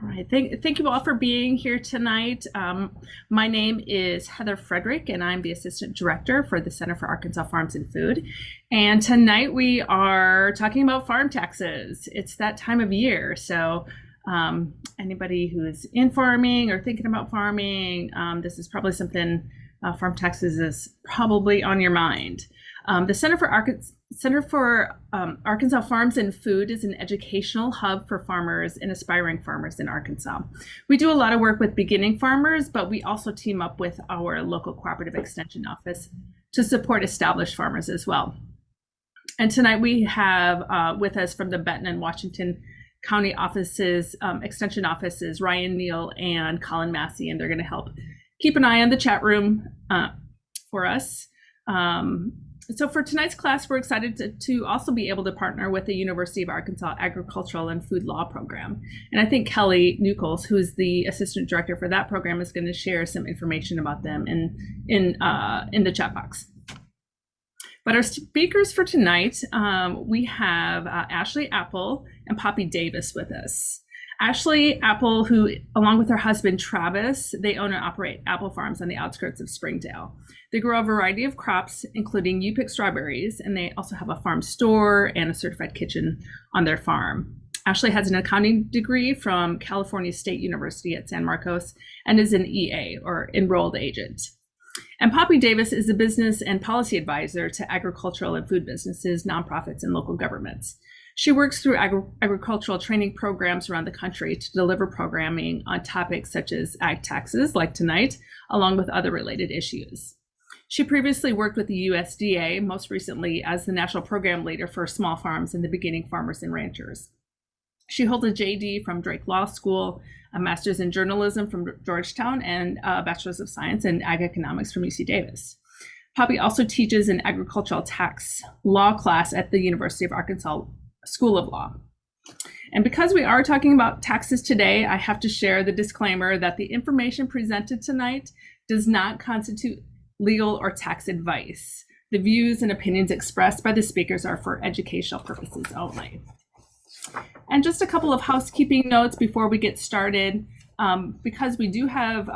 All right. Thank you all for being here tonight. My name is Heather Frederick, and I'm the Assistant Director for the Center for Arkansas Farms and Food. And tonight we are talking about farm taxes. It's that time of year. So anybody who's in farming or thinking about farming, this is probably something, farm taxes is probably on your mind. The Center for Arkansas Farms and Food is an educational hub for farmers and aspiring farmers in Arkansas. We do a lot of work with beginning farmers, but we also team up with our local cooperative extension office to support established farmers as well. And tonight we have with us from the Benton and Washington County offices, extension offices, Ryan Neal and Colin Massey, and they're going to help keep an eye on the chat room for us. So for tonight's class, we're excited to also be able to partner with the University of Arkansas Agricultural and Food Law Program. And I think Kelly Nichols, who's the assistant director for that program, is going to share some information about them in the chat box. But our speakers for tonight, we have Ashley Apple and Poppy Davis with us. Ashley Apple, who, along with her husband, Travis, they own and operate apple farms on the outskirts of Springdale. They grow a variety of crops, including you pick strawberries, and they also have a farm store and a certified kitchen on their farm. Ashley has an accounting degree from California State University at San Marcos and is an EA, or enrolled agent. And Poppy Davis is a business and policy advisor to agricultural and food businesses, nonprofits, and local governments. She works through agricultural training programs around the country to deliver programming on topics such as ag taxes, like tonight, along with other related issues. She previously worked with the USDA, most recently as the National Program Leader for Small Farms and the Beginning Farmers and Ranchers. She holds a JD from Drake Law School, a Master's in Journalism from Georgetown, and a Bachelor's of Science in Ag Economics from UC Davis. Poppy also teaches an agricultural tax law class at the University of Arkansas School of Law. And because we are talking about taxes today, I have to share the disclaimer that the information presented tonight does not constitute legal or tax advice. The views and opinions expressed by the speakers are for educational purposes only. And just a couple of housekeeping notes before we get started. Because we do have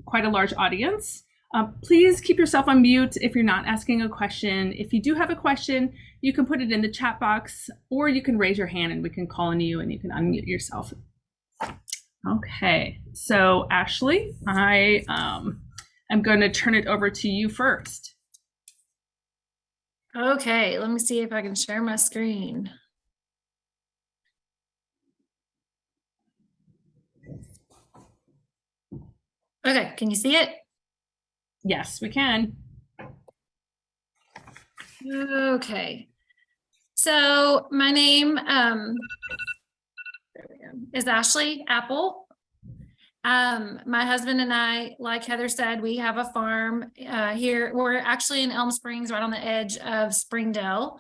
quite a large audience, please keep yourself on mute if you're not asking a question. If you do have a question, you can put it in the chat box, or you can raise your hand and we can call on you and you can unmute yourself. Okay, so Ashley, I am going to turn it over to you first. Okay, let me see if I can share my screen. Okay, can you see it? Yes, we can. Okay, so my name is Ashley Apple. My husband and I, like Heather said, we have a farm here. We're actually in Elm Springs, right on the edge of Springdale.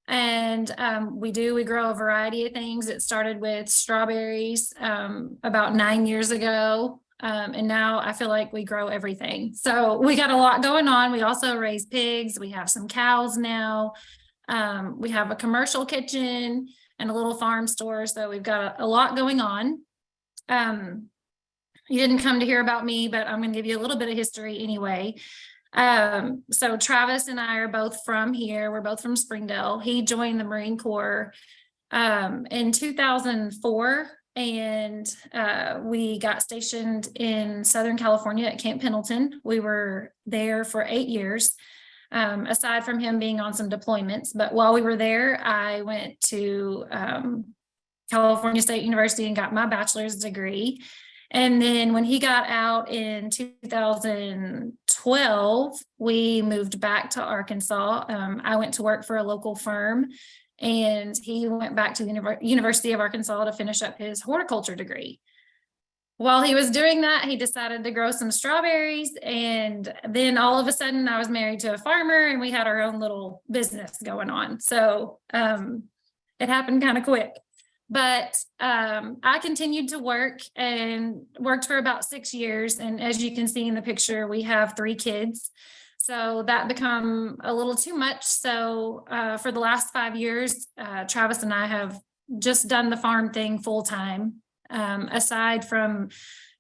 And we grow a variety of things. It started with strawberries about 9 years ago. And now I feel like we grow everything. So we got a lot going on. We also raise pigs. We have some cows now. We have a commercial kitchen and a little farm store. So we've got a lot going on. You didn't come to hear about me, but I'm going to give you a little bit of history anyway. So Travis and I are both from here. We're both from Springdale. He joined the Marine Corps in 2004. And we got stationed in Southern California at Camp Pendleton. We were there for 8 years, aside from him being on some deployments. But while we were there, I went to California State University and got my bachelor's degree. And then when he got out in 2012, we moved back to Arkansas. I went to work for a local firm. And he went back to the University of Arkansas to finish up his horticulture degree. While he was doing that, he decided to grow some strawberries. And then all of a sudden I was married to a farmer and we had our own little business going on. So it happened kind of quick. But I continued to work and worked for about 6 years. And as you can see in the picture, we have 3 kids. So that become a little too much. So for the last 5 years, Travis and I have just done the farm thing full time. Aside from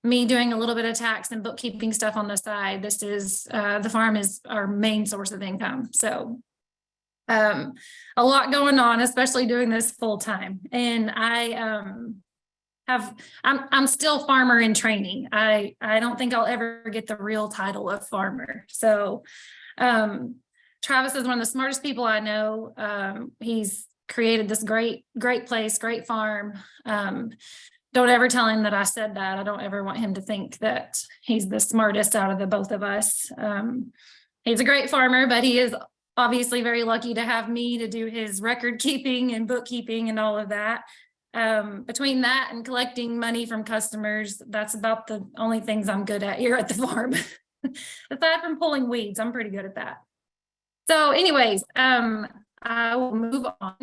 me doing a little bit of tax and bookkeeping stuff on the side, this is the farm is our main source of income. So a lot going on, especially doing this full time. And I'm still farmer in training. I don't think I'll ever get the real title of farmer. So Travis is one of the smartest people I know. He's created this great place, great farm. Don't ever tell him that I said that. I don't ever want him to think that he's the smartest out of the both of us. He's a great farmer, but he is obviously very lucky to have me to do his record keeping and bookkeeping and all of that. Between that and collecting money from customers, that's about the only things I'm good at here at the farm. Aside from pulling weeds, I'm pretty good at that. So anyways, I will move on.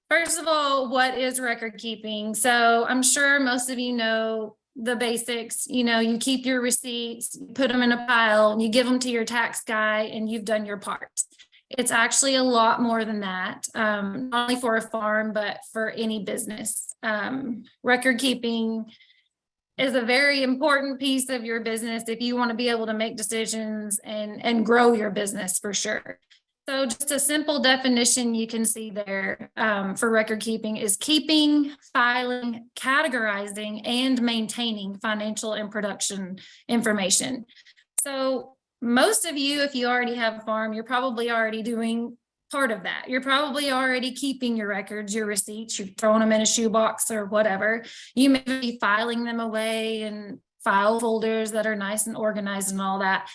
First of all, what is record keeping? So I'm sure most of you know the basics. You know, you keep your receipts, you put them in a pile, and you give them to your tax guy, and you've done your part. It's actually a lot more than that, not only for a farm, but for any business. Record keeping is a very important piece of your business if you want to be able to make decisions and grow your business for sure. So just a simple definition you can see there for record keeping is keeping, filing, categorizing, and maintaining financial and production information. So most of you, if you already have a farm, you're probably already doing part of that. You're probably already keeping your records, your receipts, you're throwing them in a shoebox or whatever. You may be filing them away in file folders that are nice and organized and all that.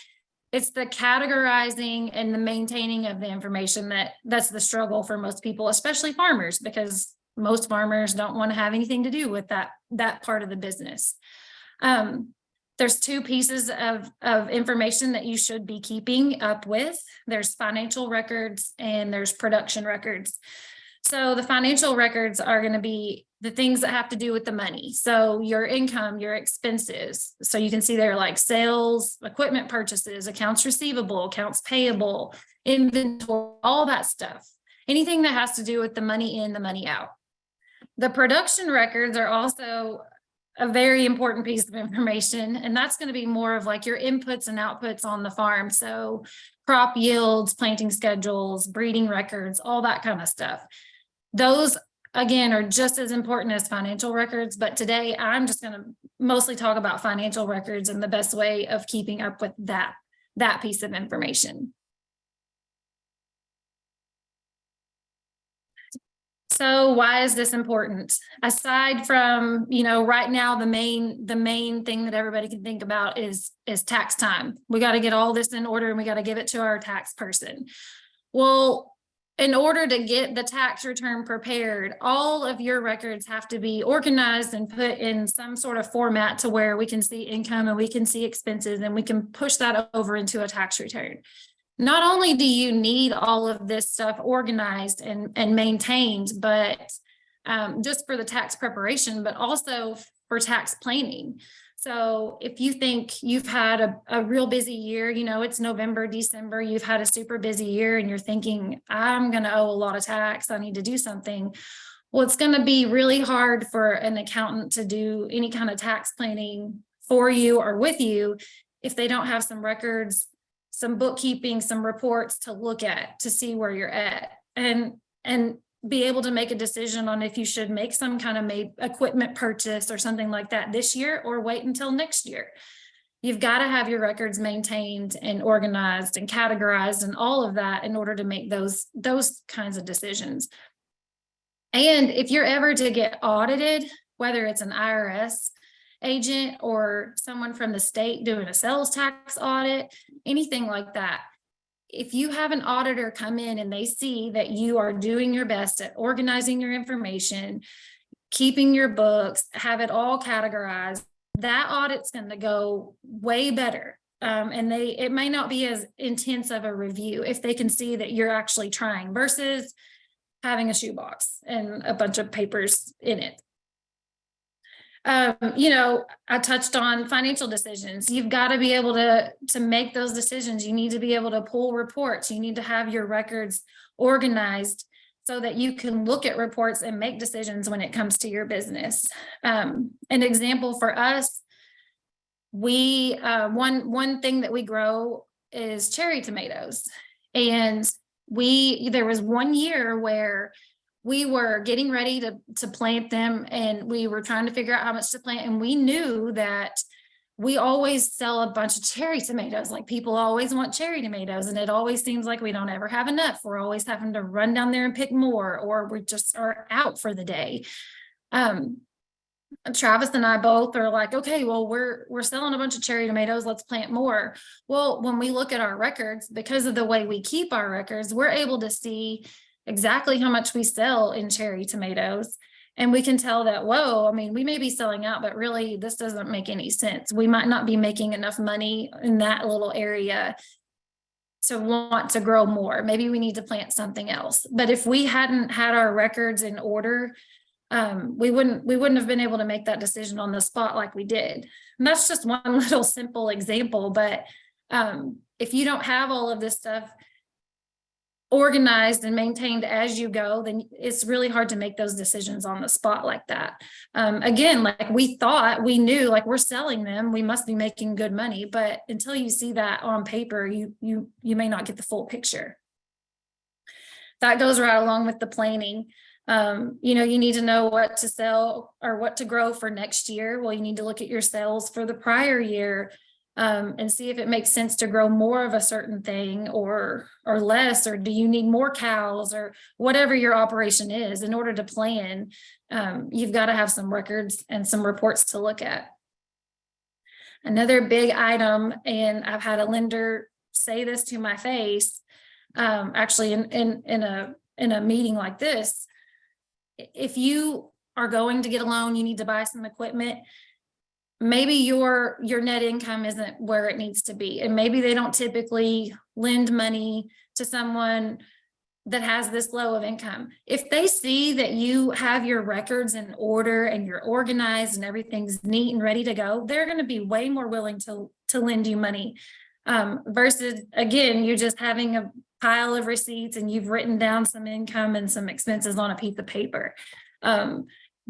It's the categorizing and the maintaining of the information that's the struggle for most people, especially farmers, because most farmers don't want to have anything to do with that part of the business. There's two pieces of information that you should be keeping up with. There's financial records and there's production records. So the financial records are going to be the things that have to do with the money. So your income, your expenses. So you can see there like sales, equipment purchases, accounts receivable, accounts payable, inventory, all that stuff. Anything that has to do with the money in, the money out. The production records are also a very important piece of information, and that's going to be more of like your inputs and outputs on the farm. So crop yields, planting schedules, breeding records, all that kind of stuff. Those, again, are just as important as financial records, but today I'm just going to mostly talk about financial records and the best way of keeping up with that piece of information. So why is this important? Aside from, right now, the main thing that everybody can think about is tax time. We got to get all this in order and we got to give it to our tax person. Well, in order to get the tax return prepared, all of your records have to be organized and put in some sort of format to where we can see income and we can see expenses and we can push that over into a tax return. Not only do you need all of this stuff organized and maintained, but just for the tax preparation, but also for tax planning. So if you think you've had a real busy year, it's November, December, you've had a super busy year and you're thinking, I'm going to owe a lot of tax, I need to do something. Well, it's going to be really hard for an accountant to do any kind of tax planning for you or with you if they don't have some records, some bookkeeping, some reports to look at to see where you're at and be able to make a decision on if you should make some kind of equipment purchase or something like that this year or wait until next year. You've got to have your records maintained and organized and categorized and all of that in order to make those kinds of decisions. And if you're ever to get audited, whether it's an IRS agent or someone from the state doing a sales tax audit, anything like that, if you have an auditor come in and they see that you are doing your best at organizing your information, keeping your books, have it all categorized, that audit's going to go way better. And it may not be as intense of a review if they can see that you're actually trying versus having a shoebox and a bunch of papers in it. I touched on financial decisions. You've got to be able to make those decisions. You need to be able to pull reports. You need to have your records organized so that you can look at reports and make decisions when it comes to your business. An example for us, we one thing that we grow is cherry tomatoes, and there was one year where we were getting ready to plant them, and we were trying to figure out how much to plant, and we knew that we always sell a bunch of cherry tomatoes. Like, people always want cherry tomatoes, and it always seems like we don't ever have enough. We're always having to run down there and pick more, or we just are out for the day. Travis and I both are like, okay, well, we're selling a bunch of cherry tomatoes. Let's plant more. Well, when we look at our records, because of the way we keep our records, we're able to see exactly how much we sell in cherry tomatoes. And we can tell that, whoa, I mean, we may be selling out, but really this doesn't make any sense. We might not be making enough money in that little area to want to grow more. Maybe we need to plant something else. But if we hadn't had our records in order, we wouldn't have been able to make that decision on the spot like we did. And that's just one little simple example. But if you don't have all of this stuff organized and maintained as you go, then it's really hard to make those decisions on the spot like that. Again, like, we thought we knew, like, we're selling them, we must be making good money, but until you see that on paper, you may not get the full picture. That goes right along with the planning. You need to know what to sell or what to grow for next year. Well, you need to look at your sales for the prior year, and see if it makes sense to grow more of a certain thing or less, or do you need more cows, or whatever your operation is. In order to plan, you've got to have some records and some reports to look at. Another big item, and I've had a lender say this to my face, actually in a meeting like this. If you are going to get a loan, you need to buy some equipment. Maybe your net income isn't where it needs to be. And maybe they don't typically lend money to someone that has this low of income. If they see that you have your records in order and you're organized and everything's neat and ready to go, they're going to be way more willing to lend you money, versus, again, you just having a pile of receipts and you've written down some income and some expenses on a piece of paper.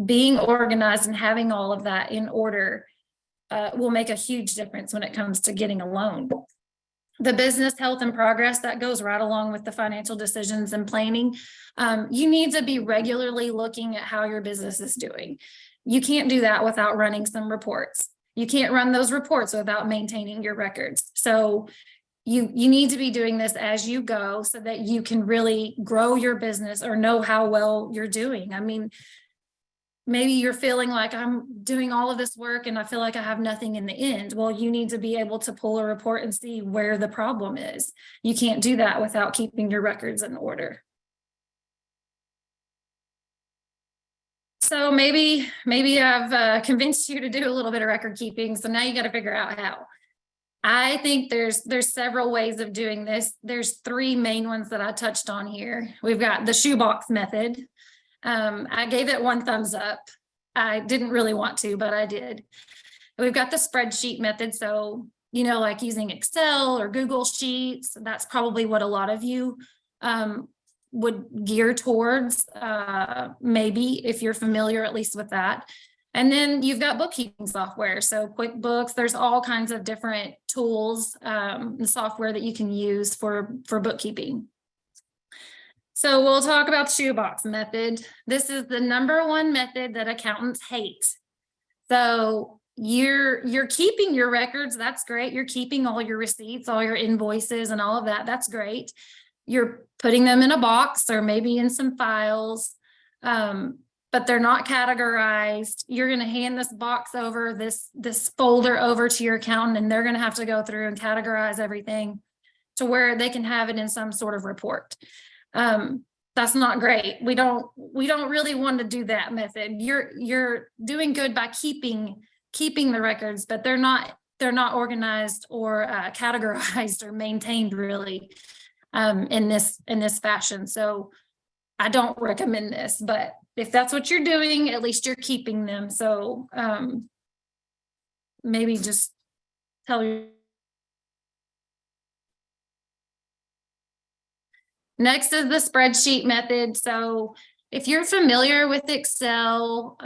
Being organized and having all of that in order will make a huge difference when it comes to getting a loan. The business health and progress, that goes right along with the financial decisions and planning. You need to be regularly looking at how your business is doing. You can't do that without running some reports. You can't run those reports without maintaining your records. So you need to be doing this as you go so that you can really grow your business or know how well you're doing. I mean, maybe you're feeling like, I'm doing all of this work and I feel like I have nothing in the end. Well, you need to be able to pull a report and see where the problem is. You can't do that without keeping your records in order. So maybe I've convinced you to do a little bit of record keeping. So now you got to figure out how. I think there's several ways of doing this. There's three main ones that I touched on here. We've got the shoebox method. I gave it one thumbs up. I didn't really want to, but I did. We've got the spreadsheet method. So, like using Excel or Google Sheets, that's probably what a lot of you would gear towards, maybe if you're familiar at least with that. And then you've got bookkeeping software. So QuickBooks, there's all kinds of different tools and software that you can use for bookkeeping. So we'll talk about the shoebox method. This is the number one method that accountants hate. So you're keeping your records. That's great. You're keeping all your receipts, all your invoices and all of that. That's great. You're putting them in a box or maybe in some files, but they're not categorized. You're going to hand this box over, this folder over to your accountant, and they're going to have to go through and categorize everything to where they can have it in some sort of report. That's not great. We don't really want to do that method. You're doing good by keeping the records, but they're not organized or categorized or maintained really in this fashion. So I don't recommend this, but if that's what you're doing, at least you're keeping them. So maybe just tell you. Next is the spreadsheet method. So if you're familiar with Excel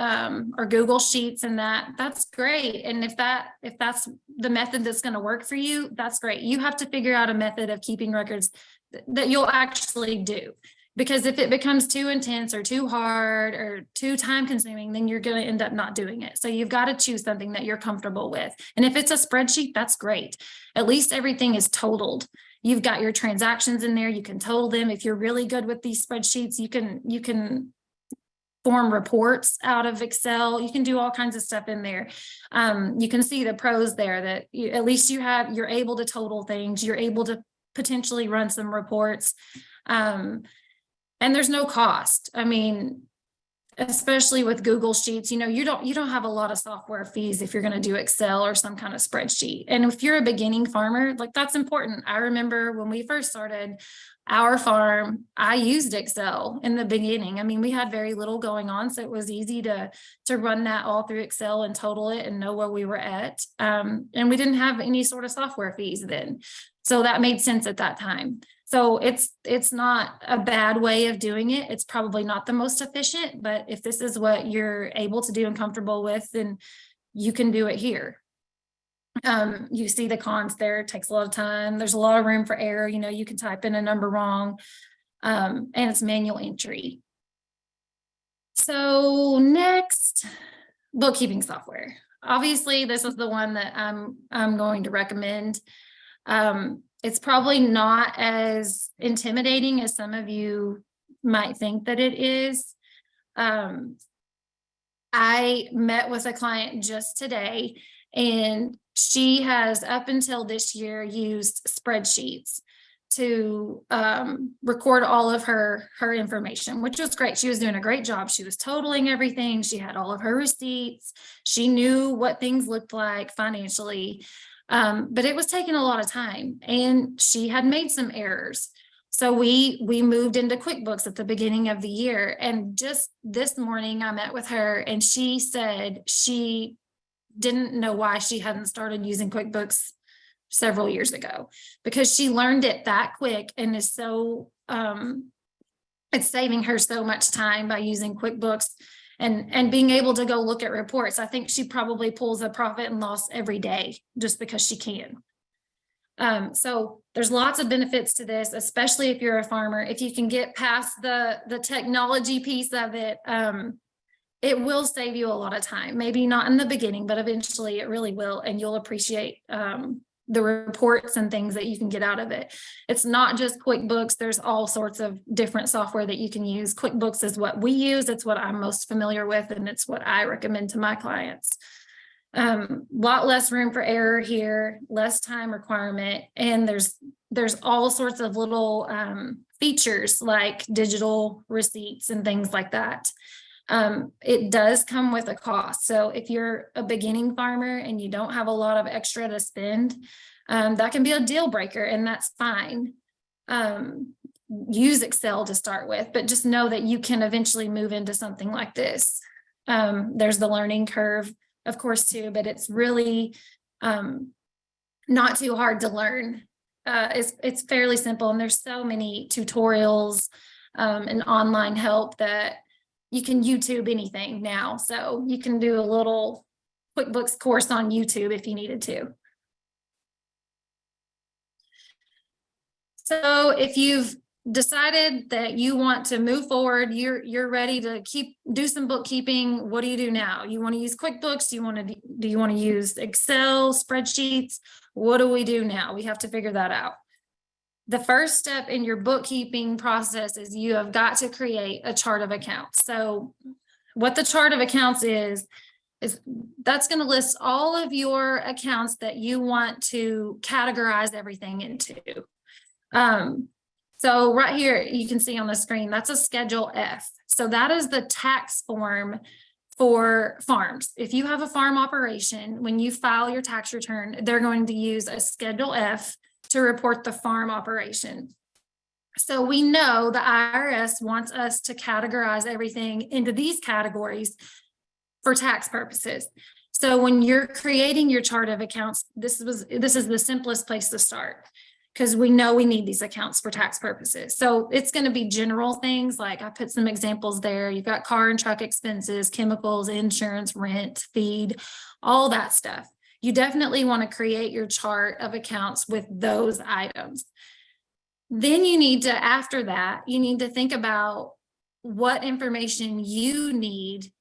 or Google Sheets and that's great. And if that's the method that's going to work for you, that's great. You have to figure out a method of keeping records that you'll actually do. Because if it becomes too intense or too hard or too time consuming, then you're going to end up not doing it. So you've got to choose something that you're comfortable with. And if it's a spreadsheet, that's great. At least everything is totaled. You've got your transactions in there. You can total them. If you're really good with these spreadsheets, you can form reports out of Excel. You can do all kinds of stuff in there. You can see the pros there that at least you're able to total things. You're able to potentially run some reports. And there's no cost. I mean, especially with Google Sheets, you don't have a lot of software fees if you're going to do Excel or some kind of spreadsheet. And if you're a beginning farmer, like that's important. I remember when we first started our farm, I used Excel in the beginning. I mean, we had very little going on, so it was easy to run that all through Excel and total it and know where we were at. And we didn't have any sort of software fees then. So that made sense at that time. So it's not a bad way of doing it. It's probably not the most efficient, but if this is what you're able to do and comfortable with, then you can do it here. You see the cons there. It takes a lot of time. There's a lot of room for error. You can type in a number wrong, and it's manual entry. So next, bookkeeping software. Obviously, this is the one that I'm going to recommend. It's probably not as intimidating as some of you might think that it is. I met with a client just today, and she has up until this year used spreadsheets to record all of her information, which was great. She was doing a great job. She was totaling everything. She had all of her receipts. She knew what things looked like financially. But it was taking a lot of time, and she had made some errors. So we moved into QuickBooks at the beginning of the year. And just this morning I met with her, and she said she didn't know why she hadn't started using QuickBooks several years ago, because she learned it that quick and is so, it's saving her so much time by using QuickBooks and being able to go look at reports. I think she probably pulls a profit and loss every day just because she can. So there's lots of benefits to this, especially if you're a farmer. If you can get past the technology piece of it, it will save you a lot of time. Maybe not in the beginning, but eventually it really will, and you'll appreciate the reports and things that you can get out of it. It's not just QuickBooks. There's all sorts of different software that you can use. QuickBooks is what we use. It's what I'm most familiar with, and it's what I recommend to my clients. Lot less room for error here, less time requirement, and there's all sorts of little features like digital receipts and things like that. It does come with a cost. So if you're a beginning farmer and you don't have a lot of extra to spend, that can be a deal breaker, and that's fine. Use Excel to start with, but just know that you can eventually move into something like this. There's the learning curve, of course, too, but it's really not too hard to learn. It's fairly simple, and there's so many tutorials and online help that you can YouTube anything now. So you can do a little QuickBooks course on YouTube if you needed to. So if you've decided that you want to move forward, you're ready to do some bookkeeping, what do you do now? You want to use QuickBooks? Do you want to use Excel, spreadsheets? What do we do now? We have to figure that out. The first step in your bookkeeping process is you have got to create a chart of accounts. So what the chart of accounts is that's going to list all of your accounts that you want to categorize everything into. So right here, you can see on the screen, that's a Schedule F. So that is the tax form for farms. If you have a farm operation, when you file your tax return, they're going to use a Schedule F to report the farm operation. So we know the IRS wants us to categorize everything into these categories for tax purposes. So when you're creating your chart of accounts, this is the simplest place to start, because we know we need these accounts for tax purposes. So it's going to be general things like I put some examples there. You've got car and truck expenses, chemicals, insurance, rent, feed, all that stuff. You definitely want to create your chart of accounts with those items. Then you need to, after that, you need to think about what information you need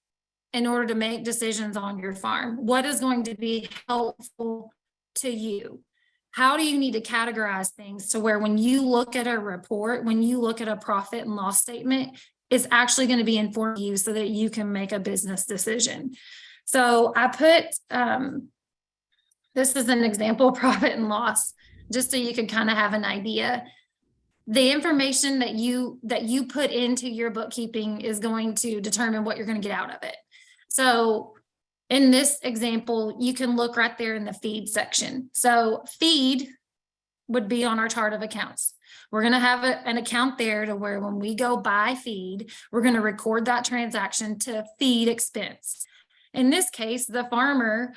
in order to make decisions on your farm. What is going to be helpful to you? How do you need to categorize things to where when you look at a report, when you look at a profit and loss statement, it's actually going to be informed you so that you can make a business decision. So I put, this is an example profit and loss, just so you can kind of have an idea. The information that you put into your bookkeeping is going to determine what you're going to get out of it. So in this example, you can look right there in the feed section. So feed would be on our chart of accounts. We're going to have an account there to where when we go buy feed, we're going to record that transaction to feed expense. In this case, the farmer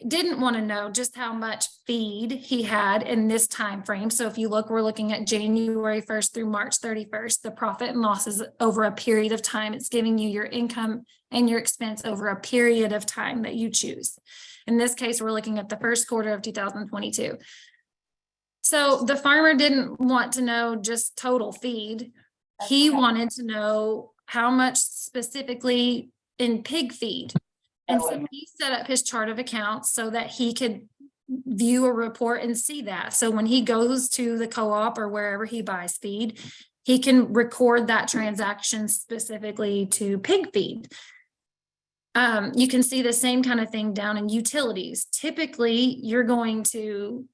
didn't want to know just how much feed he had in this time frame. So if you look, we're looking at January 1st through March 31st. The profit and loss is over a period of time. It's giving you your income and your expense over a period of time that you choose. In this case, we're looking at the first quarter of 2022. So the farmer didn't want to know just total feed. He wanted to know how much specifically in pig feed. And so he set up his chart of accounts so that he could view a report and see that. So when he goes to the co-op or wherever he buys feed, he can record that transaction specifically to pig feed. You can see the same kind of thing down in utilities. Typically, you're going to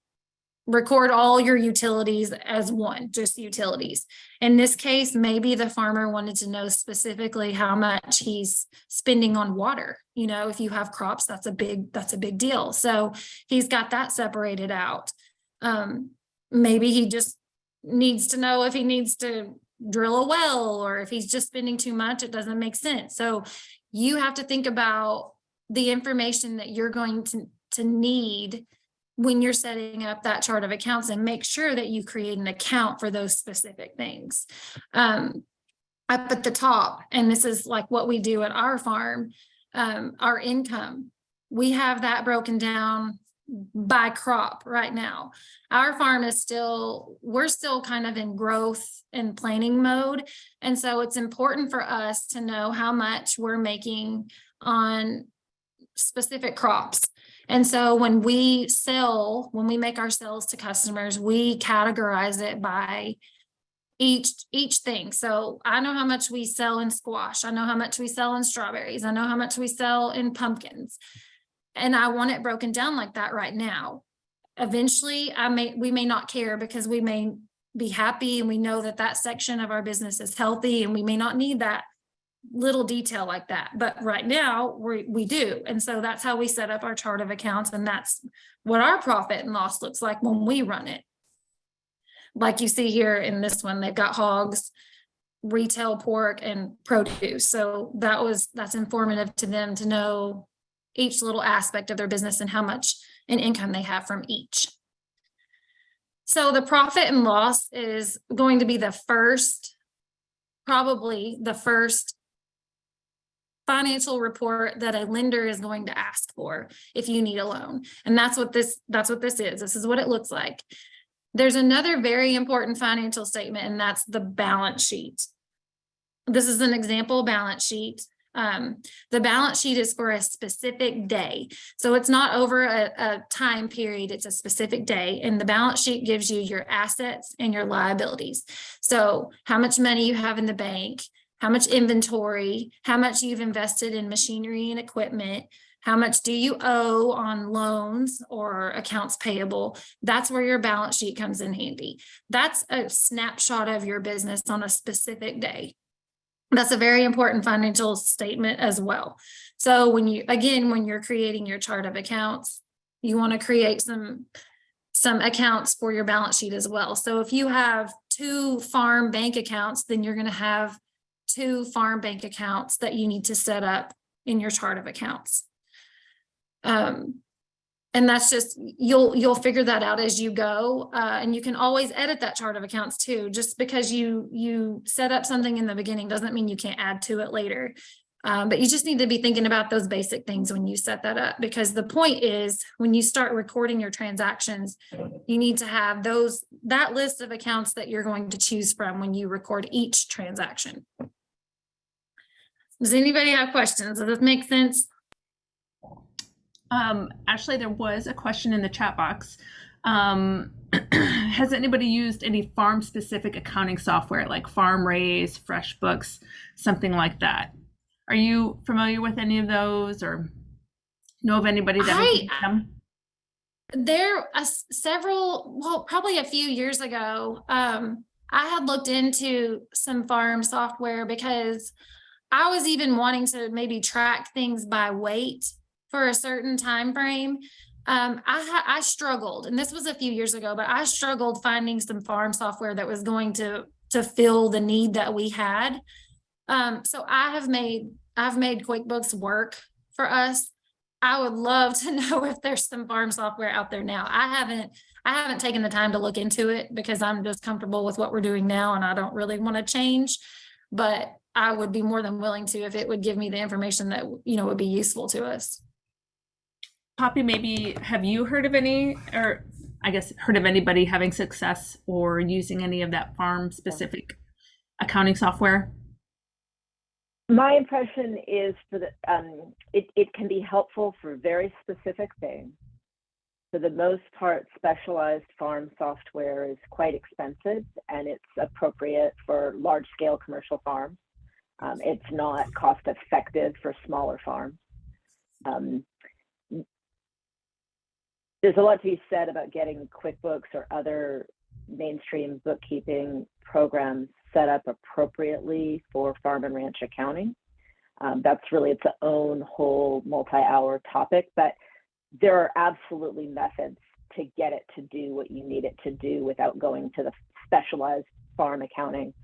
record all your utilities as one, just utilities. In this case, maybe the farmer wanted to know specifically how much he's spending on water. You know, if you have crops, that's a big deal. So he's got that separated out. Maybe he just needs to know if he needs to drill a well, or if he's just spending too much, it doesn't make sense. So you have to think about the information that you're going to need when you're setting up that chart of accounts, and make sure that you create an account for those specific things. Up at the top, and this is like what we do at our farm, our income, we have that broken down by crop right now. Our farm is we're still kind of in growth and planning mode. And so it's important for us to know how much we're making on specific crops. And so when we make our sales to customers, we categorize it by each thing. So I know how much we sell in squash. I know how much we sell in strawberries. I know how much we sell in pumpkins. And I want it broken down like that right now. Eventually, we may not care, because we may be happy and we know that section of our business is healthy, and we may not need that little detail like that. But right now we do. And so that's how we set up our chart of accounts. And that's what our profit and loss looks like when we run it. Like you see here in this one, they've got hogs, retail pork, and produce. So that's informative to them to know each little aspect of their business and how much in income they have from each. So the profit and loss is going to be probably the first financial report that a lender is going to ask for if you need a loan. And that's what this is. This is what it looks like. There's another very important financial statement, and that's the balance sheet. This is an example balance sheet. The balance sheet is for a specific day. So it's not over a time period, it's a specific day. And the balance sheet gives you your assets and your liabilities. So how much money you have in the bank, how much inventory, how much you've invested in machinery and equipment, how much do you owe on loans or accounts payable. That's where your balance sheet comes in handy. That's a snapshot of your business on a specific day. That's a very important financial statement as well. So when you're creating your chart of accounts, you want to create some accounts for your balance sheet as well. So if you have 2 farm bank accounts, then you're going to have 2 farm bank accounts that you need to set up in your chart of accounts. And that's just, you'll figure that out as you go. And you can always edit that chart of accounts too. Just because you set up something in the beginning doesn't mean you can't add to it later. But you just need to be thinking about those basic things when you set that up, because the point is when you start recording your transactions, you need to have that list of accounts that you're going to choose from when you record each transaction. Does anybody have questions? Does this make sense? Actually, there was a question in the chat box. Has anybody used any farm-specific accounting software like Farm Raise, FreshBooks, something like that? Are you familiar with any of those, or know of anybody that has used them? There are several, well, probably a few years ago, I had looked into some farm software because I was even wanting to maybe track things by weight for a certain time frame. I struggled, and this was a few years ago, but I struggled finding some farm software that was going to fill the need that we had. So I've made QuickBooks work for us. I would love to know if there's some farm software out there now. I haven't taken the time to look into it because I'm just comfortable with what we're doing now and I don't really want to change, but I would be more than willing to if it would give me the information that, would be useful to us. Poppy, maybe have you heard of any, or I guess heard of anybody having success or using any of that farm specific accounting software? My impression is it can be helpful for very specific things. For the most part, specialized farm software is quite expensive and it's appropriate for large scale commercial farms. It's not cost effective for smaller farms. There's a lot to be said about getting QuickBooks or other mainstream bookkeeping programs set up appropriately for farm and ranch accounting. That's really its own whole multi-hour topic, but there are absolutely methods to get it to do what you need it to do without going to the specialized farm accounting.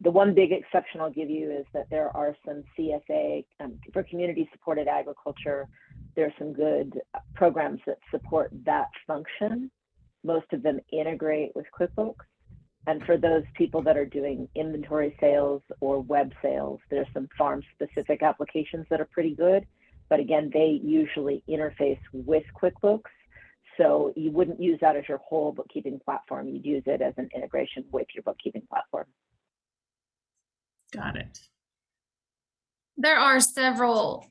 The one big exception I'll give you is that there are some CSA for community supported agriculture. There are some good programs that support that function. Most of them integrate with QuickBooks. And for those people that are doing inventory sales or web sales, there's some farm specific applications that are pretty good. But again, they usually interface with QuickBooks. So you wouldn't use that as your whole bookkeeping platform. You'd use it as an integration with your bookkeeping platform. Got it. There are several,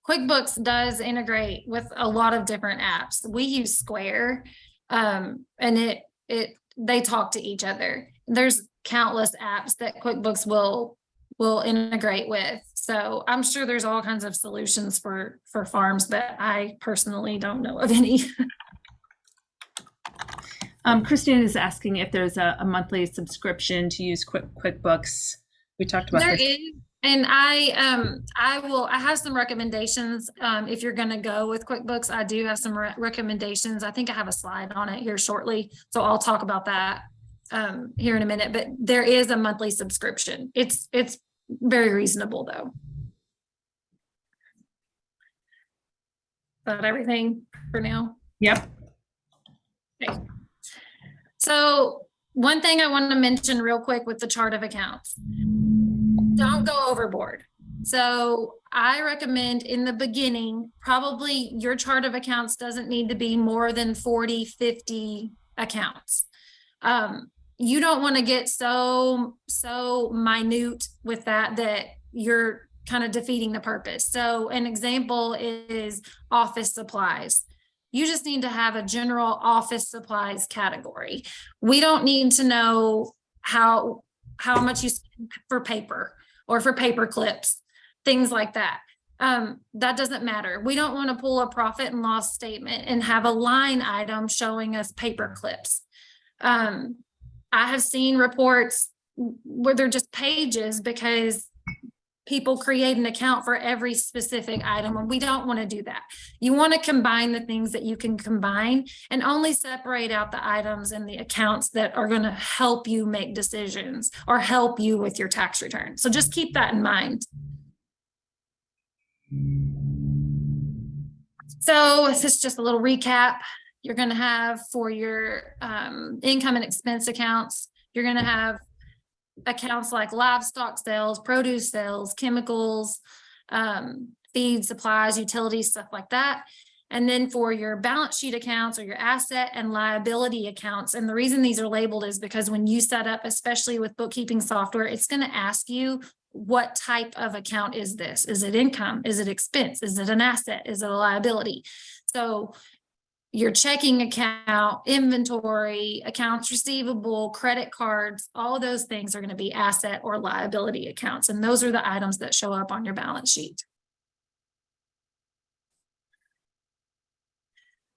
QuickBooks does integrate with a lot of different apps. We use Square, and they talk to each other. There's countless apps that QuickBooks will integrate with. So I'm sure there's all kinds of solutions for farms, but I personally don't know of any. Christine is asking if there's a monthly subscription to use QuickBooks. We talked about There this. is, and I have some recommendations. If you're going to go with QuickBooks, I do have some recommendations. I think I have a slide on it here shortly, so I'll talk about that here in a minute. But there is a monthly subscription. It's very reasonable though. Is that everything for now? Yep. Okay. So one thing I want to mention real quick with the chart of accounts, don't go overboard. So I recommend in the beginning, probably your chart of accounts doesn't need to be more than 40, 50 accounts. You don't want to get so minute with that you're kind of defeating the purpose. So an example is office supplies. You just need to have a general office supplies category. We don't need to know how much you spend for paper or for paper clips, things like that. That doesn't matter. We don't want to pull a profit and loss statement and have a line item showing us paper clips. I have seen reports where they're just pages because people create an account for every specific item, and we don't want to do that. You want to combine the things that you can combine and only separate out the items and the accounts that are going to help you make decisions or help you with your tax return. So just keep that in mind. So this is just a little recap. You're going to have for your income and expense accounts, you're going to have accounts like livestock sales, produce sales, chemicals, feed, supplies, utilities, stuff like that. And then for your balance sheet accounts or your asset and liability accounts. And the reason these are labeled is because when you set up, especially with bookkeeping software, it's going to ask you, what type of account is this? Is it income? Is it expense? Is it an asset? Is it a liability? So your checking account, inventory, accounts receivable, credit cards, all of those things are going to be asset or liability accounts. And those are the items that show up on your balance sheet.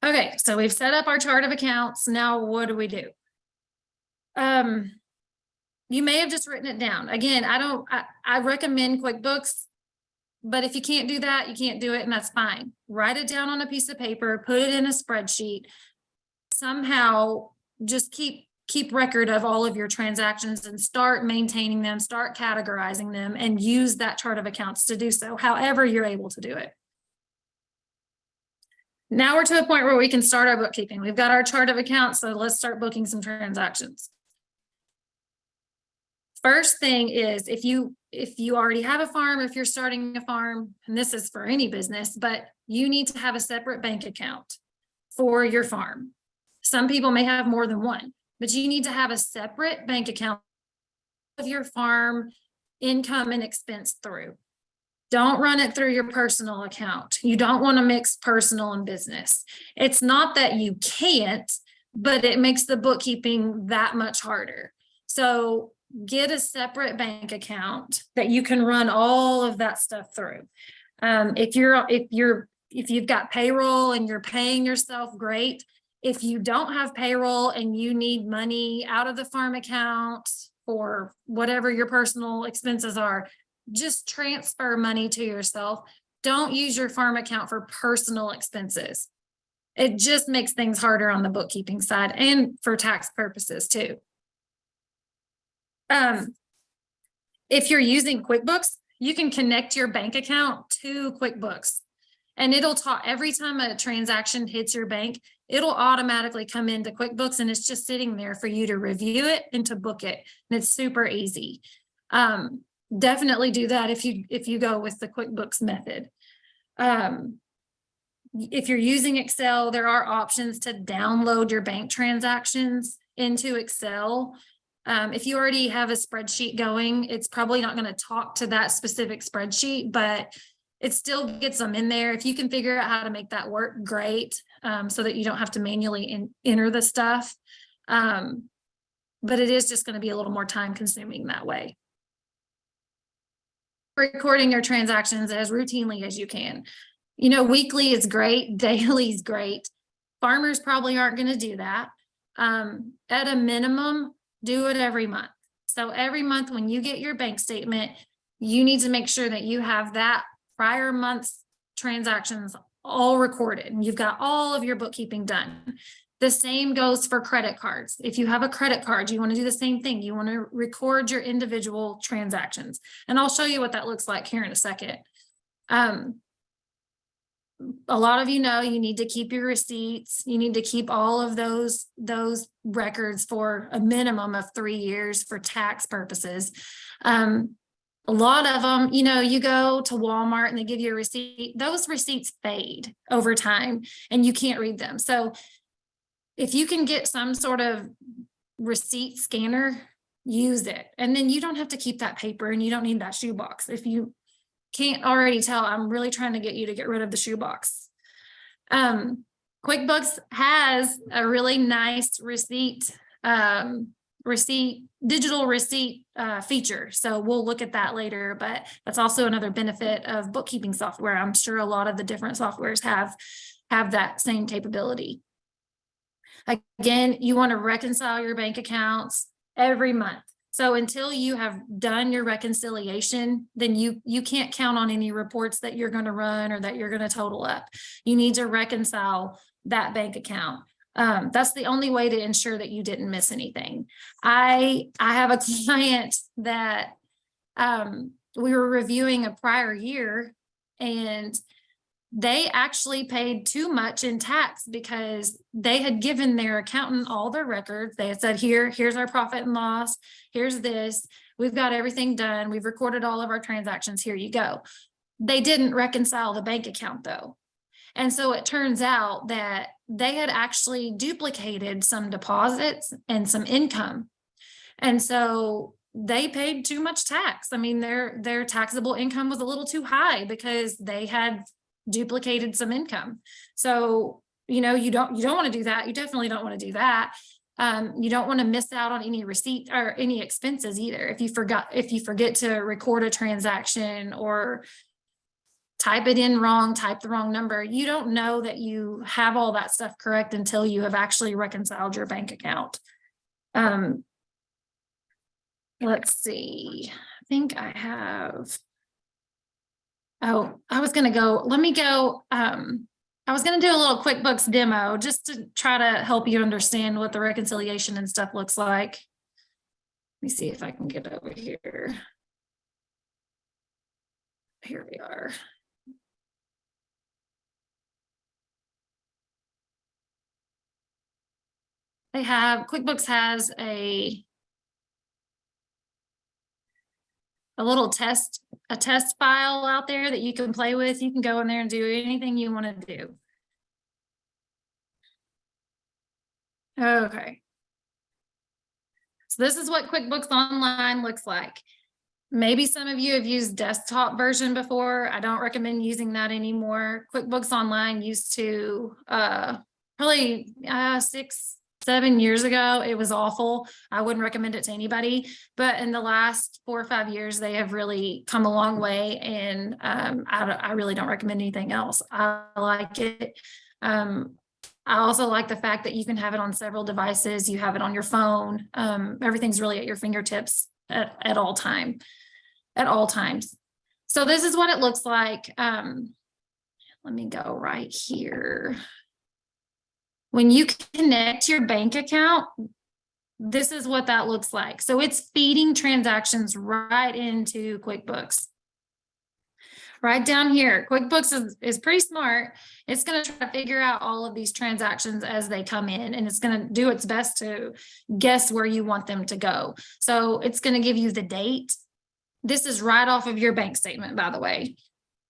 Okay, so we've set up our chart of accounts. Now what do we do? You may have just written it down. Again, I recommend QuickBooks, but if you can't do that, you can't do it, and that's fine. Write it down on a piece of paper, put it in a spreadsheet. Somehow just keep record of all of your transactions and start maintaining them, start categorizing them, and use that chart of accounts to do so, however you're able to do it. Now we're to a point where we can start our bookkeeping. We've got our chart of accounts, so let's start booking some transactions. First thing is, if you already have a farm, if you're starting a farm, and this is for any business, but you need to have a separate bank account for your farm. Some people may have more than one, but you need to have a separate bank account of your farm income and expense through. Don't run it through your personal account. You don't want to mix personal and business. It's not that you can't, but it makes the bookkeeping that much harder. So get a separate bank account that you can run all of that stuff through. If you've got payroll and you're paying yourself, great. If you don't have payroll and you need money out of the farm account for whatever your personal expenses are, just transfer money to yourself. Don't use your farm account for personal expenses. It just makes things harder on the bookkeeping side and for tax purposes too. If you're using QuickBooks, you can connect your bank account to QuickBooks, and it'll talk every time a transaction hits your bank, it'll automatically come into QuickBooks, and it's just sitting there for you to review it and to book it. And it's super easy. Definitely do that if you go with the QuickBooks method. If you're using Excel, there are options to download your bank transactions into Excel. If you already have a spreadsheet going, it's probably not going to talk to that specific spreadsheet, but it still gets them in there. If you can figure out how to make that work, great, so that you don't have to manually enter the stuff. But it is just going to be a little more time consuming that way. Recording your transactions as routinely as you can. You know, weekly is great, daily is great. Farmers probably aren't going to do that. At a minimum, do it every month. So every month when you get your bank statement, you need to make sure that you have that prior month's transactions all recorded and you've got all of your bookkeeping done. The same goes for credit cards. If you have a credit card, you want to do the same thing. You want to record your individual transactions. And I'll show you what that looks like here in a second. A lot of you know you need to keep your receipts. You need to keep all of those records for a minimum of 3 years for tax purposes. A lot of them, you know, you go to Walmart and they give you a receipt. Those receipts fade over time and you can't read them. So if you can get some sort of receipt scanner, use it. And then you don't have to keep that paper and you don't need that shoebox. If you can't already tell, I'm really trying to get you to get rid of the shoebox. QuickBooks has a really nice digital receipt feature. So we'll look at that later, but that's also another benefit of bookkeeping software. I'm sure a lot of the different softwares have that same capability. Again, you want to reconcile your bank accounts every month. So until you have done your reconciliation, then you can't count on any reports that you're going to run or that you're going to total up. You need to reconcile that bank account. That's the only way to ensure that you didn't miss anything. I have a client that we were reviewing a prior year, and they actually paid too much in tax because they had given their accountant all their records. They had said, here's our profit and loss. Here's this. We've got everything done. We've recorded all of our transactions. Here you go. They didn't reconcile the bank account though. And so it turns out that they had actually duplicated some deposits and some income. And so they paid too much tax. I mean, their taxable income was a little too high because they had duplicated some income. So, you know, you don't want to do that. You definitely don't want to do that. You don't want to miss out on any receipt or any expenses either. If you forget to record a transaction or type it in wrong, type the wrong number, you don't know that you have all that stuff correct until you have actually reconciled your bank account. Let's see, I think I have, oh, I was going to go, let me go. I was going to do a little QuickBooks demo just to try to help you understand what the reconciliation and stuff looks like. Let me see if I can get over here. Here we are. QuickBooks has a little test file out there that you can play with. You can go in there and do anything you want to do. Okay. So this is what QuickBooks Online looks like. Maybe some of you have used desktop version before. I don't recommend using that anymore. QuickBooks Online used to probably 6-7 years ago. It was awful. I wouldn't recommend it to anybody. But in the last 4 or 5 years, they have really come a long way. And I really don't recommend anything else. I like it. I also like the fact that you can have it on several devices. You have it on your phone. Everything's really at your fingertips at all times. So this is what it looks like. Let me go right here. When you connect your bank account, this is what that looks like. So it's feeding transactions right into QuickBooks. Right down here, QuickBooks is pretty smart. It's going to try to figure out all of these transactions as they come in, and it's going to do its best to guess where you want them to go. So it's going to give you the date. This is right off of your bank statement, by the way.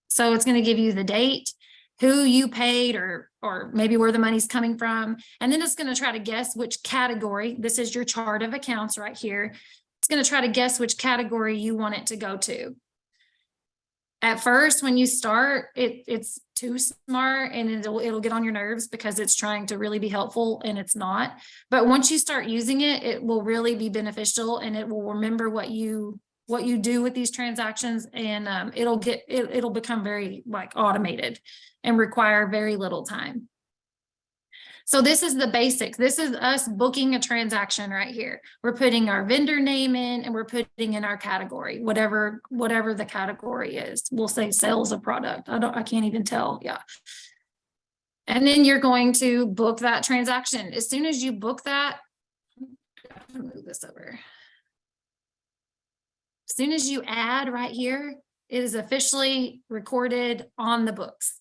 So it's going to give you the date, who you paid, or maybe where the money's coming from. And then it's going to try to guess which category. This is your chart of accounts right here. It's going to try to guess which category you want it to go to. At first, when you start, it's too smart and it'll get on your nerves because it's trying to really be helpful and it's not. But once you start using it, it will really be beneficial and it will remember what you do with these transactions, and it'll become very like automated and require very little time. So this is the basics. This is us booking a transaction right here. We're putting our vendor name in and we're putting in our category, whatever the category is. We'll say sales of product. I can't even tell. Yeah. And then you're going to book that transaction. As soon as you book that, I'm gonna move this over. As soon as you add right here, it is officially recorded on the books.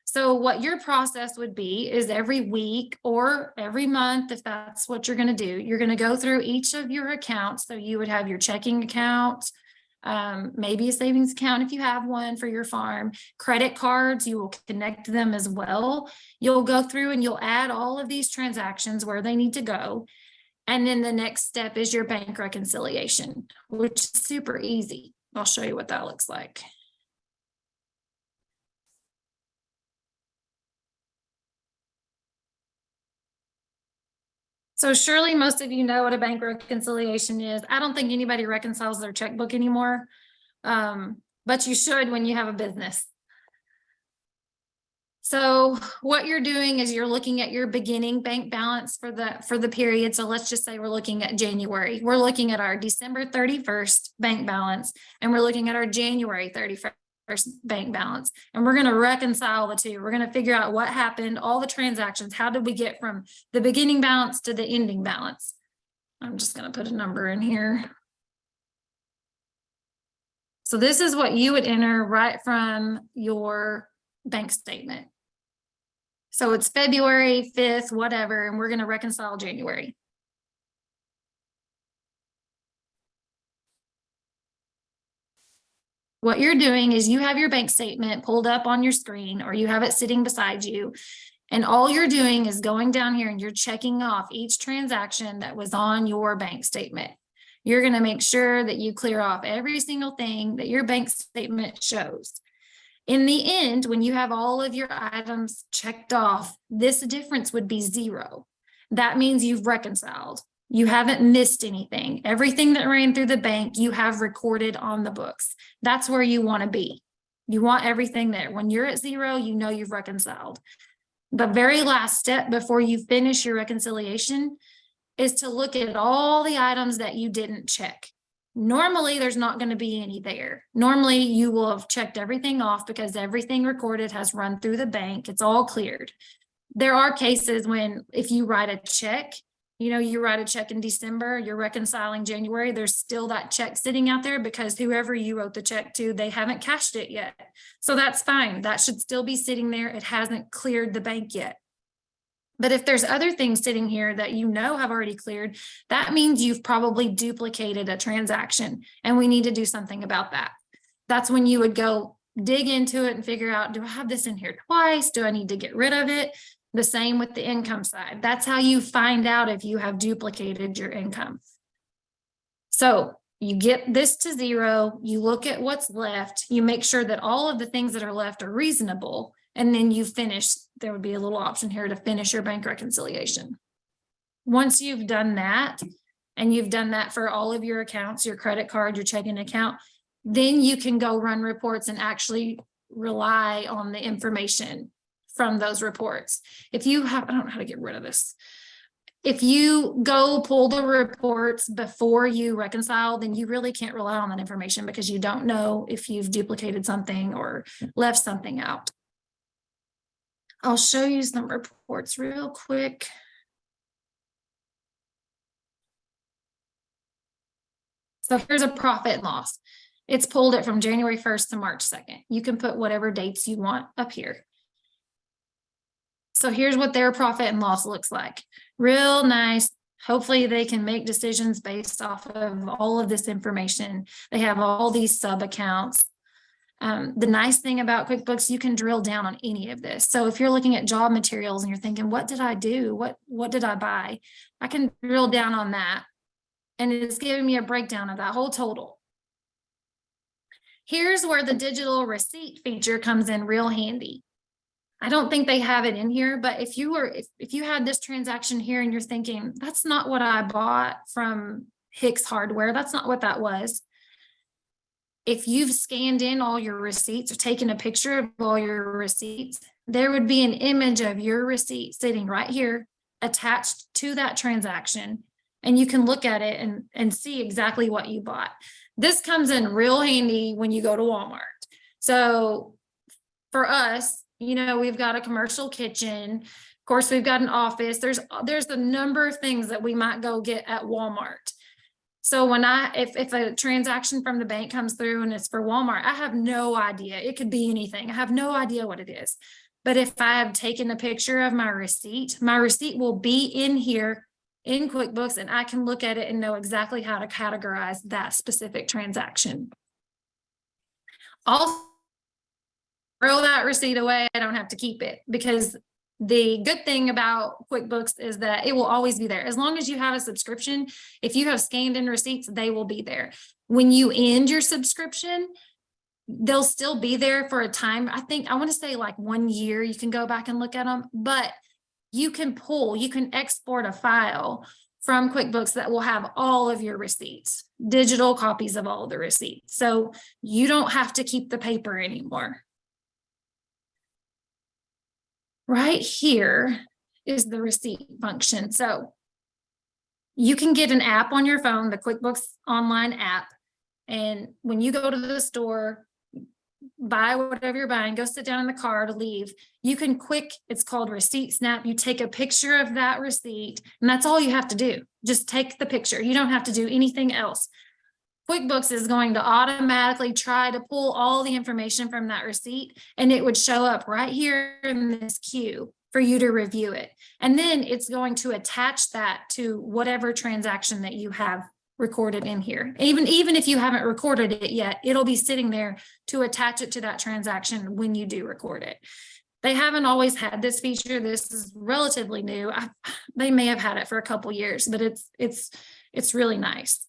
So what your process would be is every week or every month, if that's what you're going to do, you're going to go through each of your accounts. So you would have your checking account, maybe a savings account if you have one for your farm, credit cards, you will connect them as well. You'll go through and you'll add all of these transactions where they need to go. And then the next step is your bank reconciliation, which is super easy. I'll show you what that looks like. So surely most of you know what a bank reconciliation is. I don't think anybody reconciles their checkbook anymore, but you should when you have a business. So what you're doing is you're looking at your beginning bank balance for the period. So let's just say we're looking at January. We're looking at our December 31st bank balance, and we're looking at our January 31st bank balance, and we're going to reconcile the two. We're going to figure out what happened, all the transactions. How did we get from the beginning balance to the ending balance? I'm just going to put a number in here. So this is what you would enter right from your bank statement. So it's February 5th, whatever, and we're going to reconcile January. What you're doing is you have your bank statement pulled up on your screen, or you have it sitting beside you. And all you're doing is going down here and you're checking off each transaction that was on your bank statement. You're going to make sure that you clear off every single thing that your bank statement shows. In the end, when you have all of your items checked off, this difference would be 0. That means you've reconciled. You haven't missed anything. Everything that ran through the bank, you have recorded on the books. That's where you want to be. You want everything there. When you're at 0, you know you've reconciled. The very last step before you finish your reconciliation is to look at all the items that you didn't check. Normally, there's not going to be any there. Normally, you will have checked everything off because everything recorded has run through the bank. It's all cleared. There are cases when if you write a check, you write a check in December, you're reconciling January, there's still that check sitting out there because whoever you wrote the check to, they haven't cashed it yet. So that's fine. That should still be sitting there. It hasn't cleared the bank yet. But if there's other things sitting here that have already cleared, that means you've probably duplicated a transaction, and we need to do something about that. That's when you would go dig into it and figure out, do I have this in here twice? Do I need to get rid of it? The same with the income side. That's how you find out if you have duplicated your income. So you get this to 0, you look at what's left, you make sure that all of the things that are left are reasonable, and then you finish. There would be a little option here to finish your bank reconciliation. Once you've done that, and you've done that for all of your accounts, your credit card, your checking account, then you can go run reports and actually rely on the information from those reports. I don't know how to get rid of this. If you go pull the reports before you reconcile, then you really can't rely on that information because you don't know if you've duplicated something or left something out. I'll show you some reports real quick. So here's a profit and loss. It's pulled it from January 1st to March 2nd. You can put whatever dates you want up here. So here's what their profit and loss looks like. Real nice. Hopefully they can make decisions based off of all of this information. They have all these sub accounts. The nice thing about QuickBooks, you can drill down on any of this. So if you're looking at job materials and you're thinking, what did I do? What did I buy? I can drill down on that. And it's giving me a breakdown of that whole total. Here's where the digital receipt feature comes in real handy. I don't think they have it in here, but if you had this transaction here and you're thinking, that's not what I bought from Hicks Hardware, that's not what that was. If you've scanned in all your receipts or taken a picture of all your receipts, there would be an image of your receipt sitting right here attached to that transaction. And you can look at it and see exactly what you bought. This comes in real handy when you go to Walmart. So for us, we've got a commercial kitchen. Of course, we've got an office. There's a number of things that we might go get at Walmart. So if a transaction from the bank comes through and it's for Walmart, I have no idea. It could be anything. I have no idea what it is. But if I have taken a picture of my receipt will be in here in QuickBooks, and I can look at it and know exactly how to categorize that specific transaction. I'll throw that receipt away. I don't have to keep it, because the good thing about QuickBooks is that it will always be there. As long as you have a subscription, if you have scanned in receipts, they will be there. When you end your subscription, they'll still be there for a time. I want to say like 1 year, you can go back and look at them, but you can export a file from QuickBooks that will have all of your receipts, digital copies of all of the receipts. So you don't have to keep the paper anymore. Right here is the receipt function. So you can get an app on your phone, the QuickBooks online app. And when you go to the store, buy whatever you're buying, go sit down in the car to leave, you can it's called Receipt Snap. You take a picture of that receipt, and that's all you have to do. Just take the picture. You don't have to do anything else. QuickBooks is going to automatically try to pull all the information from that receipt, and it would show up right here in this queue for you to review it. And then it's going to attach that to whatever transaction that you have recorded in here. Even if you haven't recorded it yet, it'll be sitting there to attach it to that transaction when you do record it. They haven't always had this feature. This is relatively new. They may have had it for a couple years, but it's really nice,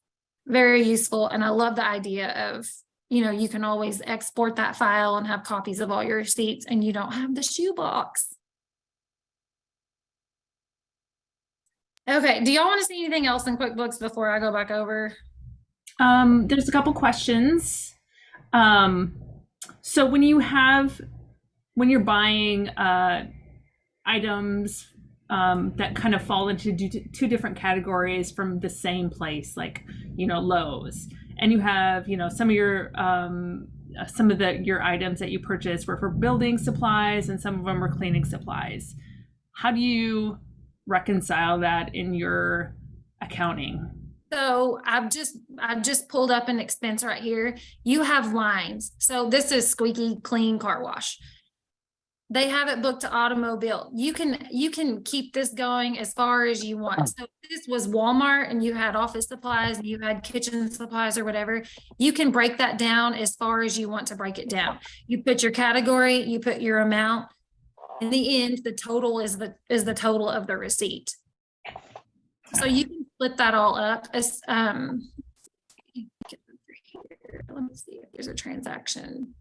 very useful. And I love the idea of, you can always export that file and have copies of all your receipts, and you don't have the shoebox. Okay, do y'all want to see anything else in QuickBooks before I go back over? There's a couple questions. So when you're buying items that kind of fall into two different categories from the same place, like Lowe's, and you have some of your items that you purchased were for building supplies and some of them were cleaning supplies. How do you reconcile that in your accounting? So I just pulled up an expense right here. You have lines. So this is Squeaky Clean Car Wash. They have it booked to automobile. You can keep this going as far as you want. So if this was Walmart and you had office supplies and you had kitchen supplies or whatever, you can break that down as far as you want to break it down. You put your category, you put your amount. In the end, the total is the total of the receipt. So you can split that all up as let me see if there's a transaction.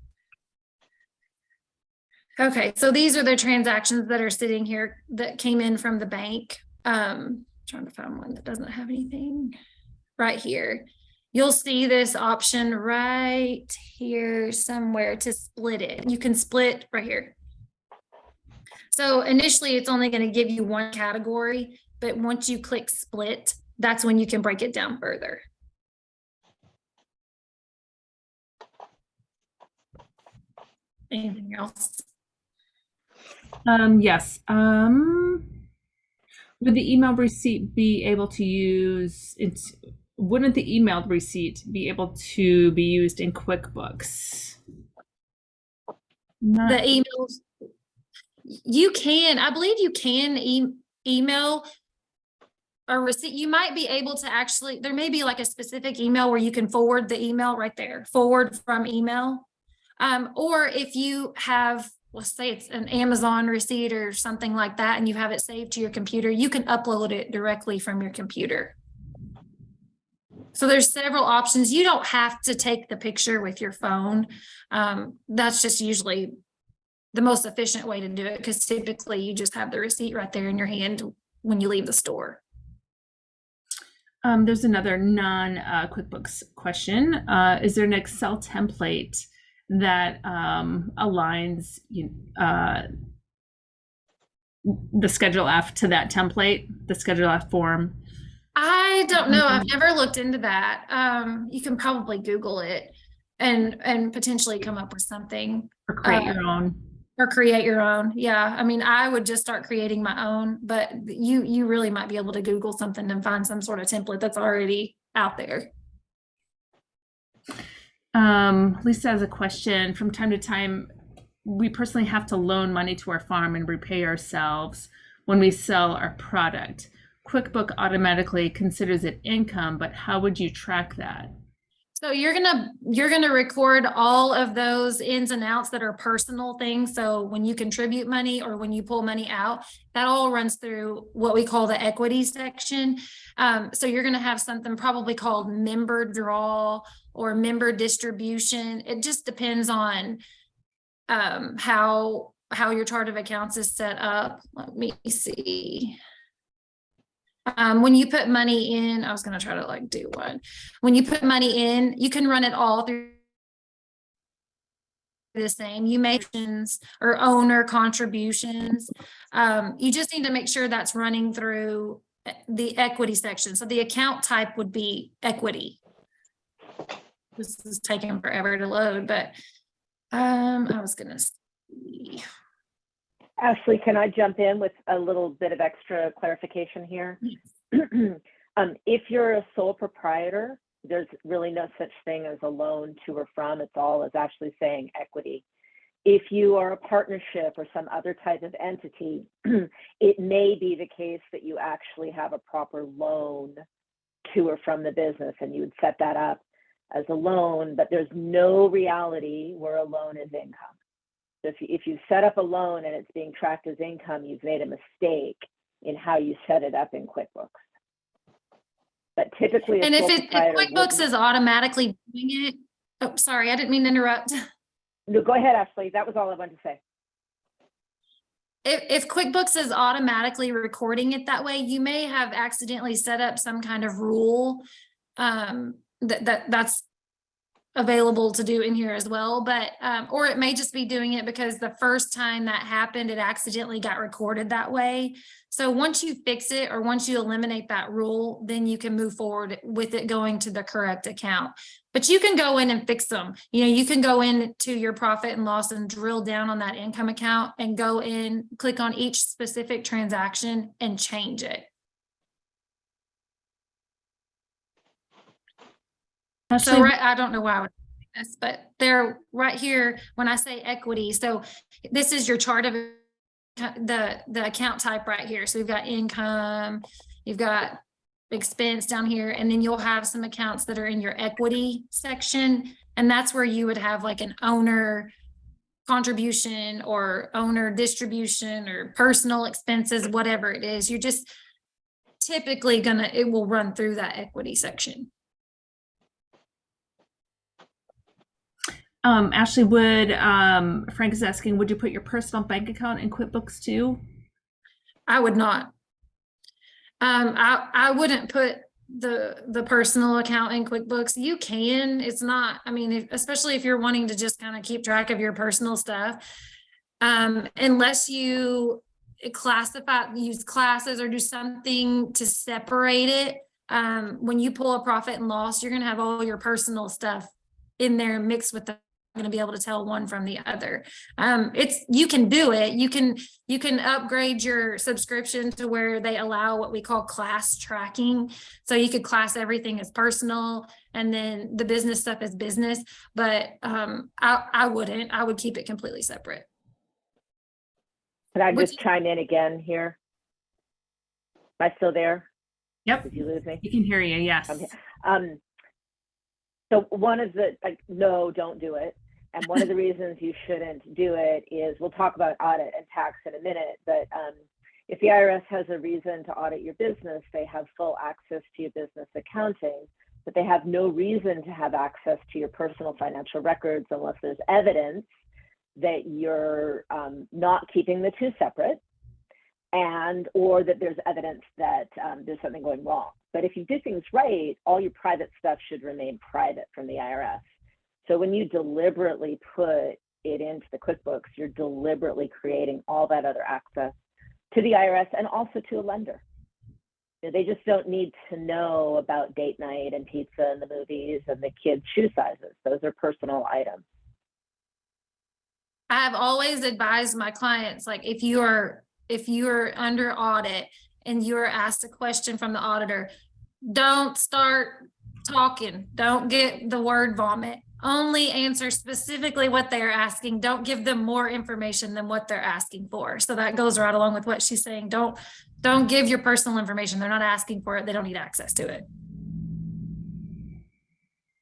Okay, so these are the transactions that are sitting here that came in from the bank. Trying to find one that doesn't have anything right here. You'll see this option right here somewhere to split it. You can split right here. So initially it's only going to give you one category, but once you click split, that's when you can break it down further. Anything else? Yes. Would the emailed receipt be able to use it? Wouldn't the emailed receipt be able to be used in QuickBooks? The emails, you can, I believe you can email a receipt. You might be able to actually, there may be like a specific email where you can forward the email right there, forward from email. Or if you have, let's say it's an Amazon receipt or something like that, and you have it saved to your computer, you can upload it directly from your computer. So there's several options. You don't have to take the picture with your phone. That's just usually the most efficient way to do it, because typically you just have the receipt right there in your hand when you leave the store. There's another non-QuickBooks question. Is there an Excel template that aligns the Schedule F to that template, the Schedule F form? I don't know. I've never looked into that. You can probably Google it and potentially come up with something. Or create your own. Or create your own. Yeah. I mean, I would just start creating my own, but you really might be able to Google something and find some sort of template that's already out there. Lisa has a question. From time to time, we personally have to loan money to our farm and repay ourselves when we sell our product. QuickBook automatically considers it income, but how would you track that? So you're gonna record all of those ins and outs that are personal things. So when you contribute money or when you pull money out, that all runs through what we call the equity section. So you're gonna have something probably called member draw or member distribution. It just depends on how your chart of accounts is set up. Let me see. When you put money in, I was going to try to do one. When you put money in, you can run it all through the same. You make or owner contributions. You just need to make sure that's running through the equity section. So the account type would be equity. This is taking forever to load, but I was going to see. Ashley, can I jump in with a little bit of extra clarification here? Yes. If you're a sole proprietor, there's really no such thing as a loan to or from. It's all is actually saying equity. If you are a partnership or some other type of entity, it may be the case that you actually have a proper loan to or from the business, and you would set that up as a loan, but there's no reality where a loan is income. So if you set up a loan and it's being tracked as income, you've made a mistake in how you set it up in QuickBooks. But typically, And if QuickBooks is automatically doing it, oh, sorry, I didn't mean to interrupt. No, go ahead, Ashley. That was all I wanted to say. If QuickBooks is automatically recording it that way, you may have accidentally set up some kind of rule that's available to do in here as well, but or it may just be doing it because the first time that happened, it accidentally got recorded that way. So once you fix it, or once you eliminate that rule, then you can move forward with it going to the correct account. But you can go in and fix them. You know, you can go into your profit and loss and drill down on that income account and go in, click on each specific transaction and change it. Ashley, So right, I don't know why I would do this, but they're right here when I say equity. So this is your chart of the account type right here. So we've got income, you've got expense down here, and then you'll have some accounts that are in your equity section. And that's where you would have like an owner contribution or owner distribution or personal expenses, whatever it is. You're just typically it will run through that equity section. Ashley, would Frank is asking, would you put your personal bank account in QuickBooks too? I would not. I wouldn't put the personal account in QuickBooks. You can, it's not, I mean, especially if you're wanting to just kind of keep track of your personal stuff, unless you use classes or do something to separate it. When you pull a profit and loss, you're going to have all your personal stuff in there mixed with the going to be able to tell one from the other. You can do it. You can upgrade your subscription to where they allow what we call class tracking. So you could class everything as personal and then the business stuff as business, but I wouldn't. I would keep it completely separate. Could I just chime in again here? Am I still there? Yep. Did you lose me? You can hear you, yes. So one of the, no, don't do it. And one of the reasons you shouldn't do it is, we'll talk about audit and tax in a minute, but if the IRS has a reason to audit your business, they have full access to your business accounting, but they have no reason to have access to your personal financial records unless there's evidence that you're not keeping the two separate, or that there's evidence that there's something going wrong. But if you do things right, all your private stuff should remain private from the IRS. So when you deliberately put it into the QuickBooks, you're deliberately creating all that other access to the IRS and also to a lender. They just don't need to know about date night and pizza and the movies and the kids' shoe sizes. Those are personal items. I've always advised my clients, like if you're under audit and you're asked a question from the auditor, don't start talking. Don't get the word vomit. Only answer specifically what they're asking. Don't give them more information than what they're asking for. So that goes right along with what she's saying. Don't give your personal information. They're not asking for it. They don't need access to it.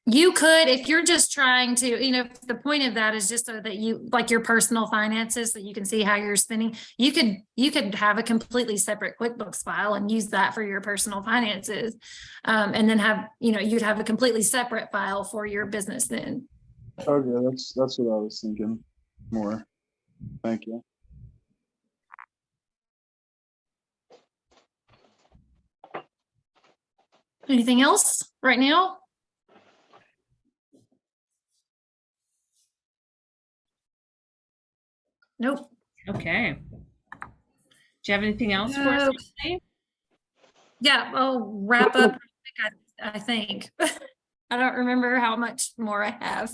You could, if you're just trying to, if the point of that is just so that you, like your personal finances, so you can see how you're spending, you could have a completely separate QuickBooks file and use that for your personal finances. And then have, you'd have a completely separate file for your business then. Okay, that's what I was thinking more. Thank you. Anything else right now? Nope. Okay. Do you have anything else for us today? Yeah, I'll wrap up. I think. I don't remember how much more I have.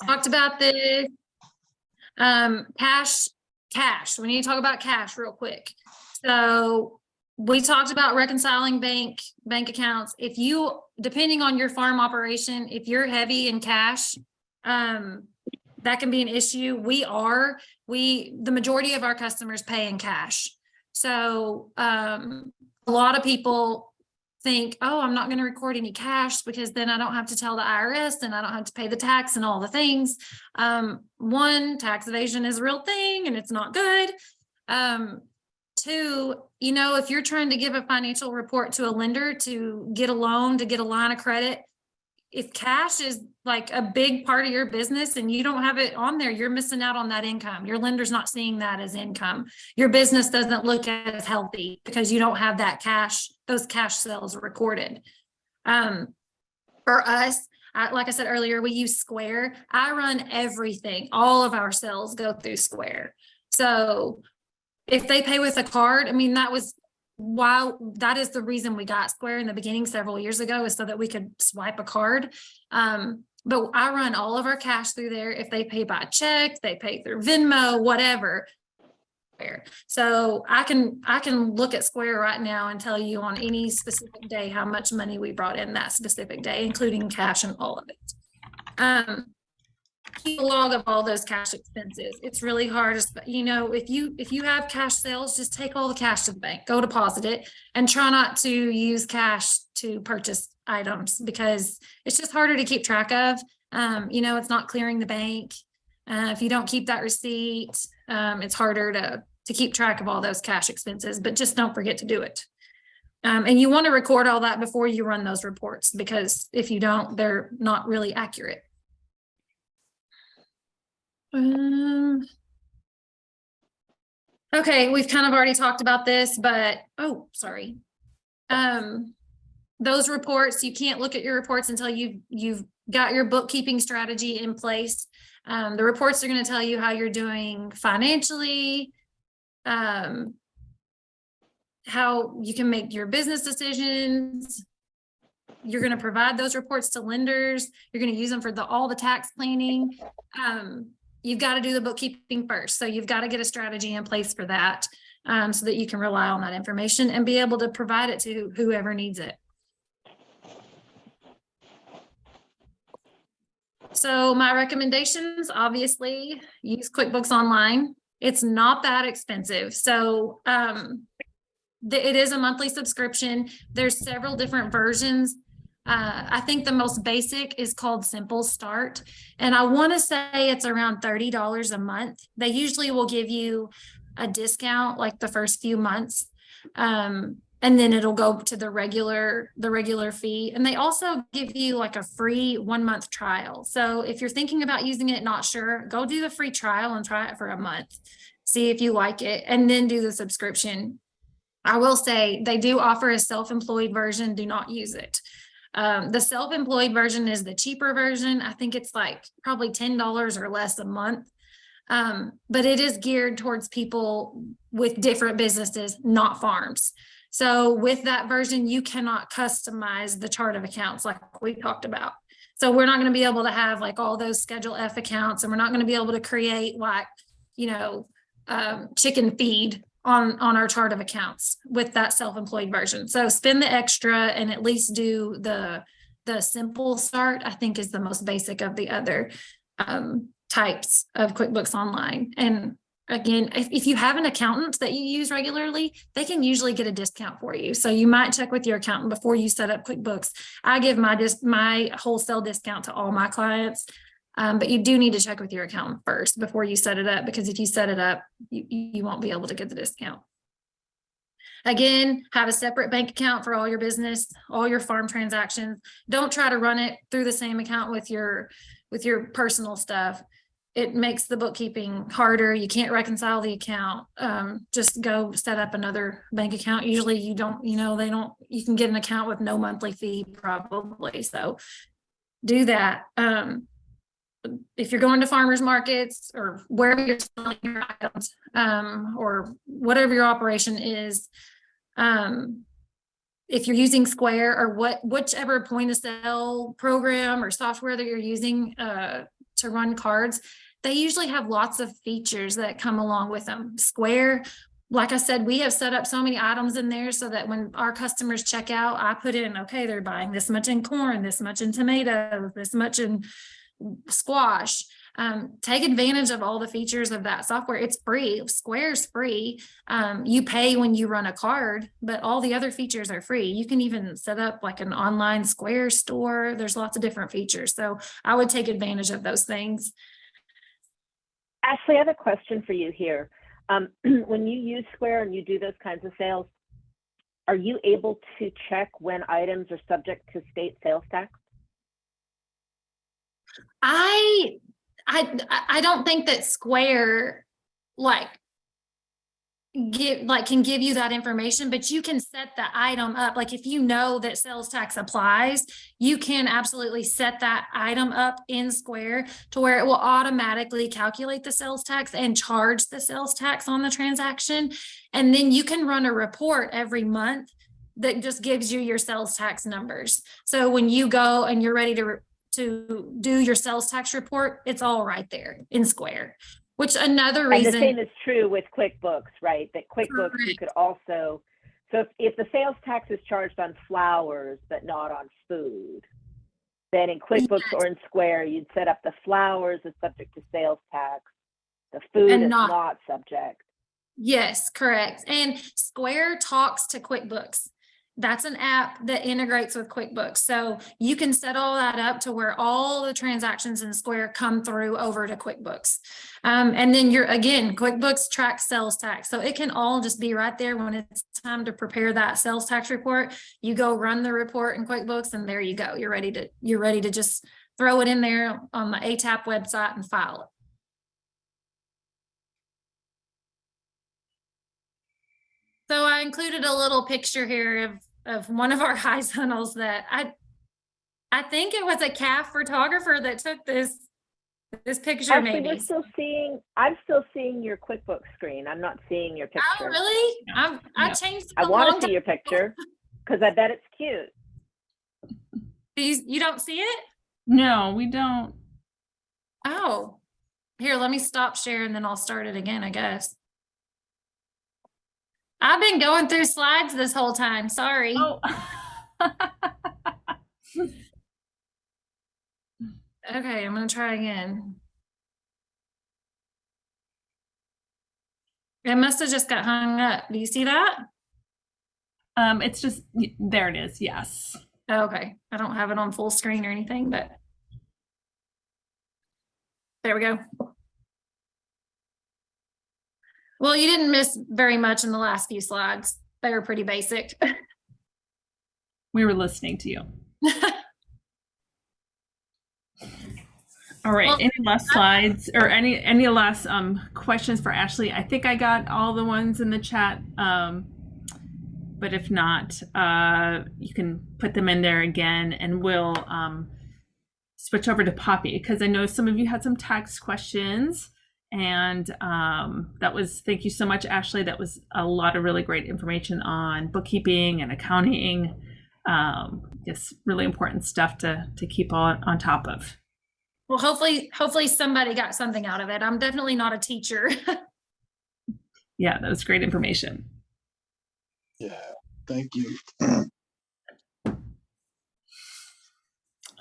Talked about this. Cash. We need to talk about cash real quick. So we talked about reconciling bank accounts. If you, depending on your farm operation, if you're heavy in cash, that can be an issue. The majority of our customers pay in cash. So a lot of people think, oh, I'm not going to record any cash because then I don't have to tell the IRS and I don't have to pay the tax and all the things. One, tax evasion is a real thing and it's not good. Two, if you're trying to give a financial report to a lender to get a loan, to get a line of credit, if cash is like a big part of your business and you don't have it on there, you're missing out on that income. Your lender's not seeing that as income. Your business doesn't look as healthy because you don't have that cash, those cash sales recorded. For us, like I said earlier, we use Square. I run everything. All of our sales go through Square. So if they pay with a card, that is the reason we got Square in the beginning several years ago, is so that we could swipe a card. But I run all of our cash through there. If they pay by check, they pay through Venmo, whatever. So I can look at Square right now and tell you on any specific day how much money we brought in that specific day, including cash and all of it. Keep a log of all those cash expenses. It's really hard. If you have cash sales, just take all the cash to the bank, go deposit it, and try not to use cash to purchase items because it's just harder to keep track of. It's not clearing the bank. If you don't keep that receipt, it's harder to keep track of all those cash expenses, but just don't forget to do it. And you want to record all that before you run those reports, because if you don't, they're not really accurate. Okay, we've kind of already talked about this, but sorry. Those reports, you can't look at your reports until you've got your bookkeeping strategy in place. The reports are going to tell you how you're doing financially, how you can make your business decisions. You're going to provide those reports to lenders. You're going to use them for all the tax planning. You've got to do the bookkeeping first. So you've got to get a strategy in place for that, so that you can rely on that information and be able to provide it to whoever needs it. So my recommendations, obviously, use QuickBooks Online. It's not that expensive. So it is a monthly subscription. There's several different versions. I think the most basic is called Simple Start. And I want to say it's around $30 a month. They usually will give you a discount like the first few months. And then it'll go to the regular fee. And they also give you like a free 1-month trial. So if you're thinking about using it, not sure, go do the free trial and try it for a month. See if you like it, and then do the subscription. I will say they do offer a self-employed version. Do not use it. The self-employed version is the cheaper version. I think it's like probably $10 or less a month. But it is geared towards people with different businesses, not farms. So with that version, you cannot customize the chart of accounts like we talked about. So we're not going to be able to have like all those Schedule F accounts, and we're not going to be able to create like, chicken feed on our chart of accounts with that self-employed version. So spend the extra and at least do the Simple Start, I think, is the most basic of the other types of QuickBooks Online. And again, if you have an accountant that you use regularly, they can usually get a discount for you. So you might check with your accountant before you set up QuickBooks. I give my wholesale discount to all my clients. But you do need to check with your accountant first before you set it up, because if you set it up, you won't be able to get the discount. Again, have a separate bank account for all your business, all your farm transactions. Don't try to run it through the same account with your personal stuff. It makes the bookkeeping harder. You can't reconcile the account. Just go set up another bank account. Usually you can get an account with no monthly fee probably. So do that. If you're going to farmers markets or wherever you're selling your items, or whatever your operation is, if you're using Square or whichever point of sale program or software that you're using to run cards, they usually have lots of features that come along with them. Square like I said, we have set up so many items in there so that when our customers check out, I put in, okay, they're buying this much in corn, this much in tomatoes, this much in squash. Take advantage of all the features of that software. It's free. Square's free. You pay when you run a card, but all the other features are free. You can even set up like an online Square store. There's lots of different features. So I would take advantage of those things. Ashley, I have a question for you here. When you use Square and you do those kinds of sales, are you able to check when items are subject to state sales tax? I don't think that Square can give you that information, but you can set the item up. Like if you know that sales tax applies, you can absolutely set that item up in Square to where it will automatically calculate the sales tax and charge the sales tax on the transaction. And then you can run a report every month that just gives you your sales tax numbers. So when you go and you're ready to do your sales tax report, it's all right there in Square. Which another reason. And the same is true with QuickBooks, right? That QuickBooks, correct. You could also, so if the sales tax is charged on flowers, but not on food, then in QuickBooks yes. or in Square, you'd set up the flowers as subject to sales tax, the food is not subject. Yes, correct. And Square talks to QuickBooks. That's an app that integrates with QuickBooks. So you can set all that up to where all the transactions in Square come through over to QuickBooks. And then QuickBooks tracks sales tax. So it can all just be right there when it's time to prepare that sales tax report. You go run the report in QuickBooks and there you go. You're ready to just throw it in there on the ATAP website and file it. So I included a little picture here of one of our high tunnels that I think it was a calf photographer that took this picture. Actually, maybe I'm still seeing your QuickBooks screen. I'm not seeing your picture. Oh, really? I changed it. I want to see your picture because I bet it's cute. You don't see it? No, we don't. Oh, here, let me stop sharing, then I'll start it again, I guess. I've been going through slides this whole time. Sorry. Oh. Okay, I'm going to try again. It must have just got hung up. Do you see that? It's just, there it is. Yes. Okay. I don't have it on full screen or anything, but there we go. Well, you didn't miss very much in the last few slides. They were pretty basic. We were listening to you. All right. Well, any last slides or any last questions for Ashley? I think I got all the ones in the chat. But if not, you can put them in there again and we'll switch over to Poppy because I know some of you had some tax questions. And thank you so much, Ashley. That was a lot of really great information on bookkeeping and accounting. Just really important stuff to keep on top of. Well, hopefully somebody got something out of it. I'm definitely not a teacher. Yeah, that was great information. Yeah, thank you.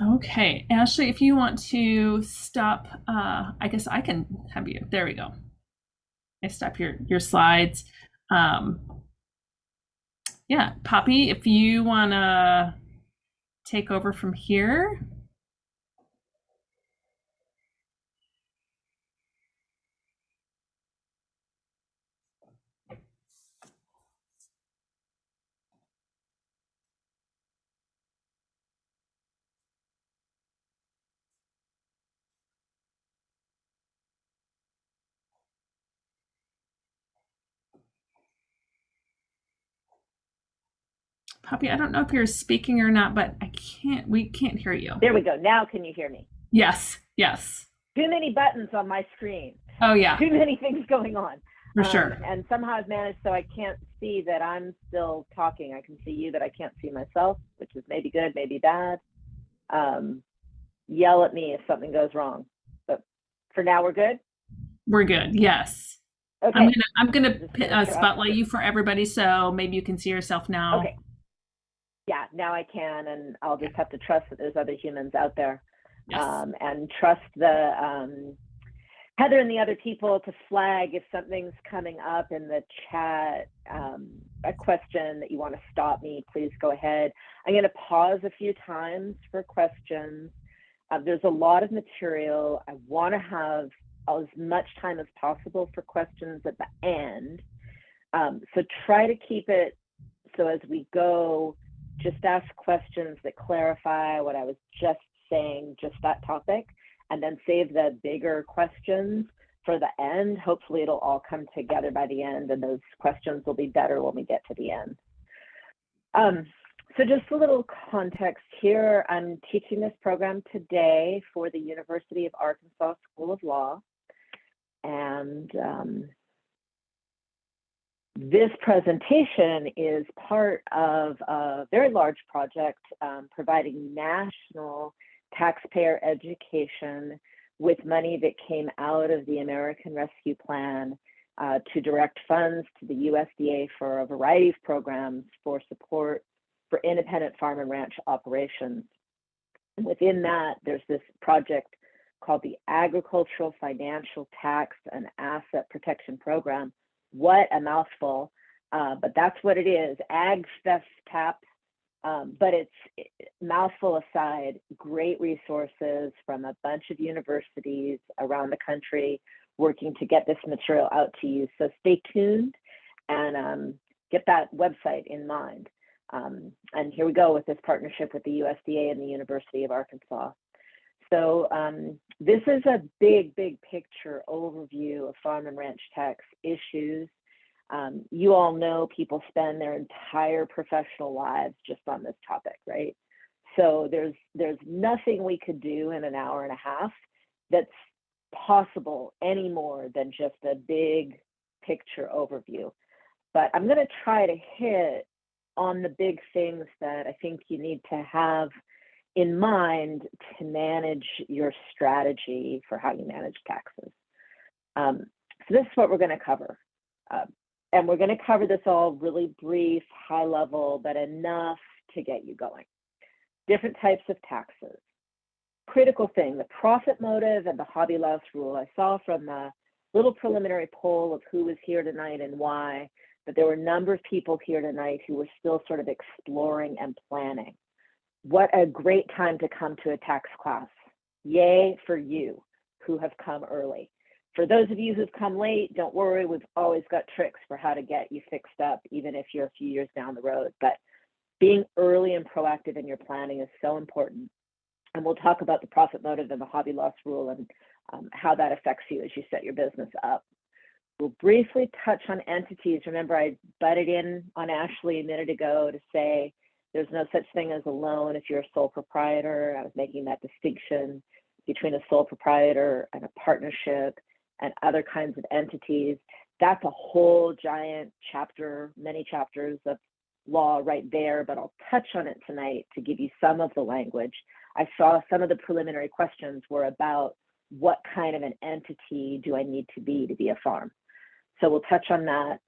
Okay, Ashley, if you want to stop, I guess I can have you. There we go. I stop your slides. Yeah, Poppy, if you want to take over from here. Poppy, I don't know if you're speaking or not, but we can't hear you. There we go. Now can you hear me? Yes, yes. Too many buttons on my screen. Oh yeah. Too many things going on. For sure. And somehow I've managed so I can't see that I'm still talking. I can see you, but I can't see myself, which is maybe good, maybe bad. Yell at me if something goes wrong. But for now, we're good? We're good, yes. Okay. I'm gonna Just make sure I'm spotlight clear. you for everybody, so maybe you can see yourself now. Okay. Yeah, now I can, and I'll just have to trust that there's other humans out there, Yes. and trust the Heather and the other people to flag if something's coming up in the chat, a question that you want to stop me, please go ahead. I'm going to pause a few times for questions. There's a lot of material. I want to have as much time as possible for questions at the end. So try to keep it so as we go, just ask questions that clarify what I was just saying, just that topic, and then save the bigger questions for the end. Hopefully it'll all come together by the end, and those questions will be better when we get to the end. So just a little context here. I'm teaching this program today for the University of Arkansas School of Law. And this presentation is part of a very large project providing national taxpayer education with money that came out of the American Rescue Plan to direct funds to the USDA for a variety of programs for support for independent farm and ranch operations. And within that, there's this project called the Agricultural Financial Tax and Asset Protection Program. What a mouthful, but that's what it is, AgFestTAP. But it's, mouthful aside, great resources from a bunch of universities around the country working to get this material out to you. So stay tuned and get that website in mind. And here we go with this partnership with the USDA and the University of Arkansas. So this is a big, big picture overview of farm and ranch tax issues. You all know people spend their entire professional lives just on this topic, right? So there's nothing we could do in an hour and a half that's possible any more than just a big picture overview. But I'm going to try to hit on the big things that I think you need to have in mind to manage your strategy for how you manage taxes. So this is what we're going to cover. And we're going to cover this all really brief, high level, but enough to get you going. Different types of taxes. Critical thing, the profit motive and the hobby loss rule. I saw from the little preliminary poll of who was here tonight and why, that there were a number of people here tonight who were still sort of exploring and planning. What a great time to come to a tax class. Yay for you who have come early. For those of you who've come late, don't worry, we've always got tricks for how to get you fixed up, even if you're a few years down the road. But being early and proactive in your planning is so important. And we'll talk about the profit motive and the hobby loss rule and how that affects you as you set your business up. We'll briefly touch on entities. Remember, I butted in on Ashley a minute ago to say there's no such thing as a loan if you're a sole proprietor. I was making that distinction between a sole proprietor and a partnership and other kinds of entities. That's a whole giant chapter, many chapters of law right there, but I'll touch on it tonight to give you some of the language. I saw some of the preliminary questions were about what kind of an entity do I need to be a farm. So we'll touch on that.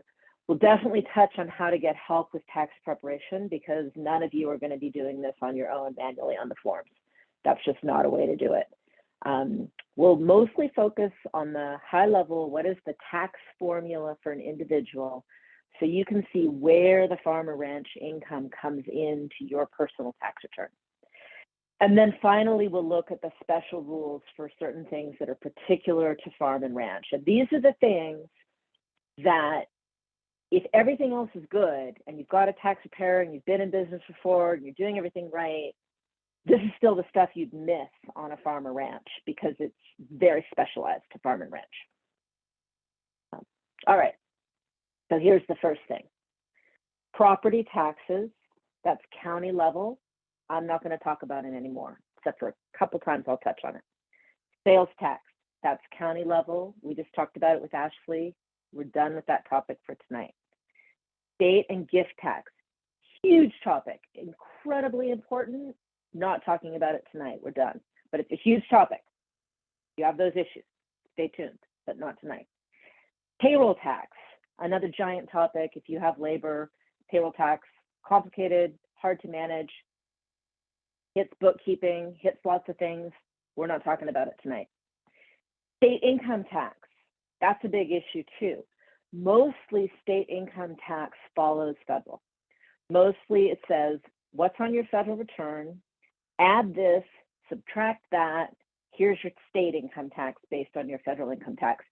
We'll definitely touch on how to get help with tax preparation, because none of you are going to be doing this on your own manually on the forms. That's just not a way to do it. We'll mostly focus on the high level, what is the tax formula for an individual, so you can see where the farm or ranch income comes into your personal tax return. And then finally, we'll look at the special rules for certain things that are particular to farm and ranch. And these are the things that if everything else is good and you've got a tax preparer and you've been in business before and you're doing everything right, this is still the stuff you'd miss on a farm or ranch because it's very specialized to farm and ranch. All right, so here's the first thing. Property taxes, that's county level. I'm not going to talk about it anymore, except for a couple times I'll touch on it. Sales tax, that's county level. We just talked about it with Ashley. We're done with that topic for tonight. State and gift tax, huge topic, incredibly important. Not talking about it tonight, we're done. But it's a huge topic. You have those issues, stay tuned, but not tonight. Payroll tax, another giant topic. If you have labor, payroll tax, complicated, hard to manage, hits bookkeeping, hits lots of things. We're not talking about it tonight. State income tax, that's a big issue too. Mostly state income tax follows federal. Mostly it says, what's on your federal return, add this, subtract that, here's your state income tax based on your federal income tax.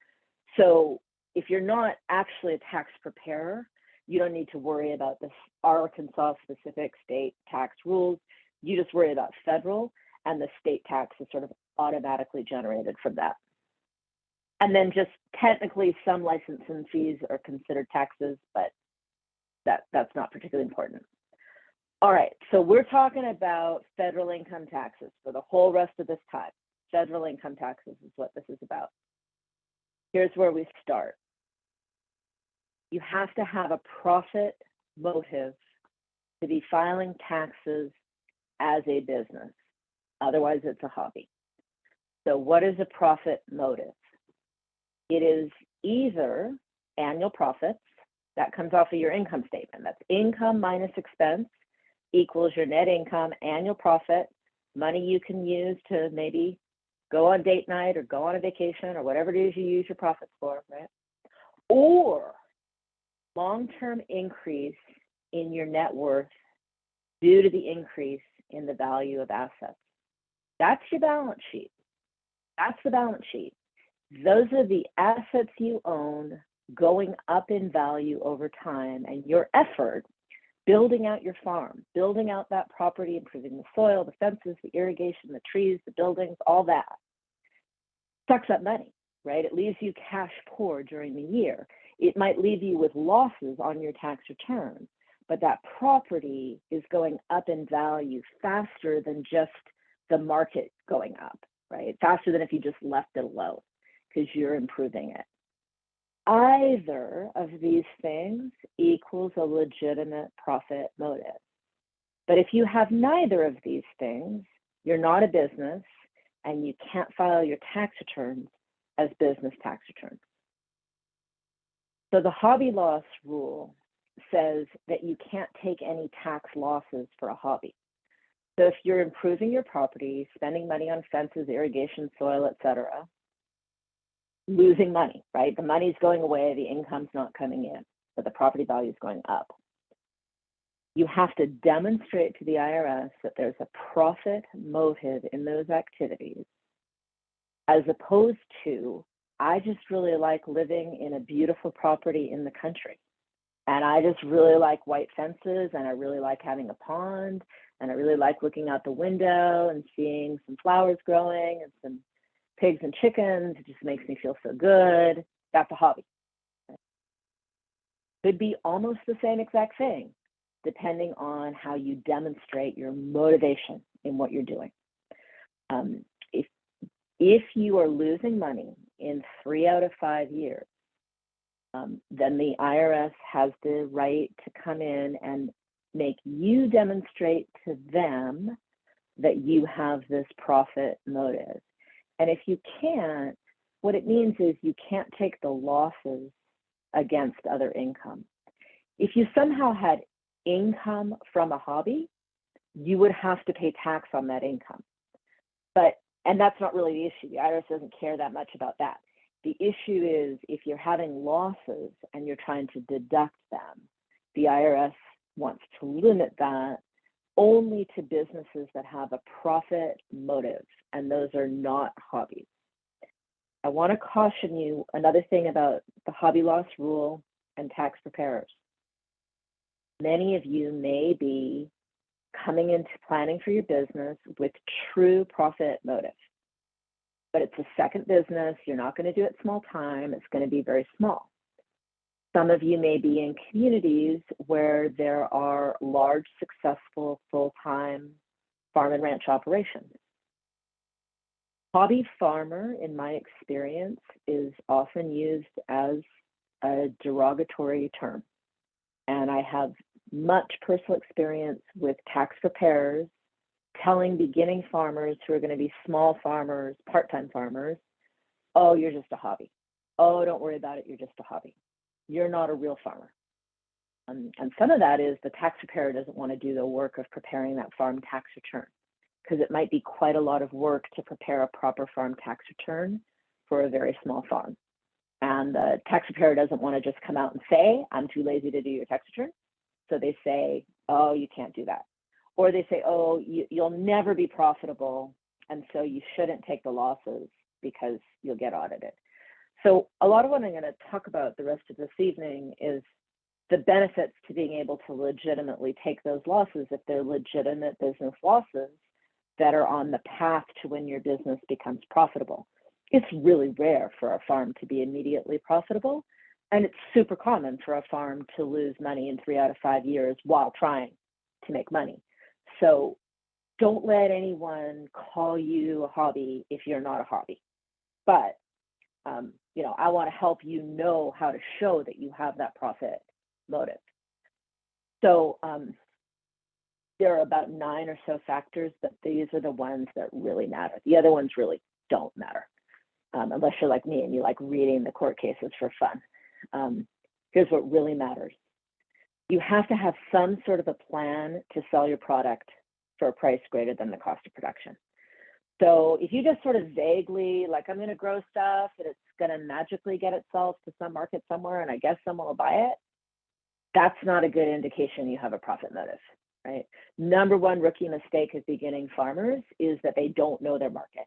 So if you're not actually a tax preparer, you don't need to worry about this Arkansas specific state tax rules. You just worry about federal, and the state tax is sort of automatically generated from that. And then just technically some licensing fees are considered taxes, but that's not particularly important. All right, so we're talking about federal income taxes for the whole rest of this time. Federal income taxes is what this is about. Here's where we start. You have to have a profit motive to be filing taxes as a business. Otherwise, it's a hobby. So what is a profit motive? It is either annual profits, that comes off of your income statement. That's income minus expense equals your net income, annual profit, money you can use to maybe go on date night or go on a vacation or whatever it is you use your profits for, right? Or long-term increase in your net worth due to the increase in the value of assets. That's your balance sheet. That's the balance sheet. Those are the assets you own going up in value over time, and your effort building out your farm, building out that property, improving the soil, the fences, the irrigation, the trees, the buildings, all that sucks up money, right? It leaves you cash poor during the year. It might leave you with losses on your tax return, but that property is going up in value faster than just the market going up, right? Faster than if you just left it alone because you're improving it. Either of these things equals a legitimate profit motive. But if you have neither of these things, you're not a business and you can't file your tax returns as business tax returns. So the hobby loss rule says that you can't take any tax losses for a hobby. So if you're improving your property, spending money on fences, irrigation, soil, etc., losing money, right? The money's going away, the income's not coming in, but the property value is going up. You have to demonstrate to the IRS that there's a profit motive in those activities, as opposed to, I just really like living in a beautiful property in the country. And I just really like white fences, and I really like having a pond, and I really like looking out the window and seeing some flowers growing and some pigs and chickens. It just makes me feel so good. That's a hobby. Could be almost the same exact thing, depending on how you demonstrate your motivation in what you're doing. If you are losing money in 3 out of 5 years, then the IRS has the right to come in and make you demonstrate to them that you have this profit motive. And if you can't, what it means is you can't take the losses against other income. If you somehow had income from a hobby, you would have to pay tax on that income. And that's not really the issue. The IRS doesn't care that much about that. The issue is if you're having losses and you're trying to deduct them, the IRS wants to limit that only to businesses that have a profit motive, and those are not hobbies. I want to caution you another thing about the hobby loss rule and tax preparers. Many of you may be coming into planning for your business with true profit motive, but it's a second business. You're not going to do it small time. It's going to be very small. Some of you may be in communities where there are large, successful, full-time farm and ranch operations. Hobby farmer, in my experience, is often used as a derogatory term. And I have much personal experience with tax preparers telling beginning farmers who are going to be small farmers, part-time farmers, oh, you're just a hobby. oh, don't worry about it, you're just a hobby. You're not a real farmer. And some of that is the tax preparer doesn't want to do the work of preparing that farm tax return, because it might be quite a lot of work to prepare a proper farm tax return for a very small farm. And the tax preparer doesn't want to just come out and say, I'm too lazy to do your tax return. So they say, oh, you can't do that. Or they say, oh, you'll never be profitable, and so you shouldn't take the losses because you'll get audited. So a lot of what I'm going to talk about the rest of this evening is the benefits to being able to legitimately take those losses if they're legitimate business losses that are on the path to when your business becomes profitable. It's really rare for a farm to be immediately profitable, and it's super common for a farm to lose money in 3 out of 5 years while trying to make money. So don't let anyone call you a hobby if you're not a hobby. But I want to help you know how to show that you have that profit motive. So there are about 9 or so factors, but these are the ones that really matter. The other ones really don't matter, unless you're like me and you like reading the court cases for fun. Here's what really matters. You have to have some sort of a plan to sell your product for a price greater than the cost of production. So if you just sort of vaguely, like, I'm going to grow stuff and it's going to magically get itself to some market somewhere and I guess someone will buy it, that's not a good indication you have a profit motive, right? Number one rookie mistake of beginning farmers is that they don't know their market.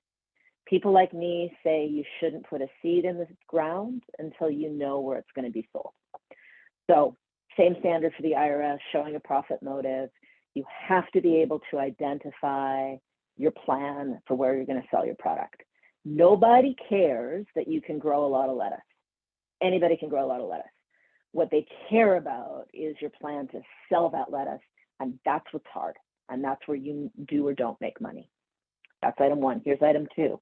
People like me say you shouldn't put a seed in the ground until you know where it's going to be sold. So same standard for the IRS, showing a profit motive. You have to be able to identify your plan for where you're going to sell your product. Nobody cares that you can grow a lot of lettuce. Anybody can grow a lot of lettuce. What they care about is your plan to sell that lettuce, and that's what's hard, and that's where you do or don't make money. That's item 1. Here's item 2.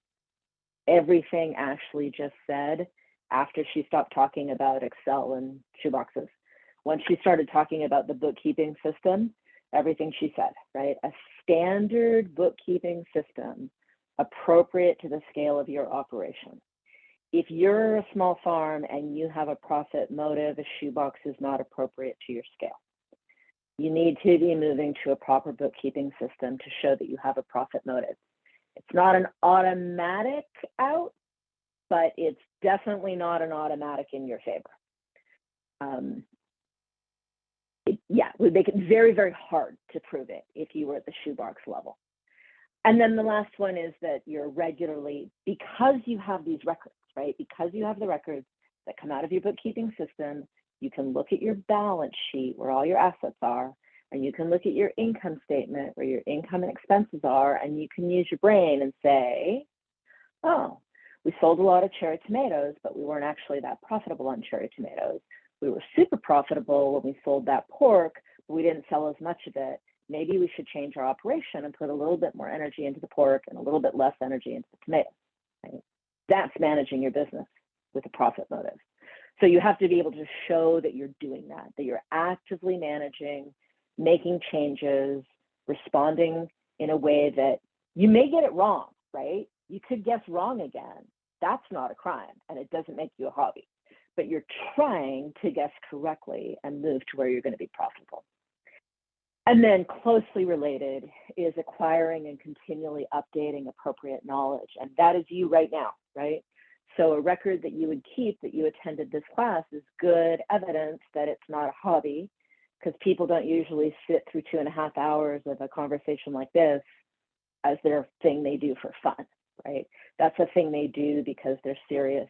Everything Ashley just said after she stopped talking about Excel and shoeboxes. Once she started talking about the bookkeeping system, everything she said, right? A standard bookkeeping system appropriate to the scale of your operation. If you're a small farm and you have a profit motive, a shoebox is not appropriate to your scale. You need to be moving to a proper bookkeeping system to show that you have a profit motive. It's not an automatic out, but it's definitely not an automatic in your favor. It would make it very, very hard to prove it if you were at the shoebox level. And then the last one is that you're regularly, because you have these records, right? Because you have the records that come out of your bookkeeping system, you can look at your balance sheet where all your assets are, and you can look at your income statement where your income and expenses are, and you can use your brain and say, oh, we sold a lot of cherry tomatoes, but we weren't actually that profitable on cherry tomatoes. We were super profitable when we sold that pork, but we didn't sell as much of it. Maybe we should change our operation and put a little bit more energy into the pork and a little bit less energy into the tomatoes. Right? That's managing your business with a profit motive. So you have to be able to show that you're doing that you're actively managing, making changes, responding in a way that you may get it wrong, right? You could guess wrong again. That's not a crime, and it doesn't make you a hobby. But you're trying to guess correctly and move to where you're going to be profitable. And then closely related is acquiring and continually updating appropriate knowledge. And that is you right now, right? So a record that you would keep that you attended this class is good evidence that it's not a hobby, because people don't usually sit through 2.5 hours of a conversation like this as their thing they do for fun, right? That's a thing they do because they're serious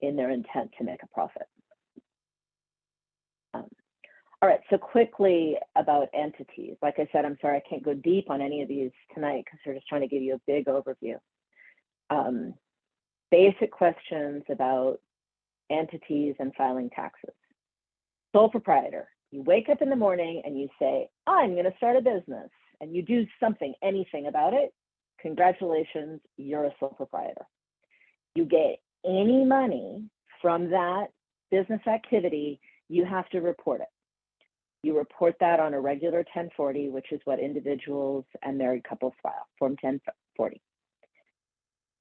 in their intent to make a profit. All right, so quickly about entities. Like I said, I'm sorry, I can't go deep on any of these tonight because we're just trying to give you a big overview. Basic questions about entities and filing taxes. Sole proprietor, you wake up in the morning and you say, I'm gonna start a business, and you do something, anything about it, congratulations, you're a sole proprietor. You get any money from that business activity, you have to report it. You report that on a regular 1040, which is what individuals and married couples file, Form 1040.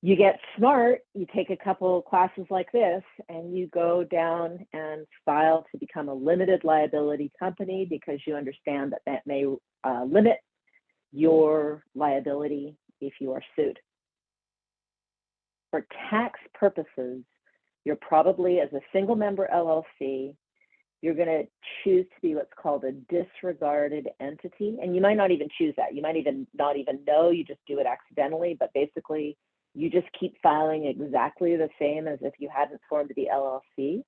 You get smart, you take a couple classes like this, and you go down and file to become a limited liability company because you understand that that may limit your liability if you are sued. For tax purposes, you're probably, as a single member LLC, you're going to choose to be what's called a disregarded entity. And you might not even choose that. You might even not even know, you just do it accidentally, but basically you just keep filing exactly the same as if you hadn't formed the LLC,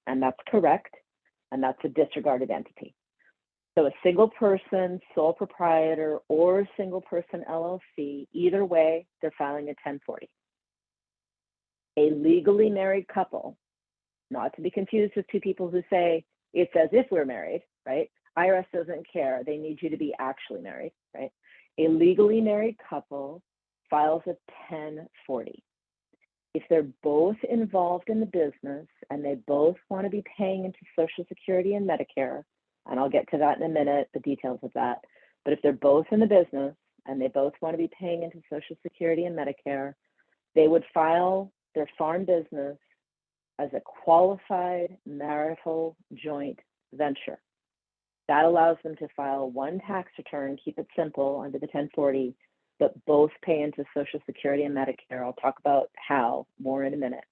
and that's correct, and that's a disregarded entity. So a single person, sole proprietor, or single person LLC, either way, they're filing a 1040. A legally married couple, not to be confused with two people who say, it's as if we're married, right? IRS doesn't care, they need you to be actually married, right? A legally married couple files a 1040. If they're both involved in the business and they both want to be paying into Social Security and Medicare, and I'll get to that in a minute, the details of that, but if they're both in the business and they both want to be paying into Social Security and Medicare, they would file their farm business as a qualified marital joint venture. That allows them to file one tax return, keep it simple under the 1040, but both pay into Social Security and Medicare. I'll talk about how more in a minute.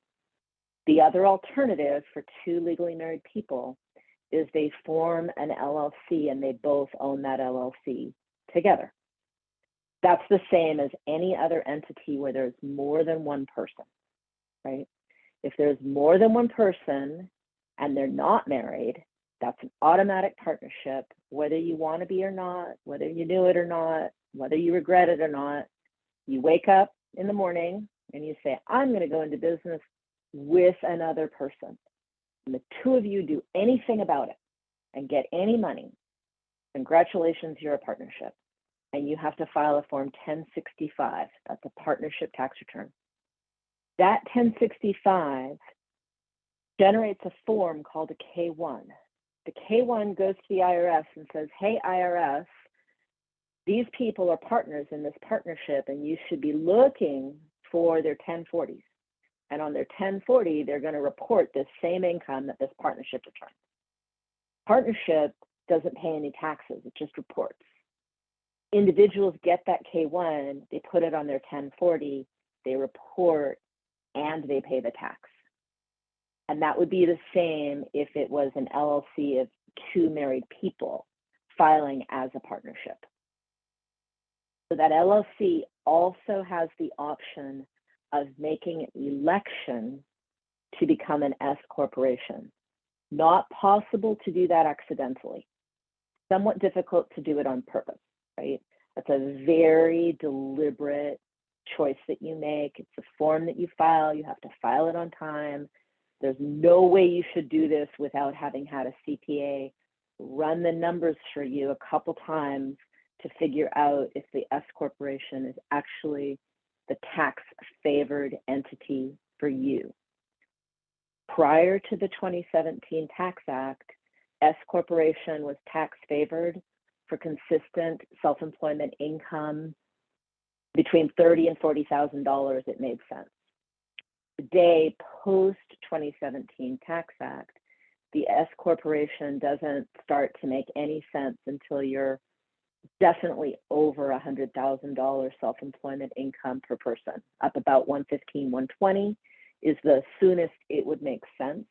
The other alternative for two legally married people is they form an LLC and they both own that LLC together. That's the same as any other entity where there's more than one person, right? If there's more than one person and they're not married, that's an automatic partnership, whether you want to be or not, whether you knew it or not, whether you regret it or not. You wake up in the morning and you say, I'm going to go into business with another person. And the two of you do anything about it and get any money. Congratulations, you're a partnership. And you have to file a Form 1065. That's a partnership tax return. That 1065 generates a form called a K1. The K1 goes to the IRS and says, hey, IRS, these people are partners in this partnership and you should be looking for their 1040s. And on their 1040, they're going to report this same income that this partnership returns. Partnership doesn't pay any taxes, it just reports. Individuals get that K1, they put it on their 1040, they report, and they pay the tax. And that would be the same if it was an LLC of two married people filing as a partnership. So that LLC also has the option of making an election to become an S corporation. Not possible to do that accidentally. Somewhat difficult to do it on purpose, right? That's a very deliberate choice that you make. It's a form that you file. You have to file it on time. There's no way you should do this without having had a CPA run the numbers for you a couple times to figure out if the S corporation is actually the tax favored entity for you. Prior to the 2017 Tax Act, S corporation was tax favored for consistent self-employment income between $30,000 and $40,000. It made sense. Today, post 2017 Tax Act, the S corporation doesn't start to make any sense until you're definitely over $100,000 self-employment income per person. Up about 115, 120 is the soonest it would make sense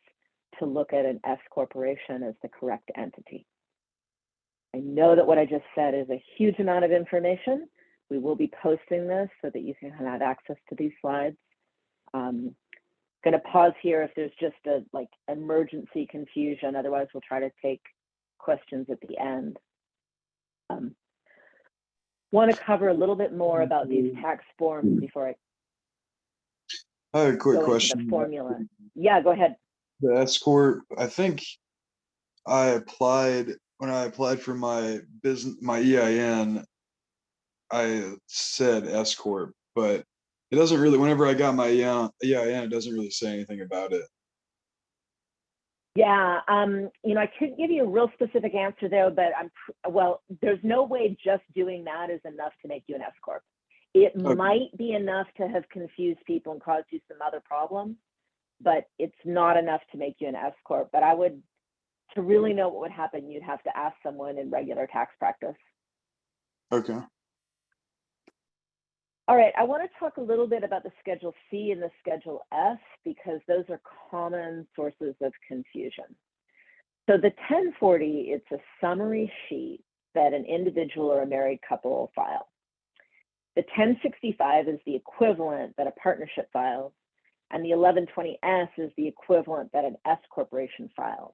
to look at an S corporation as the correct entity. I know that what I just said is a huge amount of information. We will be posting this so that you can have access to these slides. Going to pause here if there's just a emergency confusion. Otherwise, we'll try to take questions at the end. Want to cover a little bit more about these tax forms before I have a quick go question. into the formula. Yeah, go ahead. The S corp, I think when I applied for my EIN, I said S corp, but it doesn't really. Whenever I got my EIN, it doesn't really say anything about it. Yeah, I couldn't give you a real specific answer there, but there's no way just doing that is enough to make you an S corp. It Okay. might be enough to have confused people and caused you some other problems, but it's not enough to make you an S corp. But I would, to really know what would happen, you'd have to ask someone in regular tax practice. Okay. All right, I want to talk a little bit about the Schedule C and the Schedule F because those are common sources of confusion. So the 1040, it's a summary sheet that an individual or a married couple will file. The 1065 is the equivalent that a partnership files, and the 1120S is the equivalent that an S corporation files.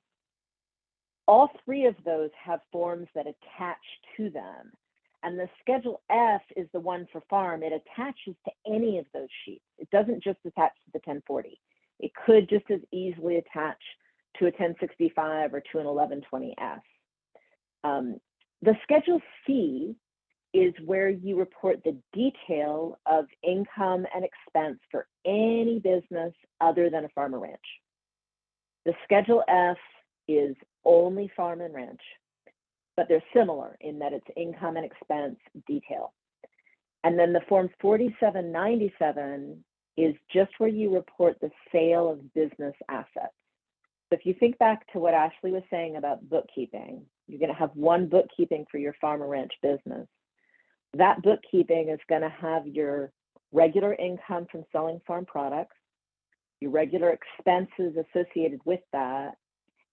All three of those have forms that attach to them. And the Schedule F is the one for farm. It attaches to any of those sheets. It doesn't just attach to the 1040. It could just as easily attach to a 1065 or to an 1120S. The Schedule C is where you report the detail of income and expense for any business other than a farm or ranch. The Schedule F is only farm and ranch, but they're similar in that it's income and expense detail. And then the Form 4797 is just where you report the sale of business assets. So if you think back to what Ashley was saying about bookkeeping, you're going to have one bookkeeping for your farm or ranch business. That bookkeeping is going to have your regular income from selling farm products, your regular expenses associated with that,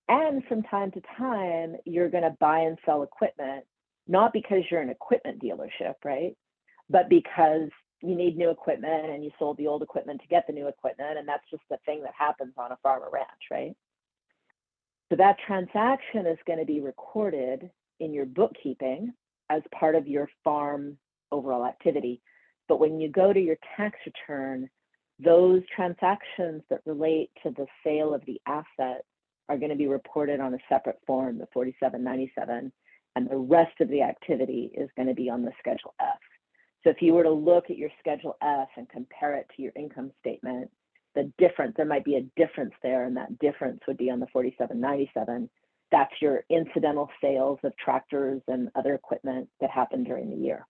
and from time to time, you're going to buy and sell equipment, not because you're an equipment dealership, right? But because you need new equipment and you sold the old equipment to get the new equipment, and that's just the thing that happens on a farm or ranch, right? So that transaction is going to be recorded in your bookkeeping as part of your farm overall activity. But when you go to your tax return, those transactions that relate to the sale of the asset are going to be reported on a separate form, the 4797, and the rest of the activity is going to be on the Schedule F. So if you were to look at your Schedule F and compare it to your income statement, the difference, there might be a difference there, and that difference would be on the 4797. That's your incidental sales of tractors and other equipment that happen during the year.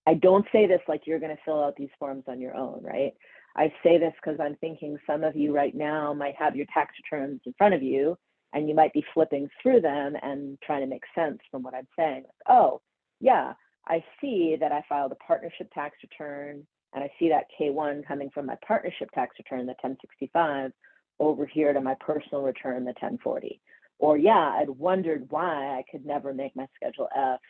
I don't say this like you're going to fill out these forms on your own, right? I say this because I'm thinking some of you right now might have your tax returns in front of you, and you might be flipping through them and trying to make sense from what I'm saying. Oh, yeah, I see that I filed a partnership tax return, and I see that K1 coming from my partnership tax return, the 1065, over here to my personal return, the 1040. Or yeah, I'd wondered why I could never make my Schedule F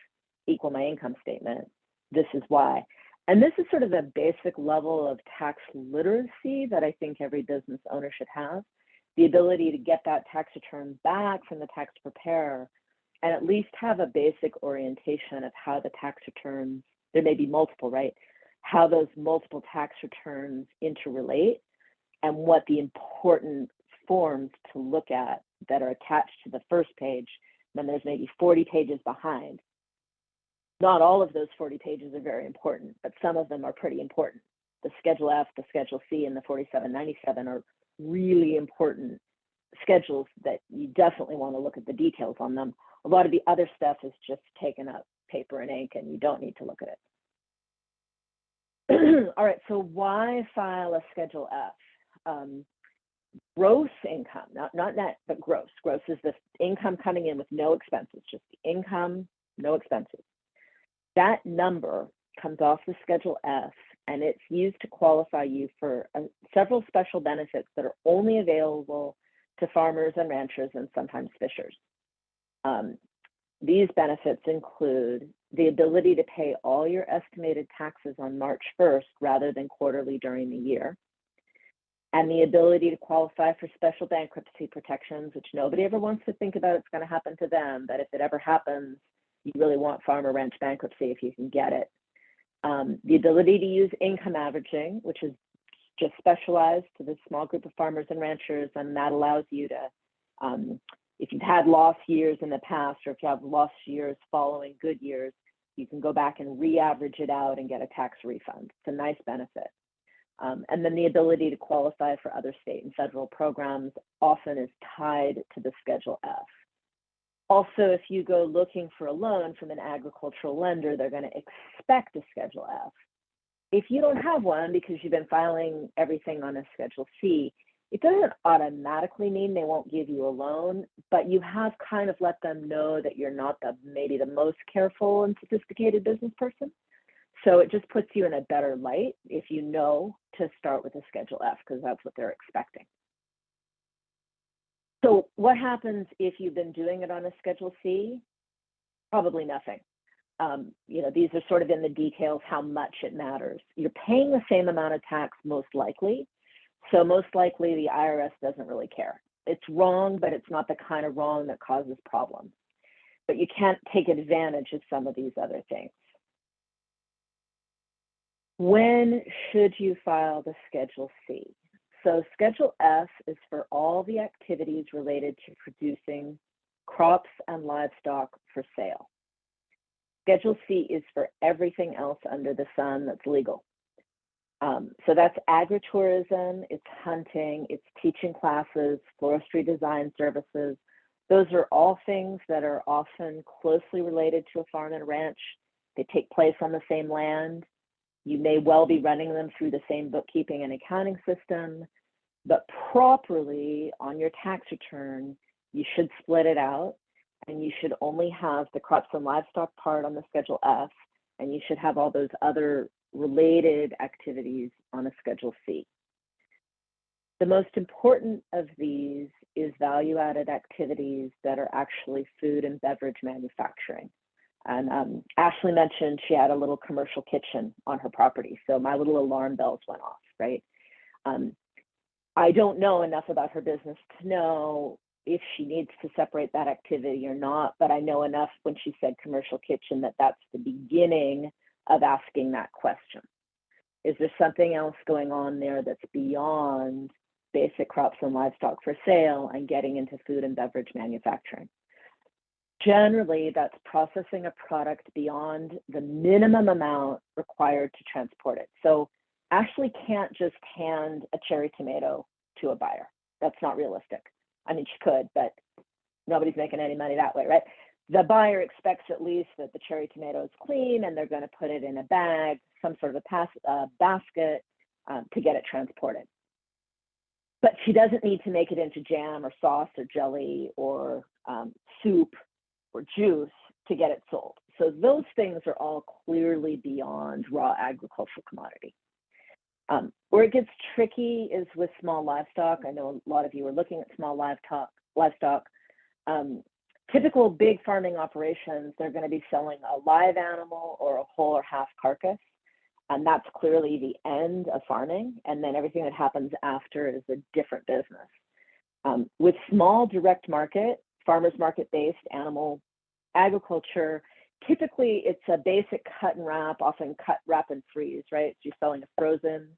equal my income statement. This is why. And this is sort of the basic level of tax literacy that I think every business owner should have. The ability to get that tax return back from the tax preparer and at least have a basic orientation of how the tax returns, there may be multiple, right? How those multiple tax returns interrelate and what the important forms to look at that are attached to the first page. Then there's maybe 40 pages behind. Not all of those 40 pages are very important, but some of them are pretty important. The Schedule F, the Schedule C, and the 4797 are really important schedules that you definitely want to look at the details on them. A lot of the other stuff is just taken up paper and ink, and you don't need to look at it. All right, so why file a Schedule F? Gross income, not net, but gross. Gross is the income coming in with no expenses, just the income, no expenses. That number comes off the Schedule F, and it's used to qualify you for several special benefits that are only available to farmers and ranchers and sometimes fishers. These benefits include the ability to pay all your estimated taxes on March 1st rather than quarterly during the year, and the ability to qualify for special bankruptcy protections, which nobody ever wants to think about it's going to happen to them, but if it ever happens, you really want farm or ranch bankruptcy if you can get it. The ability to use income averaging, which is just specialized to this small group of farmers and ranchers, and that allows you to, if you've had lost years in the past, or if you have lost years following good years, you can go back and re-average it out and get a tax refund. It's a nice benefit. And then the ability to qualify for other state and federal programs often is tied to the Schedule F. Also, if you go looking for a loan from an agricultural lender, they're going to expect a Schedule F. if you don't have one because you've been filing everything on a Schedule C, it doesn't automatically mean they won't give you a loan, but you have kind of let them know that you're not maybe the most careful and sophisticated business person. So it just puts you in a better light if you know to start with a Schedule F, because that's what they're expecting. So what happens if you've been doing it on a Schedule C? Probably nothing. These are sort of in the details how much it matters. You're paying the same amount of tax most likely. So most likely the IRS doesn't really care. It's wrong, but it's not the kind of wrong that causes problems. But you can't take advantage of some of these other things. When should you file the Schedule C? So Schedule F is for all the activities related to producing crops and livestock for sale. Schedule C is for everything else under the sun that's legal. So that's agritourism, it's hunting, it's teaching classes, forestry design services. Those are all things that are often closely related to a farm and ranch. They take place on the same land. You may well be running them through the same bookkeeping and accounting system, but properly on your tax return, you should split it out, and you should only have the crops and livestock part on the Schedule F, and you should have all those other related activities on a Schedule C. The most important of these is value-added activities that are actually food and beverage manufacturing. And Ashley mentioned she had a little commercial kitchen on her property, so my little alarm bells went off, right? I don't know enough about her business to know if she needs to separate that activity or not, but I know enough when she said commercial kitchen that that's the beginning of asking that question. Is there something else going on there that's beyond basic crops and livestock for sale and getting into food and beverage manufacturing? Generally, that's processing a product beyond the minimum amount required to transport it. So Ashley can't just hand a cherry tomato to a buyer. That's not realistic. I mean, she could, but nobody's making any money that way, right? The buyer expects at least that the cherry tomato is clean and they're going to put it in a bag, some sort of a basket to get it transported. But she doesn't need to make it into jam or sauce or jelly or soup or juice to get it sold. So those things are all clearly beyond raw agricultural commodity. Where it gets tricky is with small livestock. I know a lot of you are looking at small livestock. Typical big farming operations, they're going to be selling a live animal or a whole or half carcass. And that's clearly the end of farming. And then everything that happens after is a different business. With small direct market, farmers market-based animal agriculture, typically it's a basic cut and wrap, often cut, wrap, and freeze, right? So you're selling a frozen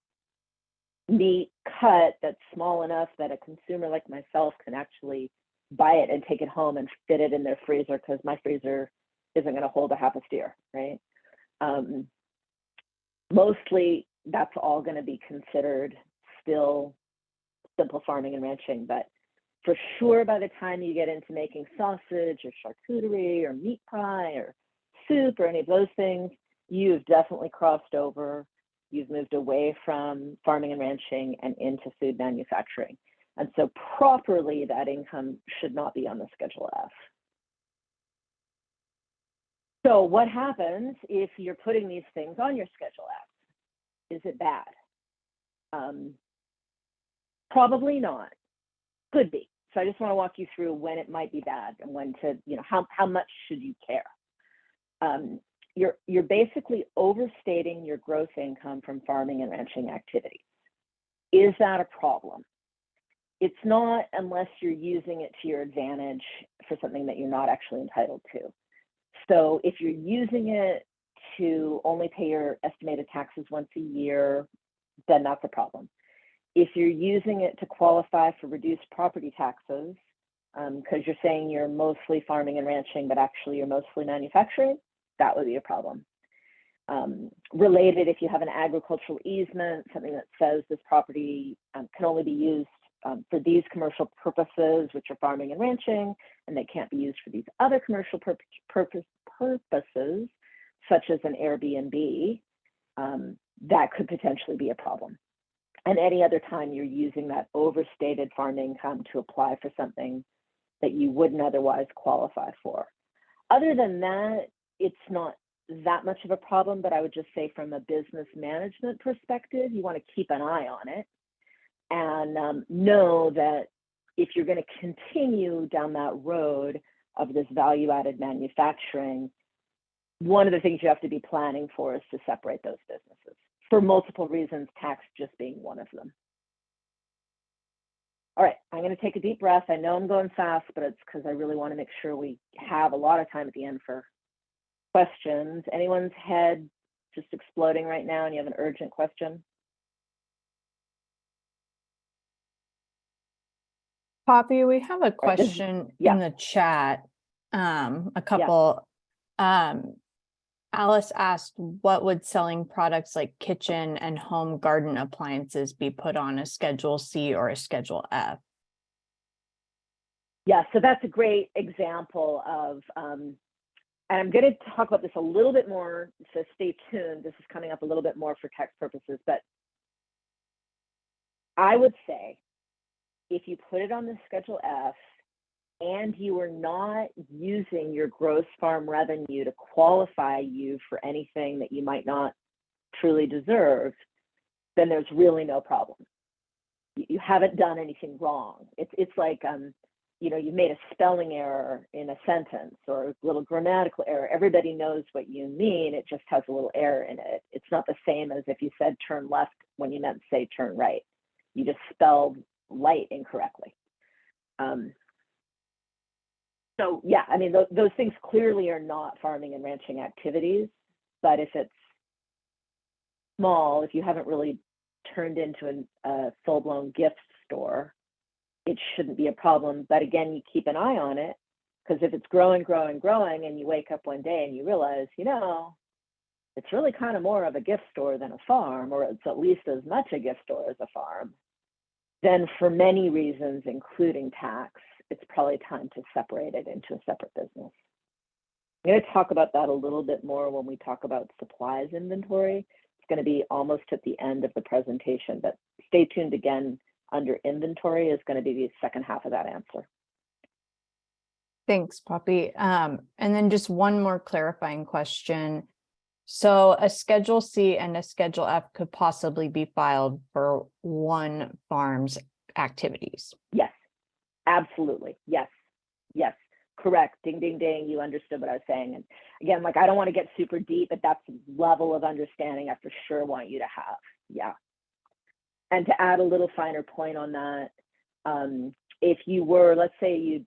meat cut that's small enough that a consumer like myself can actually buy it and take it home and fit it in their freezer, because my freezer isn't going to hold a half a steer, right? Mostly that's all going to be considered still simple farming and ranching, but for sure by the time you get into making sausage or charcuterie or meat pie or soup or any of those things, you've definitely crossed over. You've moved away from farming and ranching and into food manufacturing. And so properly, that income should not be on the Schedule F. So what happens if you're putting these things on your Schedule F? Is it bad? Probably not. Could be. So I just want to walk you through when it might be bad and when to, how much should you care? You're basically overstating your gross income from farming and ranching activities. Is that a problem? It's not, unless you're using it to your advantage for something that you're not actually entitled to. So if you're using it to only pay your estimated taxes once a year, then that's a problem. If you're using it to qualify for reduced property taxes, because you're saying you're mostly farming and ranching, but actually you're mostly manufacturing, that would be a problem. Related, if you have an agricultural easement, something that says this property can only be used for these commercial purposes, which are farming and ranching, and they can't be used for these other commercial purposes, such as an Airbnb, that could potentially be a problem. And any other time you're using that overstated farm income to apply for something that you wouldn't otherwise qualify for. Other than that, it's not that much of a problem, but I would just say from a business management perspective, you want to keep an eye on it and know that if you're going to continue down that road of this value-added manufacturing, one of the things you have to be planning for is to separate those businesses for multiple reasons, tax just being one of them. All right, I'm going to take a deep breath. I know I'm going fast, but it's because I really want to make sure we have a lot of time at the end for questions. Anyone's head just exploding right now and you have an urgent question? Poppy, we have a Right, question yeah. in the chat. A couple. Alice asked, what would selling products like kitchen and home garden appliances be put on a Schedule C or a Schedule F? Yeah, so that's a great example of, and I'm going to talk about this a little bit more, so stay tuned. This is coming up a little bit more for tax purposes, but I would say if you put it on the Schedule F and you are not using your gross farm revenue to qualify you for anything that you might not truly deserve, then there's really no problem. You haven't done anything wrong. It's like, you know, you made a spelling error in a sentence or a little grammatical error. Everybody knows what you mean. It just has a little error in it. It's not the same as if you said turn left when you meant to say turn right. You just spelled light incorrectly. So yeah, I mean, those things clearly are not farming and ranching activities, but if it's small, if you haven't really turned into a full-blown gift store, it shouldn't be a problem. But again, you keep an eye on it, because if it's growing, and you wake up one day and you realize, you know, it's really kind of more of a gift store than a farm, or it's at least as much a gift store as a farm, then for many reasons, including tax, it's probably time to separate it into a separate business. I'm going to talk about that a little bit more when we talk about supplies inventory. It's going to be almost at the end of the presentation, but stay tuned again. Under inventory is going to be the second half of that answer. Thanks, Poppy. And then just one more clarifying question. So a Schedule C and a Schedule F could possibly be filed for one farm's activities. Yes, absolutely. Yes, yes, correct. Ding, ding, ding. You understood what I was saying. And again, like, I don't want to get super deep, but that's the level of understanding I for sure want you to have. Yeah. And to add a little finer point on that, if you were, let's say you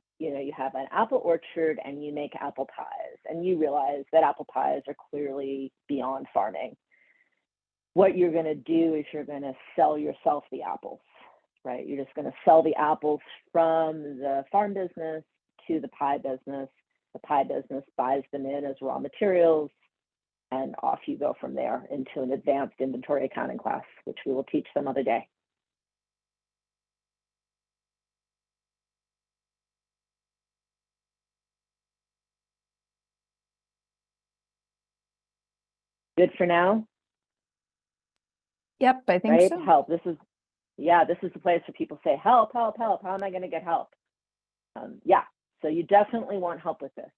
have an apple orchard and you make apple pies and you realize that apple pies are clearly beyond farming, what you're going to do is you're going to sell yourself the apples, right? You're just going to sell the apples from the farm business to the pie business. The pie business buys them in as raw materials, and off you go from there into an advanced inventory accounting class, which we will teach some other day. Good for now? Yep, I think Right? so. Help. This is the place where people say, help, help, help. How am I going to get help? Yeah, so you definitely want help with this.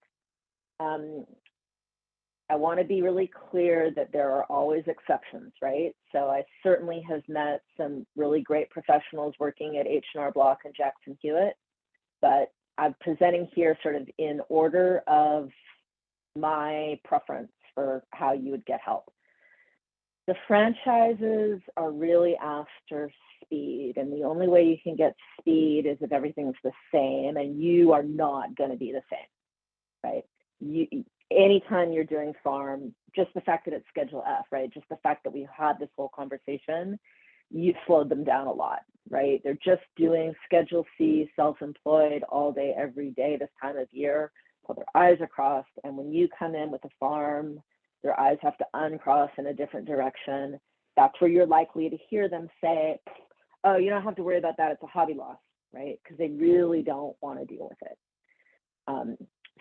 I want to be really clear that there are always exceptions, right? So I certainly have met some really great professionals working at H&R Block and Jackson Hewitt, but I'm presenting here sort of in order of my preference for how you would get help. The franchises are really after speed, and the only way you can get speed is if everything's the same, and you are not going to be the same, right? Anytime you're doing farm, just the fact that it's Schedule F, right? Just the fact that we had this whole conversation, you slowed them down a lot, right? They're just doing Schedule C, self-employed all day, every day, this time of year, till their eyes are crossed. And when you come in with a farm, their eyes have to uncross in a different direction. That's where you're likely to hear them say, oh, you don't have to worry about that. It's a hobby loss, right? Because they really don't want to deal with it.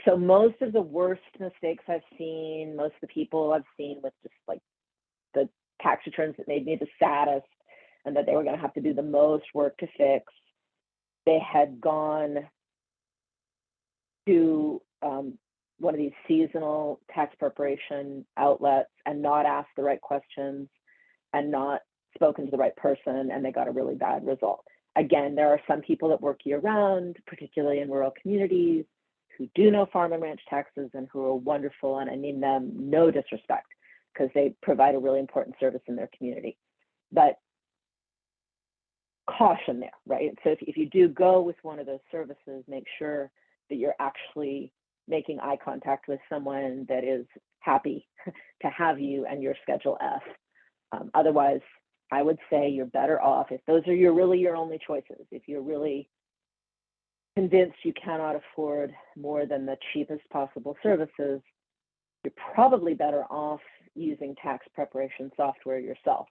So most of the worst mistakes I've seen, most of the people I've seen with just like the tax returns that made me the saddest and that they were going to have to do the most work to fix. They had gone to one of these seasonal tax preparation outlets and not asked the right questions and not spoken to the right person, and they got a really bad result. Again, there are some people that work year round, particularly in rural communities, who do know farm and ranch taxes and who are wonderful, and I mean them no disrespect, because they provide a really important service in their community. But caution there, right? So if you do go with one of those services, make sure that you're actually making eye contact with someone that is happy to have you and your Schedule F. Otherwise, I would say you're better off, if those are your only choices, if you're really convinced you cannot afford more than the cheapest possible services, you're probably better off using tax preparation software yourself.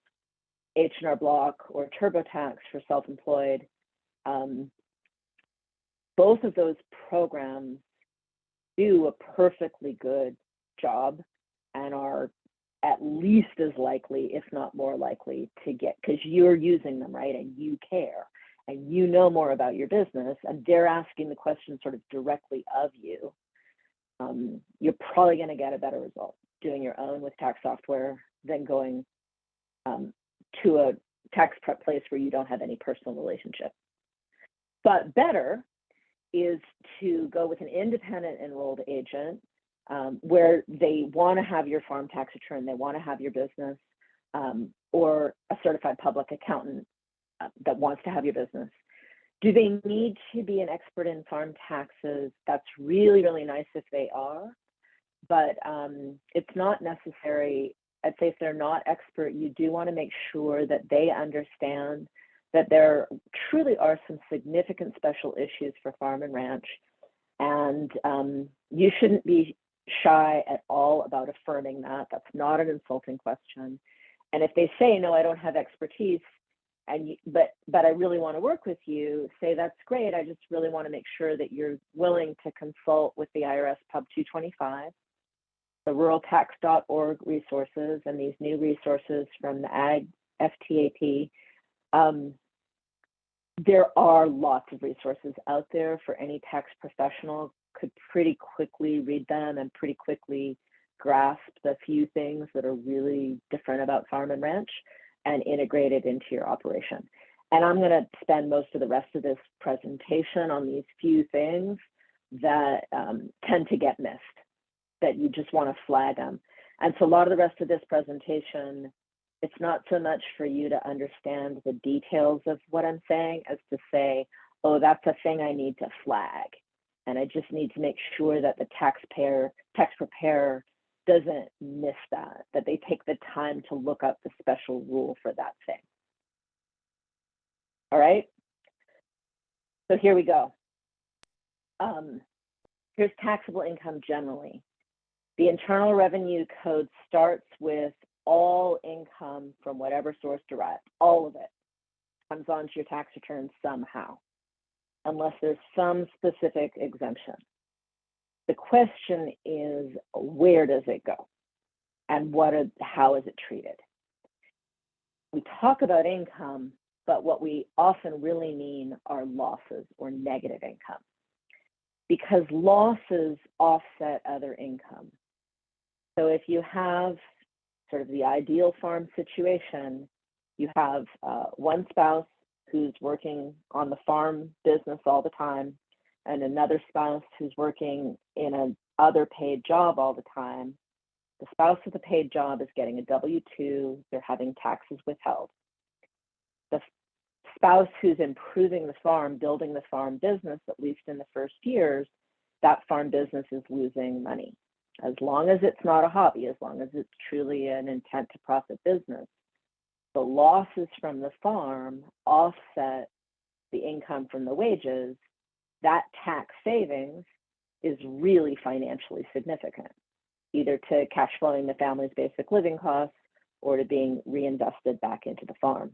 H&R Block or TurboTax for self-employed. Both of those programs do a perfectly good job and are at least as likely, if not more likely, to get, because you're using them, right? And you care and you know more about your business and they're asking the question sort of directly of you. You're probably going to get a better result doing your own with tax software than going to a tax prep place where you don't have any personal relationship. But better is to go with an independent enrolled agent where they want to have your farm tax return, they want to have your business, or a certified public accountant that wants to have your business. Do they need to be an expert in farm taxes? That's really, really nice if they are, but it's not necessary. I'd say if they're not expert, you do want to make sure that they understand that there truly are some significant special issues for farm and ranch. And you shouldn't be shy at all about affirming that. That's not an insulting question. And if they say, no, I don't have expertise, but I really want to work with you, say that's great. I just really want to make sure that you're willing to consult with the IRS Pub 225, the ruraltax.org resources, and these new resources from the Ag FTAP. There are lots of resources out there for any tax professional, could pretty quickly read them and pretty quickly grasp the few things that are really different about farm and ranch and integrate it into your operation. And I'm going to spend most of the rest of this presentation on these few things that tend to get missed, that you just want to flag them. And so a lot of the rest of this presentation, it's not so much for you to understand the details of what I'm saying as to say, oh, that's a thing I need to flag. And I just need to make sure that the tax preparer doesn't miss that they take the time to look up the special rule for that thing. All right, so here we go. Here's taxable income generally. The Internal Revenue Code starts with all income from whatever source derived, all of it comes onto your tax return somehow, unless there's some specific exemption. The question is, where does it go? And how is it treated? We talk about income, but what we often really mean are losses or negative income, because losses offset other income. So if you have sort of the ideal farm situation, you have one spouse who's working on the farm business all the time, and another spouse who's working in another paid job all the time. The spouse with the paid job is getting a W-2, they're having taxes withheld. The spouse who's improving the farm, building the farm business, at least in the first years, that farm business is losing money. As long as it's not a hobby, as long as it's truly an intent to profit business, the losses from the farm offset the income from the wages. That tax savings is really financially significant, either to cash flowing the family's basic living costs or to being reinvested back into the farm.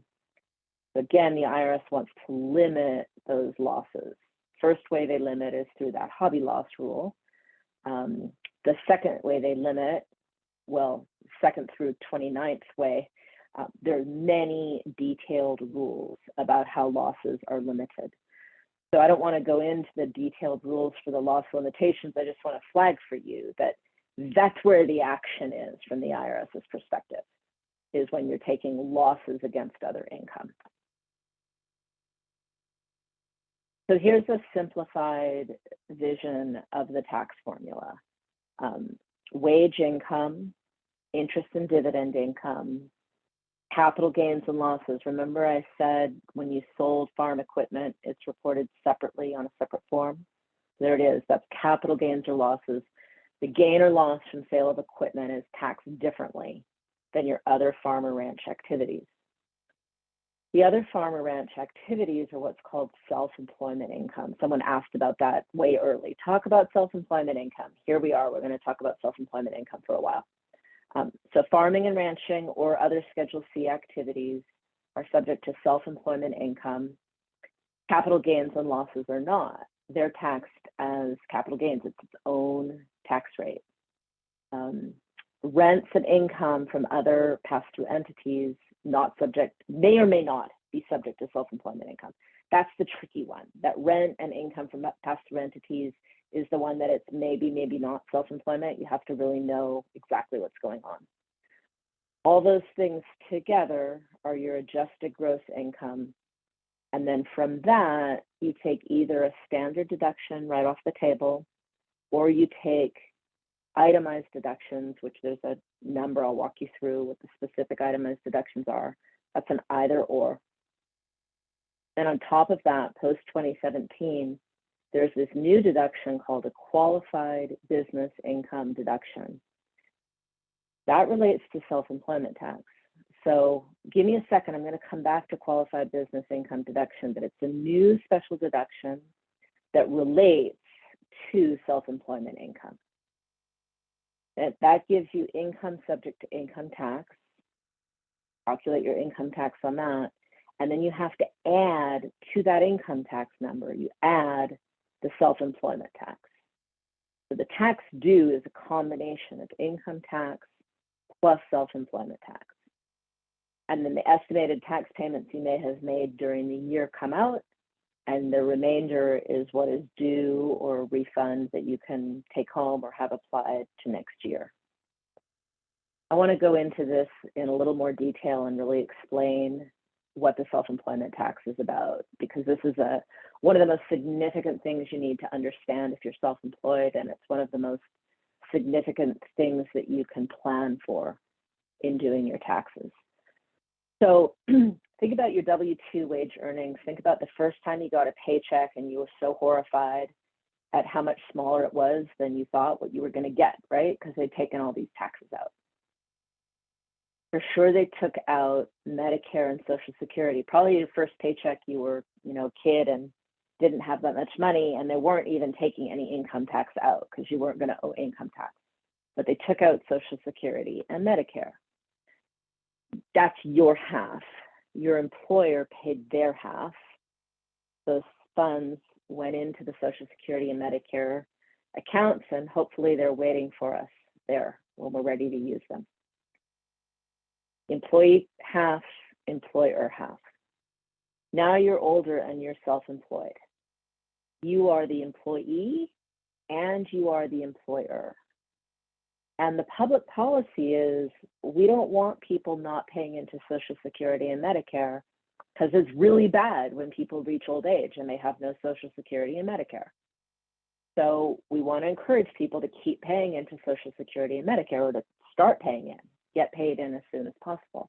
So again, the IRS wants to limit those losses. First way they limit is through that hobby loss rule. The second way they limit, well, second through 29th way There are many detailed rules about how losses are limited. So I don't want to go into the detailed rules for the loss limitations. I just want to flag for you that that's where the action is from the IRS's perspective, is when you're taking losses against other income. So here's a simplified vision of the tax formula. Wage income, interest and dividend income, capital gains and losses. Remember I said when you sold farm equipment, it's reported separately on a separate form. There it is, that's capital gains or losses. The gain or loss from sale of equipment is taxed differently than your other farm or ranch activities. The other farm or ranch activities are what's called self-employment income. Someone asked about that way early. Talk about self-employment income. Here we are, we're going to talk about self-employment income for a while. So farming and ranching or other Schedule C activities are subject to self-employment income. Capital gains and losses are not. They're taxed as capital gains. It's its own tax rate. Rents and income from other pass-through entities may or may not be subject to self-employment income. That's the tricky one. That rent and income from pass-through entities is the one that it's maybe not self-employment. You have to really know exactly what's going on. All those things together are your adjusted gross income. And then from that, you take either a standard deduction right off the table, or you take itemized deductions, which there's a number. I'll walk you through what the specific itemized deductions are. That's an either or. And on top of that, post 2017, there's this new deduction called a qualified business income deduction. That relates to self-employment tax. So give me a second, I'm going to come back to qualified business income deduction, but it's a new special deduction that relates to self-employment income. That gives you income subject to income tax. Calculate your income tax on that. And then you have to add to that income tax number, you add the self-employment tax. So the tax due is a combination of income tax plus self-employment tax. And then the estimated tax payments you may have made during the year come out, and the remainder is what is due or refund that you can take home or have applied to next year. I want to go into this in a little more detail and really explain what the self-employment tax is about, because this is one of the most significant things you need to understand if you're self-employed, and it's one of the most significant things that you can plan for in doing your taxes. So think about your W-2 wage earnings. Think about the first time you got a paycheck and you were so horrified at how much smaller it was than you thought what you were going to get, right? Because they'd taken all these taxes out. For sure, they took out Medicare and Social Security. Probably your first paycheck, you were, a kid and didn't have that much money, and they weren't even taking any income tax out because you weren't going to owe income tax. But they took out Social Security and Medicare. That's your half. Your employer paid their half. Those funds went into the Social Security and Medicare accounts, and hopefully they're waiting for us there when we're ready to use them. Employee half, employer half. Now you're older and you're self-employed. You are the employee and you are the employer. And the public policy is we don't want people not paying into Social Security and Medicare because it's really bad when people reach old age and they have no Social Security and Medicare. So we want to encourage people to keep paying into Social Security and Medicare, or to start paying in, get paid in as soon as possible.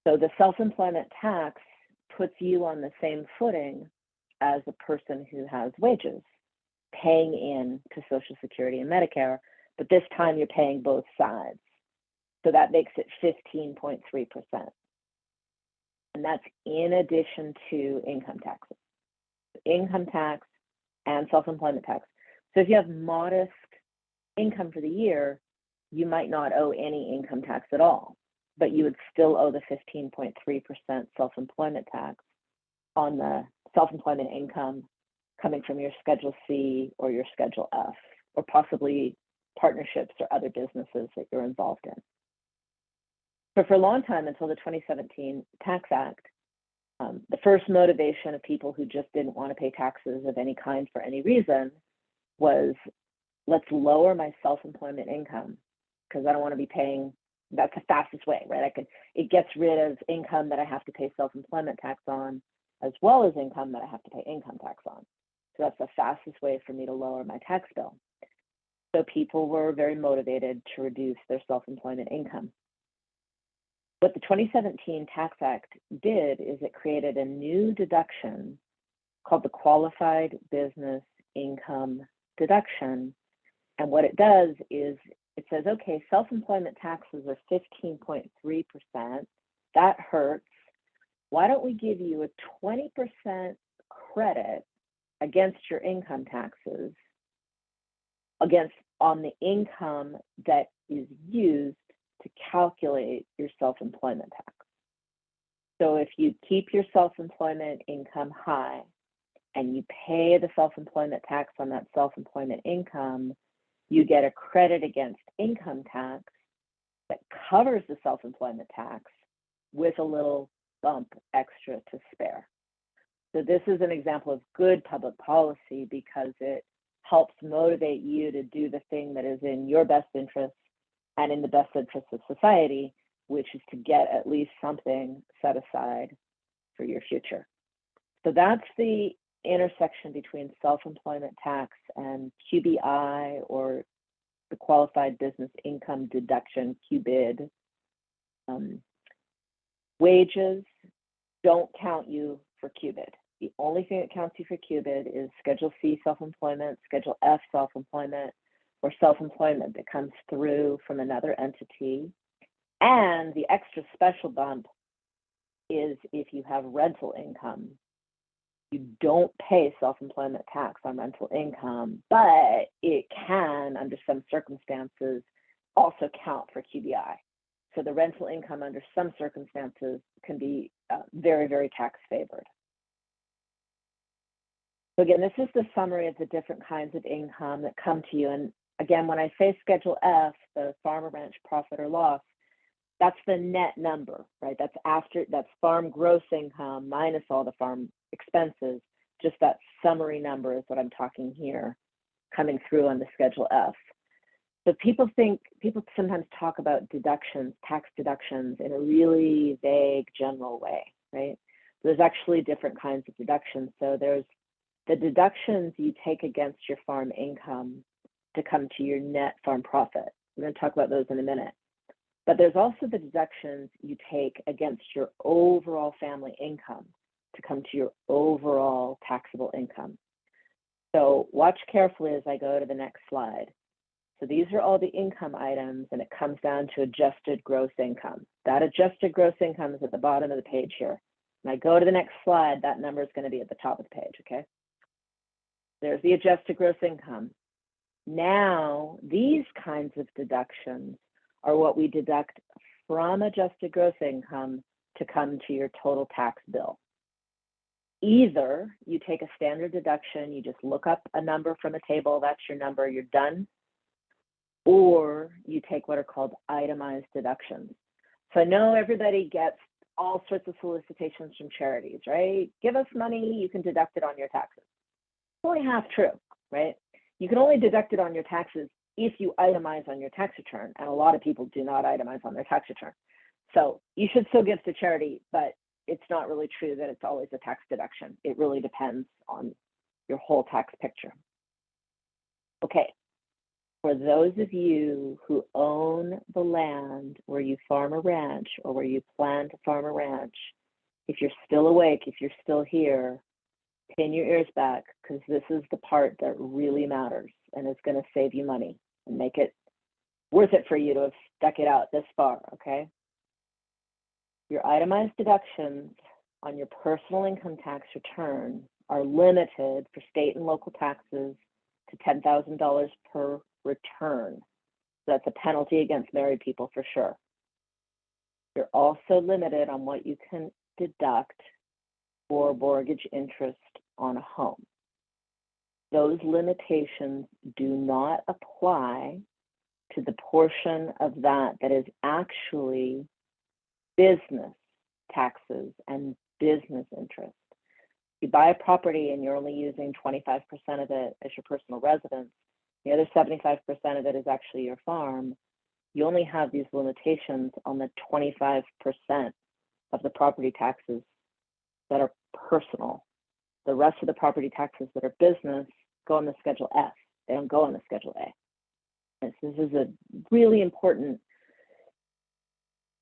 So the self-employment tax puts you on the same footing as a person who has wages, paying in to Social Security and Medicare, but this time you're paying both sides. So that makes it 15.3%. And that's in addition to income taxes. Income tax and self-employment tax. So if you have modest income for the year, you might not owe any income tax at all, but you would still owe the 15.3% self-employment tax on the self-employment income coming from your Schedule C or your Schedule F, or possibly partnerships or other businesses that you're involved in. But for a long time, until the 2017 Tax Act, the first motivation of people who just didn't want to pay taxes of any kind for any reason was, let's lower my self-employment income because I don't want to be paying. That's the fastest way, right? It gets rid of income that I have to pay self-employment tax on, as well as income that I have to pay income tax on. So that's the fastest way for me to lower my tax bill. So people were very motivated to reduce their self-employment income. What the 2017 Tax Act did is it created a new deduction called the Qualified Business Income Deduction. And what it does is it says, okay, self-employment taxes are 15.3%. That hurts. Why don't we give you a 20% credit against your income taxes on the income that is used to calculate your self-employment tax. So if you keep your self-employment income high and you pay the self-employment tax on that self-employment income, you get a credit against income tax that covers the self-employment tax with a little bump extra to spare. So this is an example of good public policy because it helps motivate you to do the thing that is in your best interest and in the best interest of society, which is to get at least something set aside for your future. So that's the intersection between self-employment tax and QBI, or the Qualified Business Income Deduction, QBID. Wages don't count you for QBID. The only thing that counts you for QBID is Schedule C self-employment, Schedule F self-employment, or self-employment that comes through from another entity. And the extra special bump is if you have rental income. You don't pay self-employment tax on rental income, but it can, under some circumstances, also count for QBI. So the rental income under some circumstances can be very, very tax favored. So again, this is the summary of the different kinds of income that come to you. And again, when I say Schedule F, the farm or ranch profit or loss, that's the net number, right? That's farm gross income minus all the farm expenses. Just that summary number is what I'm talking here, coming through on the Schedule F. So people sometimes talk about deductions, tax deductions, in a really vague, general way, right? There's actually different kinds of deductions. So there's the deductions you take against your farm income to come to your net farm profit. We're going to talk about those in a minute. But there's also the deductions you take against your overall family income to come to your overall taxable income. So watch carefully as I go to the next slide. So these are all the income items, and it comes down to adjusted gross income. That adjusted gross income is at the bottom of the page here. When I go to the next slide, that number is going to be at the top of the page, okay? There's the adjusted gross income. Now, these kinds of deductions are what we deduct from adjusted gross income to come to your total tax bill. Either you take a standard deduction, you just look up a number from a table, that's your number, you're done, or you take what are called itemized deductions. So I know everybody gets all sorts of solicitations from charities, right? Give us money, you can deduct it on your taxes. It's only half true, right? You can only deduct it on your taxes if you itemize on your tax return, and a lot of people do not itemize on their tax return. So you should still give to charity, but it's not really true that it's always a tax deduction. It really depends on your whole tax picture. Okay, for those of you who own the land where you farm a ranch or where you plan to farm a ranch, if you're still awake, if you're still here, pin your ears back, because this is the part that really matters and is going to save you money and make it worth it for you to have stuck it out this far, okay? Your itemized deductions on your personal income tax return are limited for state and local taxes to $10,000 per return. So that's a penalty against married people for sure. You're also limited on what you can deduct for mortgage interest on a home. Those limitations do not apply to the portion of that that is actually business taxes and business interest. You buy a property and you're only using 25% of it as your personal residence, the other 75% of it is actually your farm, you only have these limitations on the 25% of the property taxes that are personal. The rest of the property taxes that are business go on the Schedule F. They don't go on the Schedule A. And so this is a really important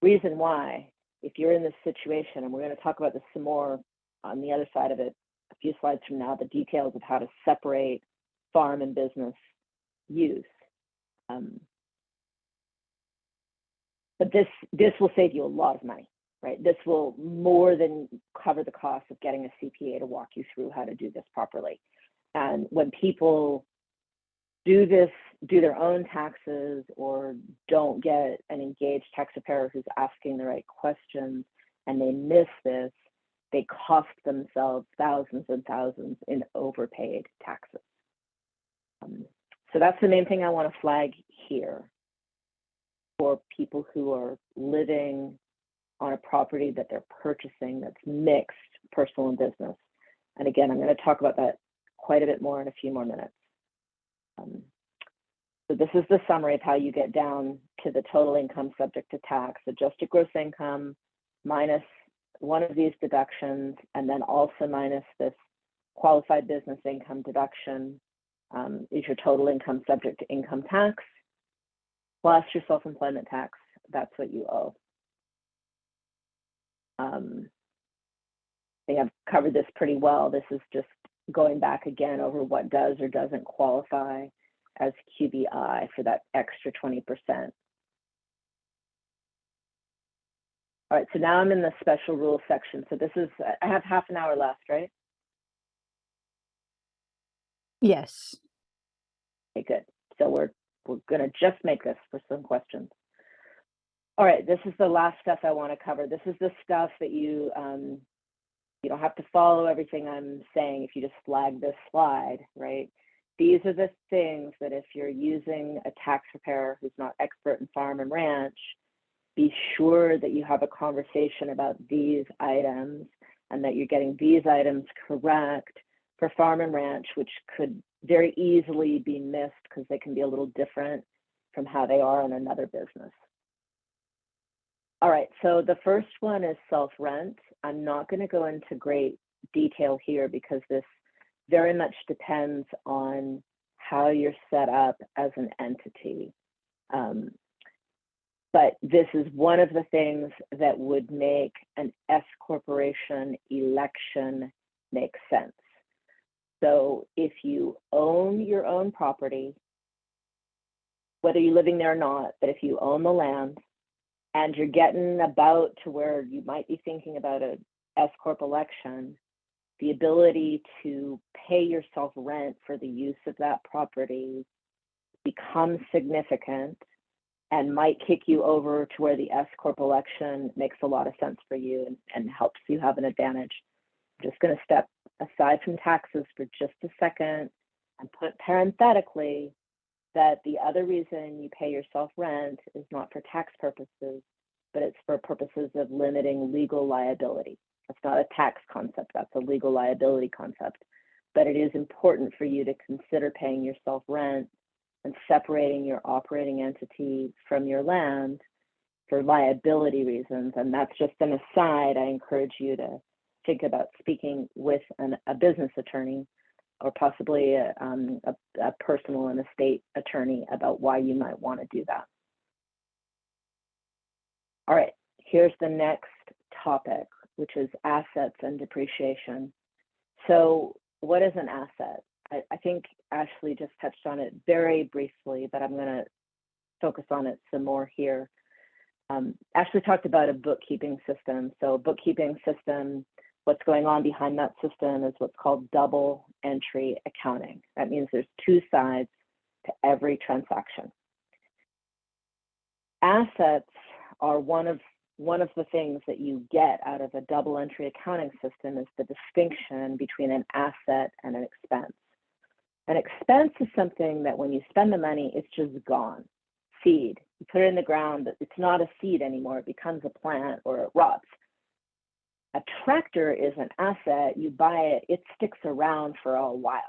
reason why, if you're in this situation, and we're going to talk about this some more on the other side of it a few slides from now, the details of how to separate farm and business use. But this will save you a lot of money, right? This will more than cover the cost of getting a CPA to walk you through how to do this properly. And when people do their own taxes, or don't get an engaged tax preparer who's asking the right questions, and they miss this, they cost themselves thousands and thousands in overpaid taxes. So that's the main thing I want to flag here for people who are living on a property that they're purchasing that's mixed personal and business. And again, I'm going to talk about that quite a bit more in a few more minutes. So this is the summary of how you get down to the total income subject to tax: adjusted gross income minus one of these deductions, and then also minus this qualified business income deduction is your total income subject to income tax, plus your self-employment tax. That's what you owe. They have covered this pretty well. This is just going back again over what does or doesn't qualify as QBI for that extra 20%. All right, so now I'm in the special rules section. So this is, I have half an hour left, right? Yes. Okay, good. So we're gonna just make this for some questions. All right, this is the last stuff I want to cover. This is the stuff that you don't have to follow everything I'm saying if you just flag this slide, right? These are the things that if you're using a tax preparer who's not expert in farm and ranch, be sure that you have a conversation about these items and that you're getting these items correct for farm and ranch, which could very easily be missed because they can be a little different from how they are in another business. All right, so the first one is self-rent. I'm not going to go into great detail here because this very much depends on how you're set up as an entity. But this is one of the things that would make an S corporation election make sense. So if you own your own property, whether you're living there or not, but if you own the land and you're getting about to where you might be thinking about an S corp election, the ability to pay yourself rent for the use of that property becomes significant and might kick you over to where the S corp election makes a lot of sense for you and helps you have an advantage. I'm just going to step aside from taxes for just a second and put parenthetically that the other reason you pay yourself rent is not for tax purposes, but it's for purposes of limiting legal liability. That's not a tax concept, that's a legal liability concept. But it is important for you to consider paying yourself rent and separating your operating entity from your land for liability reasons. And that's just an aside. I encourage you to think about speaking with a business attorney or possibly a personal and estate attorney about why you might want to do that. All right, here's the next topic, which is assets and depreciation. So what is an asset? I think Ashley just touched on it very briefly, but I'm going to focus on it some more here. Ashley talked about a bookkeeping system. So bookkeeping system, what's going on behind that system is what's called double entry accounting. That means there's two sides to every transaction. Assets are one of the things that you get out of a double entry accounting system is the distinction between an asset and an expense. An expense is something that when you spend the money, it's just gone. seed. You put it in the ground, but it's not a seed anymore. It becomes a plant or it rots. A tractor is an asset. You buy it, it sticks around for a while,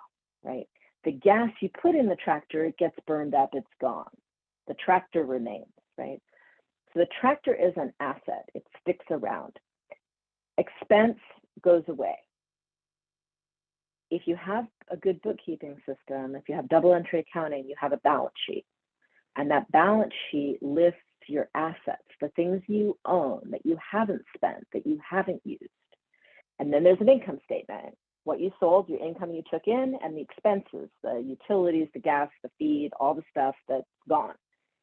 right? The gas you put in the tractor, it gets burned up, it's gone. The tractor remains, right? So the tractor is an asset. It sticks around. Expense goes away. If you have a good bookkeeping system, if you have double entry accounting, you have a balance sheet. And that balance sheet lists your assets, the things you own that you haven't spent, that you haven't used. And then there's an income statement, what you sold, your income you took in, and the expenses, the utilities, the gas, the feed, all the stuff that's gone.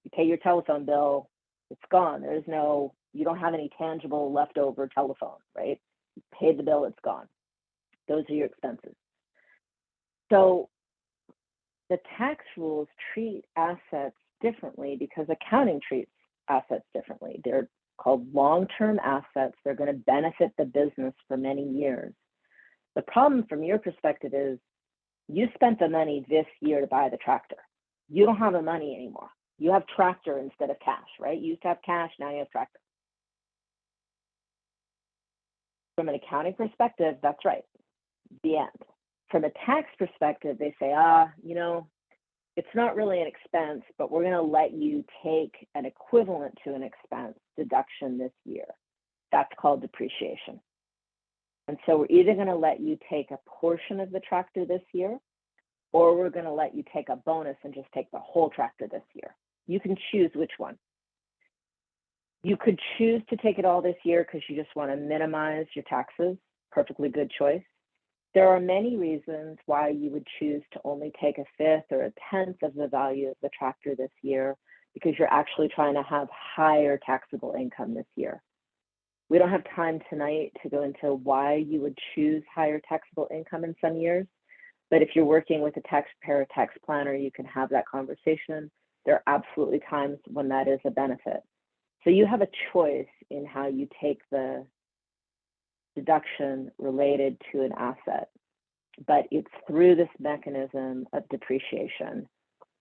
You pay your telephone bill, it's gone. There's no, you don't have any tangible leftover telephone, right? You paid the bill, it's gone. Those are your expenses. So the tax rules treat assets differently because accounting treats assets differently. They're called long-term assets. They're going to benefit the business for many years. The problem from your perspective is you spent the money this year to buy the tractor. You don't have the money anymore. You have tractor instead of cash, right? You used to have cash, now you have tractor. From an accounting perspective, that's right. The end. From a tax perspective, they say, you know, it's not really an expense, but we're going to let you take an equivalent to an expense deduction this year. That's called depreciation. And so we're either going to let you take a portion of the tractor this year, or we're going to let you take a bonus and just take the whole tractor this year. You can choose which one. You could choose to take it all this year because you just want to minimize your taxes. Perfectly good choice. There are many reasons why you would choose to only take a fifth or a tenth of the value of the tractor this year, because you're actually trying to have higher taxable income this year. We don't have time tonight to go into why you would choose higher taxable income in some years, but if you're working with a tax preparer, tax planner, you can have that conversation. There are absolutely times when that is a benefit. So you have a choice in how you take the deduction related to an asset, but it's through this mechanism of depreciation,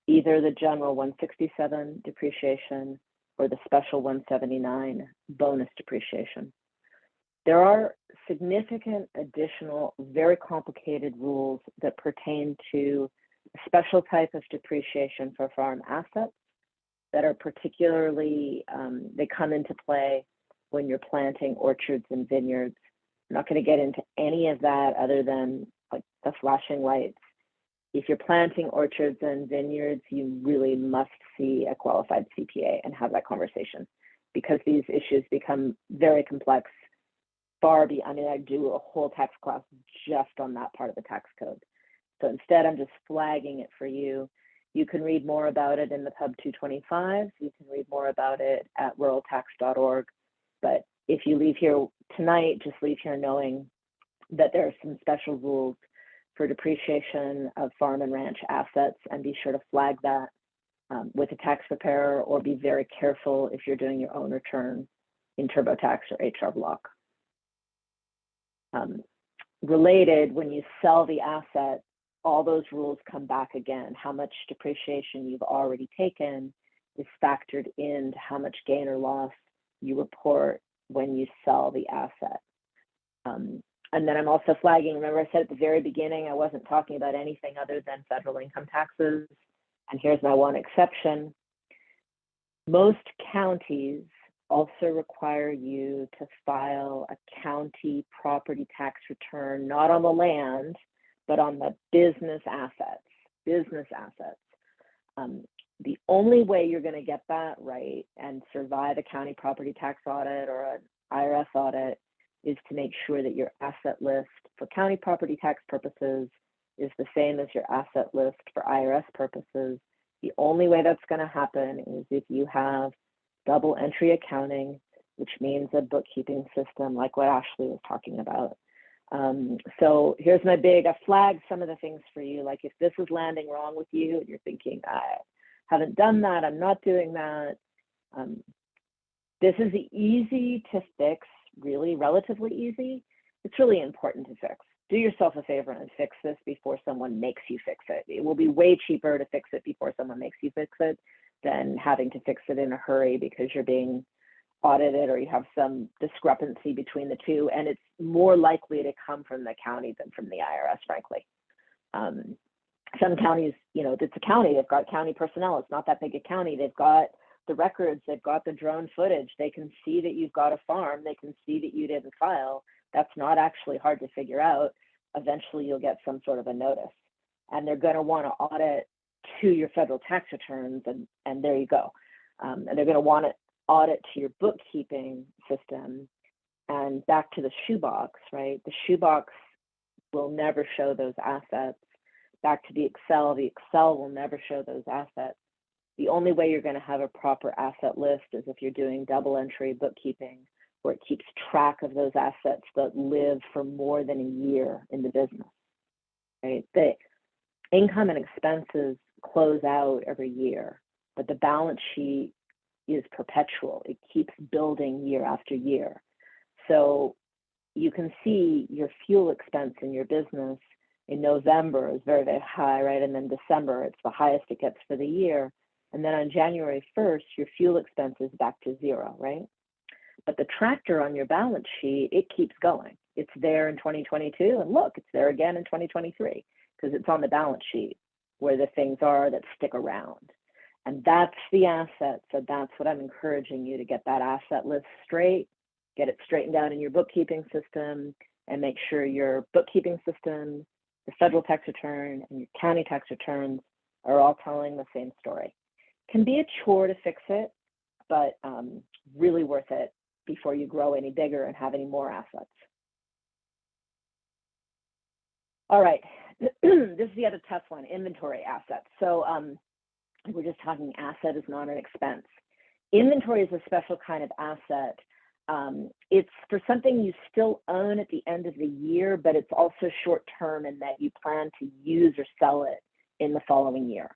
either the general 167 depreciation or the special 179 bonus depreciation. There are significant additional, very complicated rules that pertain to a special type of depreciation for farm assets that are particularly, they come into play when you're planting orchards and vineyards. I'm not going to get into any of that other than like the flashing lights. If you're planting orchards and vineyards, you really must see a qualified CPA and have that conversation, because these issues become very complex, I mean, I do a whole tax class just on that part of the tax code. So instead, I'm just flagging it for you. You can read more about it in the Pub 225. You can read more about it at ruraltax.org. But if you leave here tonight, just leave here knowing that there are some special rules for depreciation of farm and ranch assets, and be sure to flag that with a tax preparer, or be very careful if you're doing your own return in TurboTax or HR Block. Related, when you sell the asset, all those rules come back again. How much depreciation you've already taken is factored into how much gain or loss you report when you sell the asset. And then I'm also flagging, remember I said at the very beginning, I wasn't talking about anything other than federal income taxes. And here's my one exception. Most counties also require you to file a county property tax return, not on the land, but on the business assets. The only way you're going to get that right and survive a county property tax audit or an IRS audit is to make sure that your asset list for county property tax purposes is the same as your asset list for IRS purposes. The only way that's going to happen is if you have double entry accounting, which means a bookkeeping system like what Ashley was talking about. So here's my I flagged some of the things for you. Like if this is landing wrong with you and you're thinking, I haven't done that, I'm not doing that. This is easy to fix, really relatively easy. It's really important to fix. Do yourself a favor and fix this before someone makes you fix it. It will be way cheaper to fix it before someone makes you fix it than having to fix it in a hurry because you're being audited or you have some discrepancy between the two. And it's more likely to come from the county than from the IRS, frankly. Some counties, you know, it's a county, they've got county personnel. It's not that big a county. They've got the records, they've got the drone footage. They can see that you've got a farm. They can see that you didn't file. That's not actually hard to figure out. Eventually you'll get some sort of a notice, and they're going to want to audit to your federal tax returns, and there you go. And they're going to want to audit to your bookkeeping system, and back to the shoebox, right? The shoebox will never show those assets. Back to the Excel will never show those assets. The only way you're going to have a proper asset list is if you're doing double entry bookkeeping, where it keeps track of those assets that live for more than a year in the business, right? The income and expenses close out every year, but the balance sheet is perpetual. It keeps building year after year. So you can see your fuel expense in your business in November is very, very high, right? And then December, it's the highest it gets for the year. And then on January 1st, your fuel expense is back to zero, right? But the tractor on your balance sheet, it keeps going. It's there in 2022, and look, it's there again in 2023, because it's on the balance sheet where the things are that stick around. And that's the asset. So that's what I'm encouraging you to get that asset list straight, get it straightened out in your bookkeeping system, and make sure your bookkeeping system, your federal tax return, and your county tax returns are all telling the same story. Can be a chore to fix it, but really worth it before you grow any bigger and have any more assets. All right, this is the other tough one, inventory assets. So we're just talking asset is not an expense. Inventory is a special kind of asset. It's for something you still own at the end of the year, but it's also short term in that you plan to use or sell it in the following year.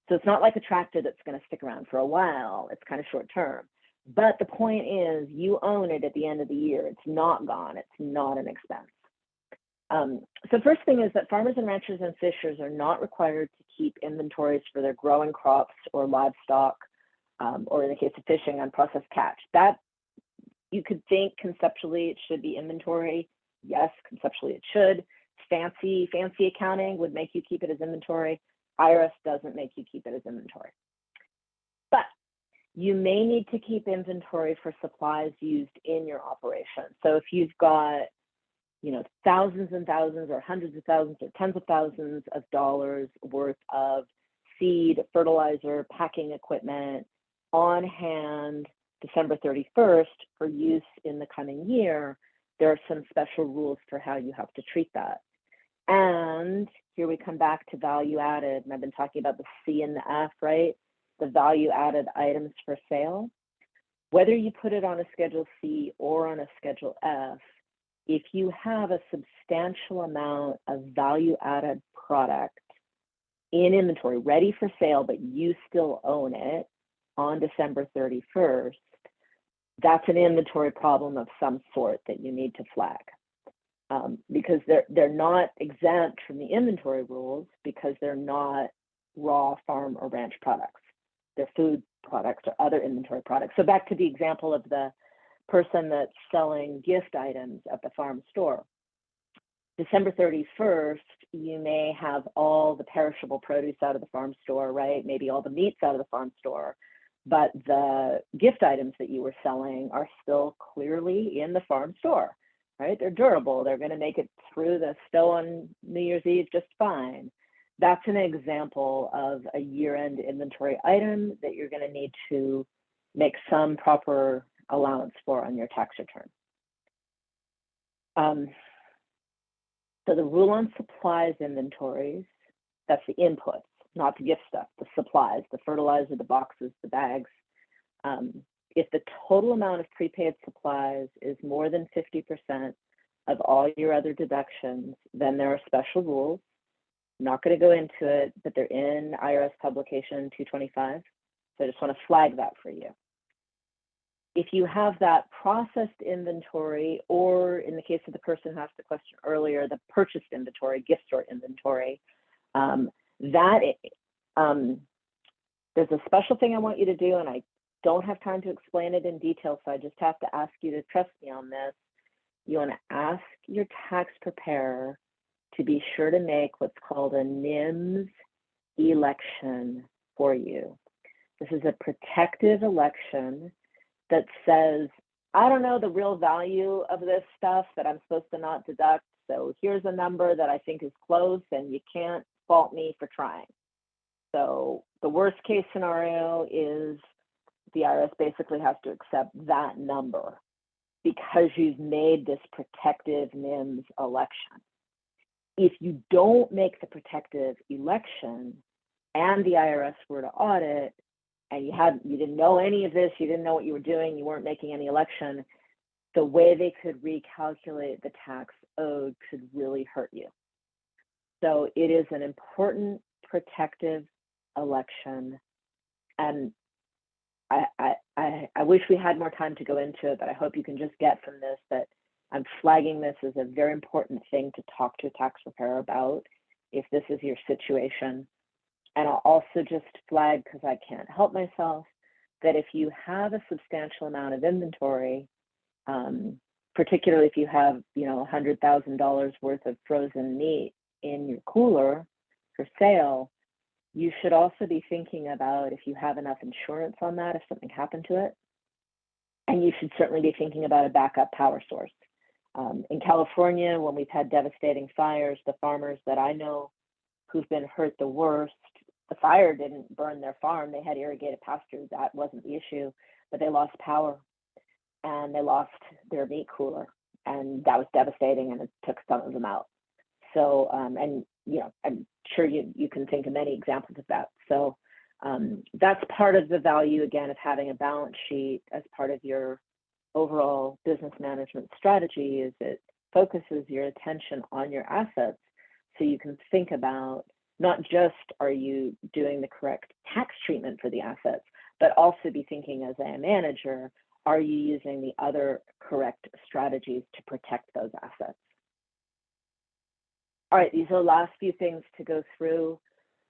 So it's not like a tractor that's going to stick around for a while. It's kind of short term. But the point is, you own it at the end of the year. It's not gone. It's not an expense. So first thing is that farmers and ranchers and fishers are not required to keep inventories for their growing crops or livestock, or in the case of fishing, unprocessed catch. That you could think conceptually it should be inventory. Yes, conceptually it should. Fancy accounting would make you keep it as inventory. IRS doesn't make you keep it as inventory. But you may need to keep inventory for supplies used in your operation. So if you've got, you know, thousands and thousands or hundreds of thousands or tens of thousands of dollars worth of seed, fertilizer, packing equipment on hand December 31st for use in the coming year, there are some special rules for how you have to treat that. And here we come back to value added, and I've been talking about the C and the F, right? The value added items for sale. Whether you put it on a Schedule C or on a Schedule F, if you have a substantial amount of value added product in inventory ready for sale, but you still own it on December 31st, that's an inventory problem of some sort that you need to flag. Because they're not exempt from the inventory rules because they're not raw farm or ranch products. They're food products or other inventory products. So back to the example of the person that's selling gift items at the farm store. December 31st, you may have all the perishable produce out of the farm store, right? Maybe all the meats out of the farm store, but the gift items that you were selling are still clearly in the farm store, right? They're durable. They're going to make it through the snow on New Year's Eve just fine. That's an example of a year-end inventory item that you're going to need to make some proper allowance for on your tax return. So the rule on supplies inventories, that's the inputs, not the gift stuff, the supplies, the fertilizer, the boxes, the bags. If the total amount of prepaid supplies is more than 50% of all your other deductions, then there are special rules. I'm not going to go into it, but they're in IRS publication 225. So I just want to flag that for you. If you have that processed inventory, or in the case of the person who asked the question earlier, the purchased inventory, gift store inventory, that there's a special thing I want you to do, and I don't have time to explain it in detail, so I just have to ask you to trust me on this. You want to ask your tax preparer to be sure to make what's called a NIMS election for you. This is a protective election that says, I don't know the real value of this stuff that I'm supposed to not deduct, so here's a number that I think is close, and you can't fault me for trying. So the worst case scenario is the IRS basically has to accept that number because you've made this protective NIMS election. If you don't make the protective election and the IRS were to audit, and you didn't know any of this, you didn't know what you were doing, you weren't making any election, the way they could recalculate the tax owed could really hurt you. So it is an important protective election. And I wish we had more time to go into it, but I hope you can just get from this that I'm flagging this as a very important thing to talk to a tax preparer about if this is your situation. And I'll also just flag, because I can't help myself, that if you have a substantial amount of inventory, particularly if you have, $100,000 worth of frozen meat in your cooler for sale, you should also be thinking about if you have enough insurance on that, if something happened to it. And you should certainly be thinking about a backup power source. In California, when we've had devastating fires, the farmers that I know who've been hurt the worst, the fire didn't burn their farm. They had irrigated pasture. That wasn't the issue, but they lost power and they lost their meat cooler. And that was devastating, and it took some of them out. So, I'm sure you can think of many examples of that. So that's part of the value, again, of having a balance sheet as part of your overall business management strategy, is it focuses your attention on your assets so you can think about not just are you doing the correct tax treatment for the assets, but also be thinking as a manager, are you using the other correct strategies to protect those assets? All right, these are the last few things to go through.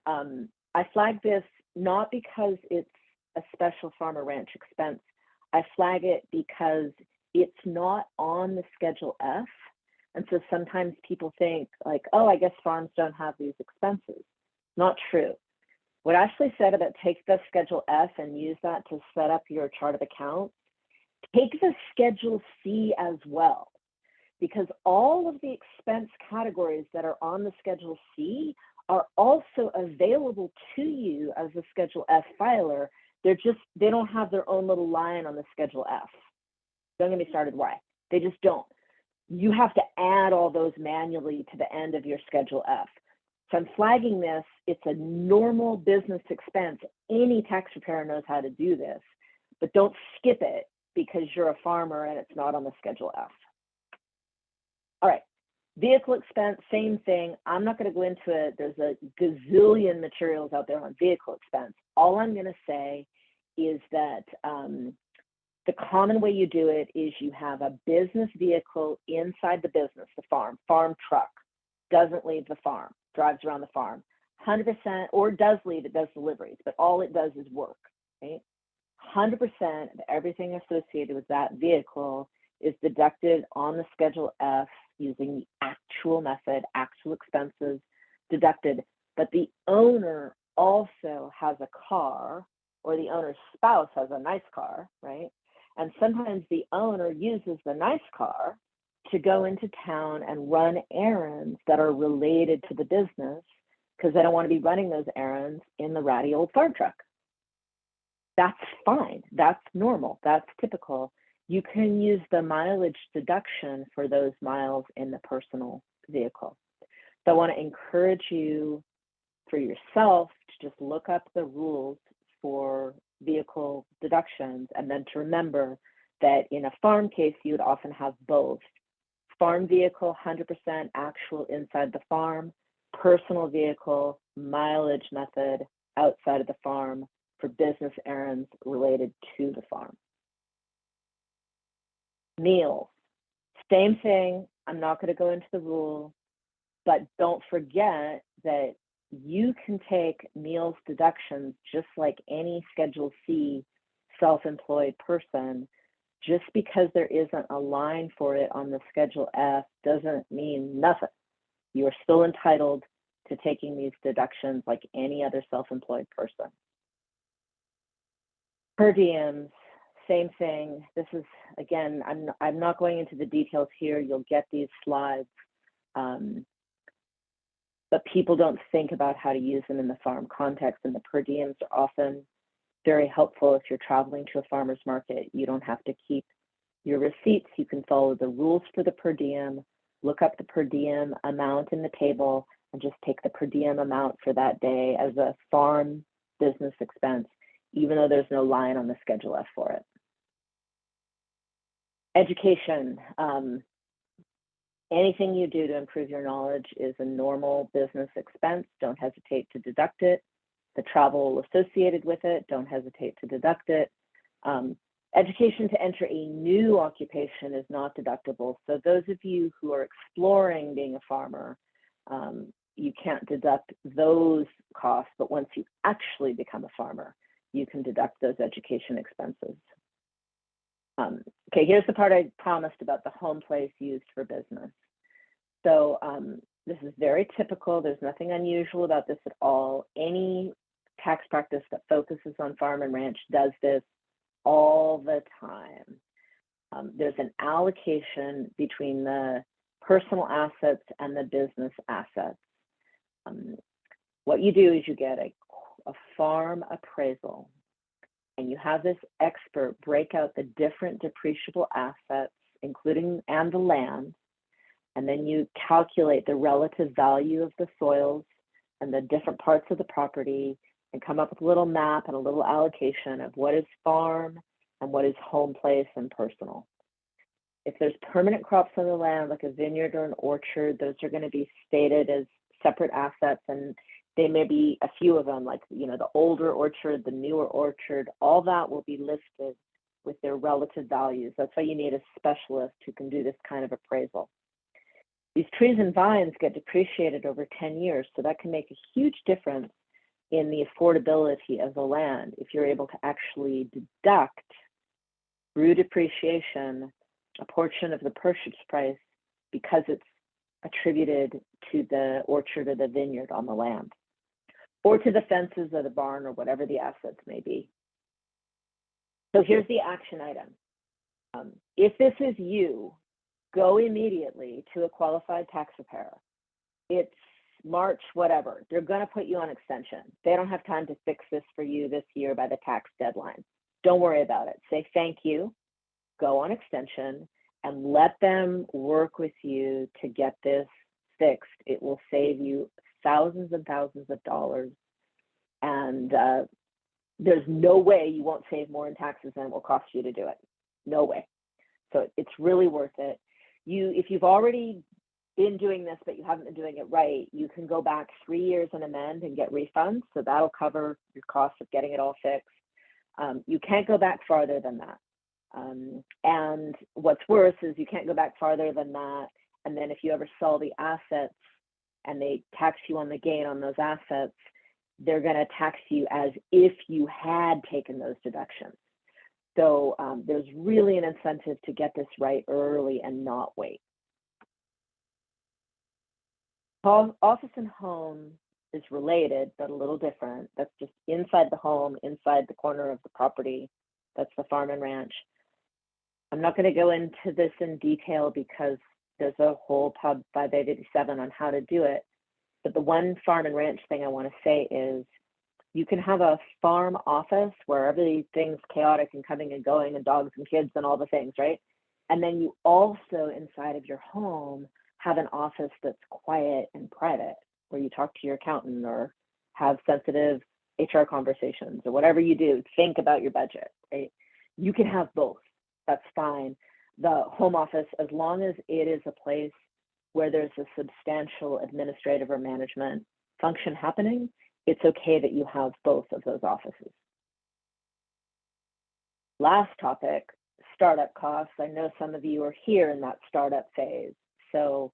I flagged this not because it's a special farm or ranch expense. I flag it because it's not on the Schedule F. And so sometimes people think like, oh, I guess farms don't have these expenses. Not true. What Ashley said about take the Schedule F and use that to set up your chart of accounts, take the Schedule C as well, because all of the expense categories that are on the Schedule C are also available to you as a Schedule F filer. They don't have their own little line on the Schedule F. Don't get me started why. They just don't. You have to add all those manually to the end of your Schedule F. So I'm flagging this. It's a normal business expense. Any tax preparer knows how to do this, but don't skip it because you're a farmer and it's not on the Schedule F. All right, vehicle expense, same thing. I'm not going to go into it. There's a gazillion materials out there on vehicle expense. All I'm going to say is that the common way you do it is you have a business vehicle inside the business, the farm truck, doesn't leave the farm, drives around the farm, 100%, or does leave, it does deliveries, but all it does is work, right? 100% of everything associated with that vehicle is deducted on the Schedule F using the actual method, actual expenses deducted, but the owner also has a car, or the owner's spouse has a nice car, right? And sometimes the owner uses the nice car to go into town and run errands that are related to the business because they don't want to be running those errands in the ratty old farm truck. That's fine. That's normal. That's typical. You can use the mileage deduction for those miles in the personal vehicle. So I want to encourage you for yourself to just look up the rules for vehicle deductions, and then to remember that in a farm case, you would often have both. Farm vehicle, 100% actual inside the farm, personal vehicle, mileage method outside of the farm for business errands related to the farm. Meals, same thing. I'm not going to go into the rule, but don't forget that you can take meals deductions just like any Schedule C self-employed person. Just because there isn't a line for it on the Schedule F doesn't mean nothing. You are still entitled to taking these deductions like any other self-employed person. Per diems, same thing. This is, again, I'm not going into the details here. You'll get these slides. But people don't think about how to use them in the farm context, and the per diems are often very helpful if you're traveling to a farmer's market. You don't have to keep your receipts. You can follow the rules for the per diem, look up the per diem amount in the table, and just take the per diem amount for that day as a farm business expense, even though there's no line on the Schedule F for it. Education. Anything you do to improve your knowledge is a normal business expense. Don't hesitate to deduct it. The travel associated with it, don't hesitate to deduct it. Education to enter a new occupation is not deductible. So those of you who are exploring being a farmer, you can't deduct those costs, but once you actually become a farmer, you can deduct those education expenses. Okay, here's the part I promised about the home place used for business. So this is very typical. There's nothing unusual about this at all. Any tax practice that focuses on farm and ranch does this all the time. There's an allocation between the personal assets and the business assets. What you do is you get a farm appraisal, and you have this expert break out the different depreciable assets, including and the land, and then you calculate the relative value of the soils and the different parts of the property and come up with a little map and a little allocation of what is farm and what is home place and personal. If there's permanent crops on the land, like a vineyard or an orchard, those are going to be stated as separate assets, and they may be a few of them, like, you know, the older orchard, the newer orchard, all that will be listed with their relative values. That's why you need a specialist who can do this kind of appraisal. These trees and vines get depreciated over 10 years, so that can make a huge difference in the affordability of the land if you're able to actually deduct through depreciation a portion of the purchase price because it's attributed to the orchard or the vineyard on the land, or to the fences or the barn or whatever the assets may be. So here's the action item. If this is you, go immediately to a qualified tax preparer. It's March, whatever. They're going to put you on extension. They don't have time to fix this for you this year by the tax deadline. Don't worry about it. Say thank you, go on extension, and let them work with you to get this fixed. It will save you thousands and thousands of dollars. And there's no way you won't save more in taxes than it will cost you to do it. No way. So it's really worth it. If you've already been doing this, but you haven't been doing it right, you can go back 3 years and amend and get refunds. So that'll cover your costs of getting it all fixed. You can't go back farther than that. And what's worse is you can't go back farther than that. And then if you ever sell the assets and they tax you on the gain on those assets, they're going to tax you as if you had taken those deductions. So there's really an incentive to get this right early and not wait. Office and home is related, but a little different. That's just inside the home, inside the corner of the property. That's the farm and ranch. I'm not going to go into this in detail because there's a whole Pub 5887 on how to do it. But the one farm and ranch thing I want to say is you can have a farm office where everything's chaotic and coming and going and dogs and kids and all the things, right? And then you also inside of your home have an office that's quiet and private where you talk to your accountant or have sensitive HR conversations or whatever you do, think about your budget, right? You can have both. That's fine. The home office, as long as it is a place where there's a substantial administrative or management function happening, it's okay that you have both of those offices. Last topic, startup costs. I know some of you are here in that startup phase. So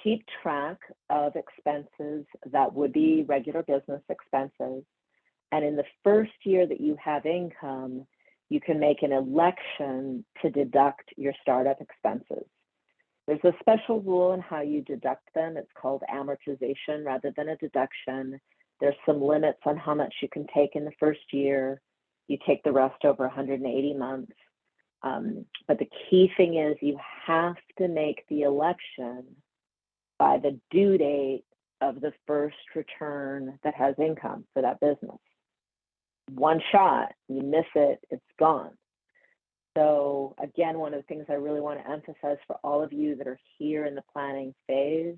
keep track of expenses that would be regular business expenses. And in the first year that you have income, you can make an election to deduct your startup expenses. There's a special rule in how you deduct them. It's called amortization rather than a deduction. There's some limits on how much you can take in the first year. You take the rest over 180 months. But the key thing is you have to make the election by the due date of the first return that has income for that business. One shot, you miss it, it's gone. So again, one of the things I really want to emphasize for all of you that are here in the planning phase,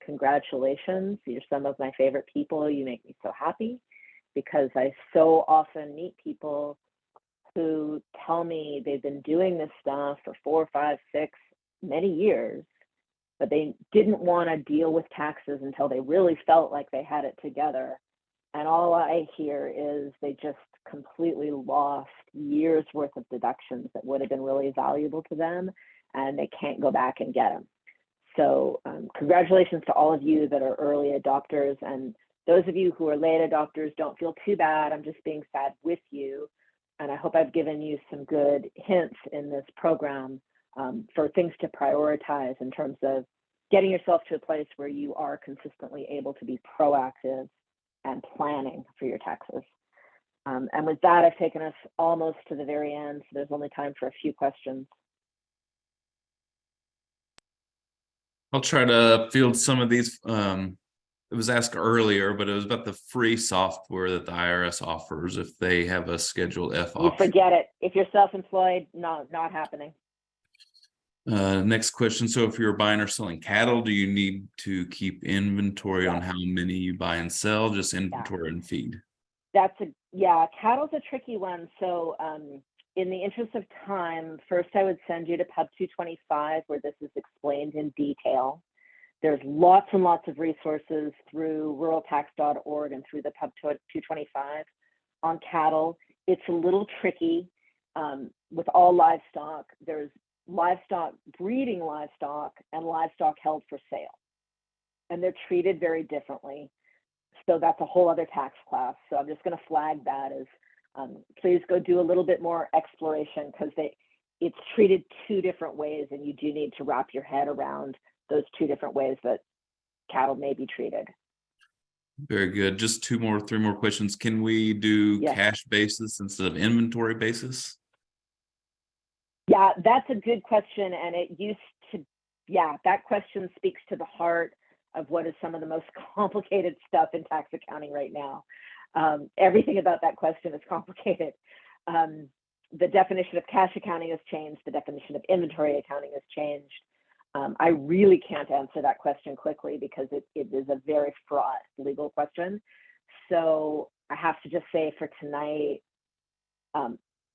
congratulations. You're some of my favorite people. You make me so happy because I so often meet people who tell me they've been doing this stuff for 4, 5, 6, many years, but they didn't want to deal with taxes until they really felt like they had it together. And all I hear is they just completely lost years worth of deductions that would have been really valuable to them, and they can't go back and get them. So congratulations to all of you that are early adopters, and those of you who are late adopters, don't feel too bad. I'm just being sad with you. And I hope I've given you some good hints in this program for things to prioritize in terms of getting yourself to a place where you are consistently able to be proactive and planning for your taxes. And with that, I've taken us almost to the very end, so there's only time for a few questions. I'll try to field some of these. It was asked earlier, but it was about the free software that the IRS offers if they have a Schedule F You option. forget it. If you're self-employed, no, not happening. Next question. So if you're buying or selling cattle, do you need to keep inventory on how many you buy and sell, just inventory and feed? Cattle's a tricky one. So in the interest of time, first I would send you to Pub 225 where this is explained in detail. There's lots and lots of resources through ruraltax.org and through the Pub 225 on cattle. It's a little tricky with all livestock. There's livestock, breeding livestock, and livestock held for sale. And they're treated very differently. So that's a whole other tax class. So I'm just going to flag that as please go do a little bit more exploration because it's treated two different ways, and you do need to wrap your head around those two different ways that cattle may be treated. Very good. Just 3 more questions. Can we do cash basis instead of inventory basis? Yeah, that's a good question. And it used to, that question speaks to the heart of what is some of the most complicated stuff in tax accounting right now. Everything about that question is complicated. The definition of cash accounting has changed. The definition of inventory accounting has changed. I really can't answer that question quickly because it is a very fraught legal question. So I have to just say for tonight,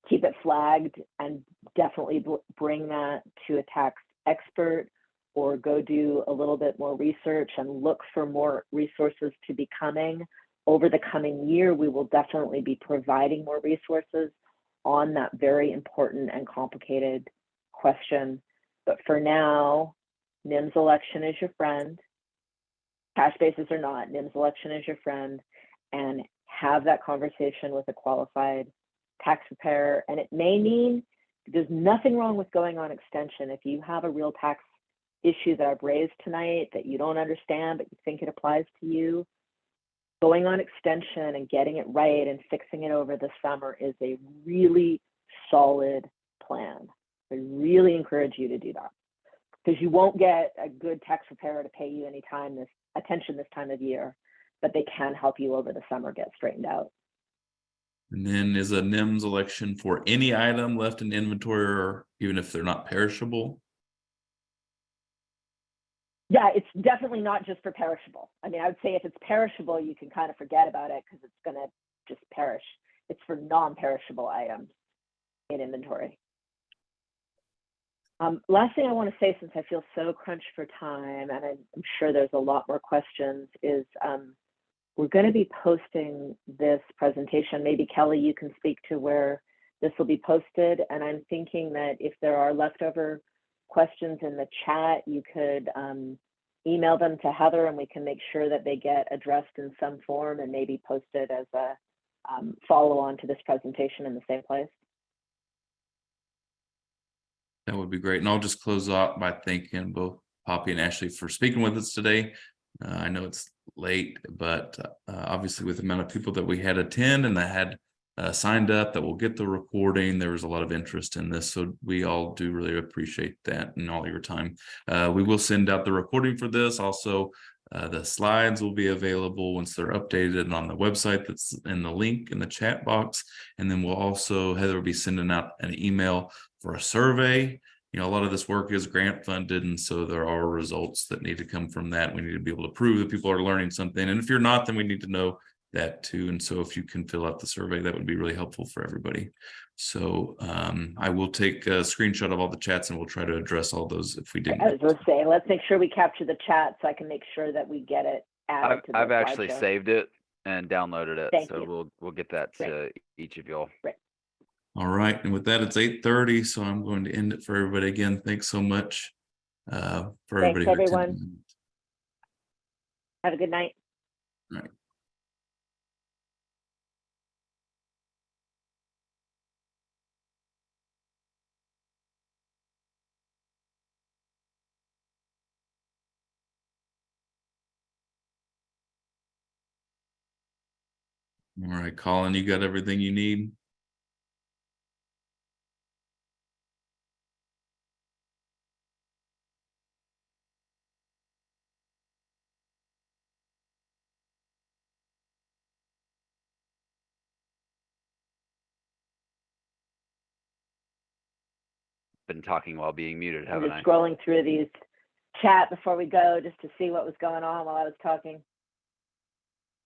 keep it flagged and definitely bring that to a tax expert or go do a little bit more research and look for more resources to be coming. Over the coming year, we will definitely be providing more resources on that very important and complicated question. But for now, NIMS election is your friend. Cash basis or not, NIMS election is your friend. And have that conversation with a qualified tax preparer. And it may mean there's nothing wrong with going on extension. If you have a real tax issue that I've raised tonight that you don't understand, but you think it applies to you, going on extension and getting it right and fixing it over the summer is a really solid plan. I really encourage you to do that because you won't get a good tax preparer to pay you any attention this time of year, but they can help you over the summer get straightened out. And then is a NIMS election for any item left in inventory or even if they're not perishable? Yeah, it's definitely not just for perishable. I mean, I would say if it's perishable, you can kind of forget about it because it's going to just perish. It's for non-perishable items in inventory. Last thing I want to say, since I feel so crunched for time, and I'm sure there's a lot more questions, is we're going to be posting this presentation. Maybe Kelly, you can speak to where this will be posted. And I'm thinking that if there are leftover questions in the chat, you could email them to Heather and we can make sure that they get addressed in some form and maybe posted as a follow on to this presentation in the same place? That would be great. And I'll just close out by thanking both Poppy and Ashley for speaking with us today. I know it's late, but obviously with the amount of people that we had attend and that had signed up that will get the recording, there was a lot of interest in this. So we all do really appreciate that and all your time. We will send out the recording for this. Also, the slides will be available once they're updated on the website that's in the link in the chat box. And then we'll also, Heather will be sending out an email for a survey. You know, a lot of this work is grant funded, and so there are results that need to come from that. We need to be able to prove that people are learning something. And if you're not, then we need to know that too. And so if you can fill out the survey, that would be really helpful for everybody. So I will take a screenshot of all the chats and we'll try to address all those if we didn't. I was going to say, let's make sure we capture the chat so I can make sure that we get it added to the I've actually slideshow. saved it and downloaded it. Thank So you. we'll get that to each of y'all. All right. And with that, it's 8:30. So I'm going to end it for everybody again. Thanks so much for Thanks, everybody. who everyone. attended. Have a good night. All right. All right, Colin, you got everything you need? Been talking while being muted, I'm haven't just I? scrolling through these chat before we go just to see what was going on while I was talking.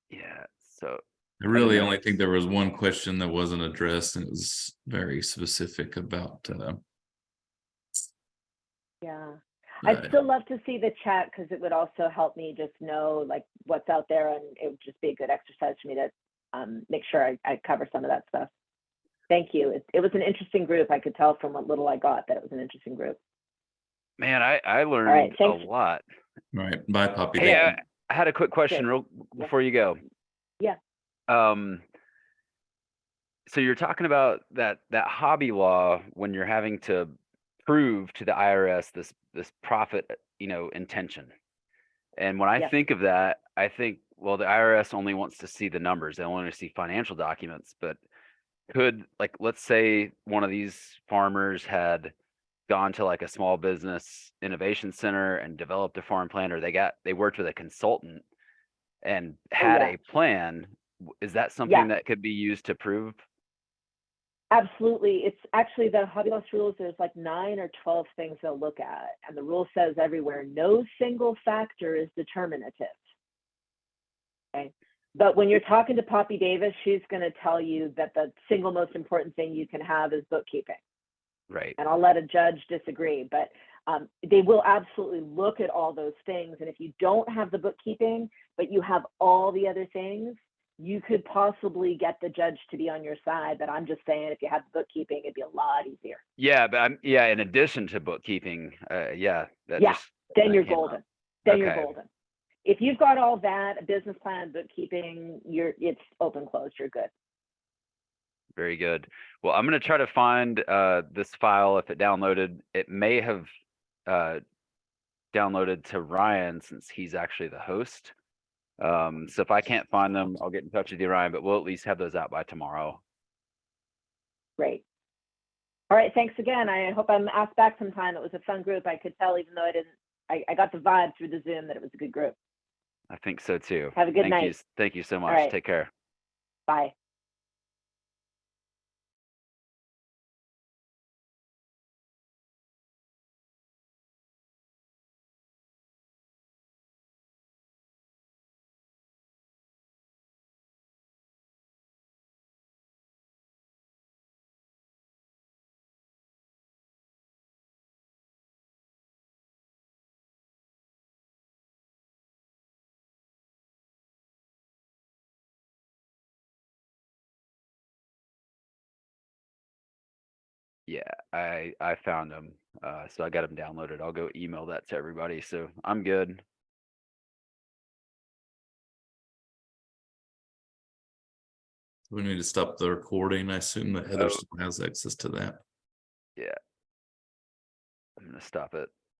Yeah. So I really other only notes? think there was one question that wasn't addressed, and it was very specific about Yeah. I'd uh, still love to see the chat because it would also help me just know like what's out there, and it would just be a good exercise for me to make sure I cover some of that stuff. Thank you. It was an interesting group. I could tell from what little I got that it was an interesting group. Man, I learned right, a thanks. lot. right. Bye, Poppy. Hey, Thank you. I had a quick question real before you go. Yeah. So you're talking about that hobby law when you're having to prove to the IRS this profit, intention. And when I Yeah. think of that, I think, well, the IRS only wants to see the numbers. They only want to see financial documents. But could, like, let's say one of these farmers had gone to like a small business innovation center and developed a farm plan, or they worked with a consultant and had a plan. Is that something that could be used to prove? Absolutely. It's actually the hobby loss rules. There's like 9 or 12 things they'll look at. And the rule says everywhere, no single factor is determinative. Okay. But when you're talking to Poppy Davis, she's going to tell you that the single most important thing you can have is bookkeeping. Right. And I'll let a judge disagree, but they will absolutely look at all those things. And if you don't have the bookkeeping, but you have all the other things, you could possibly get the judge to be on your side. But I'm just saying, if you have the bookkeeping, it'd be a lot easier. Yeah, but in addition to bookkeeping, then you're golden. Then you're golden. If you've got all that, a business plan, bookkeeping, it's open closed, you're good. Very good. Well, I'm going to try to find this file. If it downloaded, it may have downloaded to Ryan since he's actually the host. So if I can't find them, I'll get in touch with you, Ryan, but we'll at least have those out by tomorrow. Great. All right, thanks again. I hope I'm asked back sometime. It was a fun group. I could tell, even though I got the vibe through the Zoom that it was a good group. I think so too. Have a good night. Thank you so much. Right. Take care. Bye. Yeah, I found them. So I got them downloaded. I'll go email that to everybody. So I'm good. We need to stop the recording. I assume that Heather Oh. still has access to that. Yeah. I'm gonna stop it.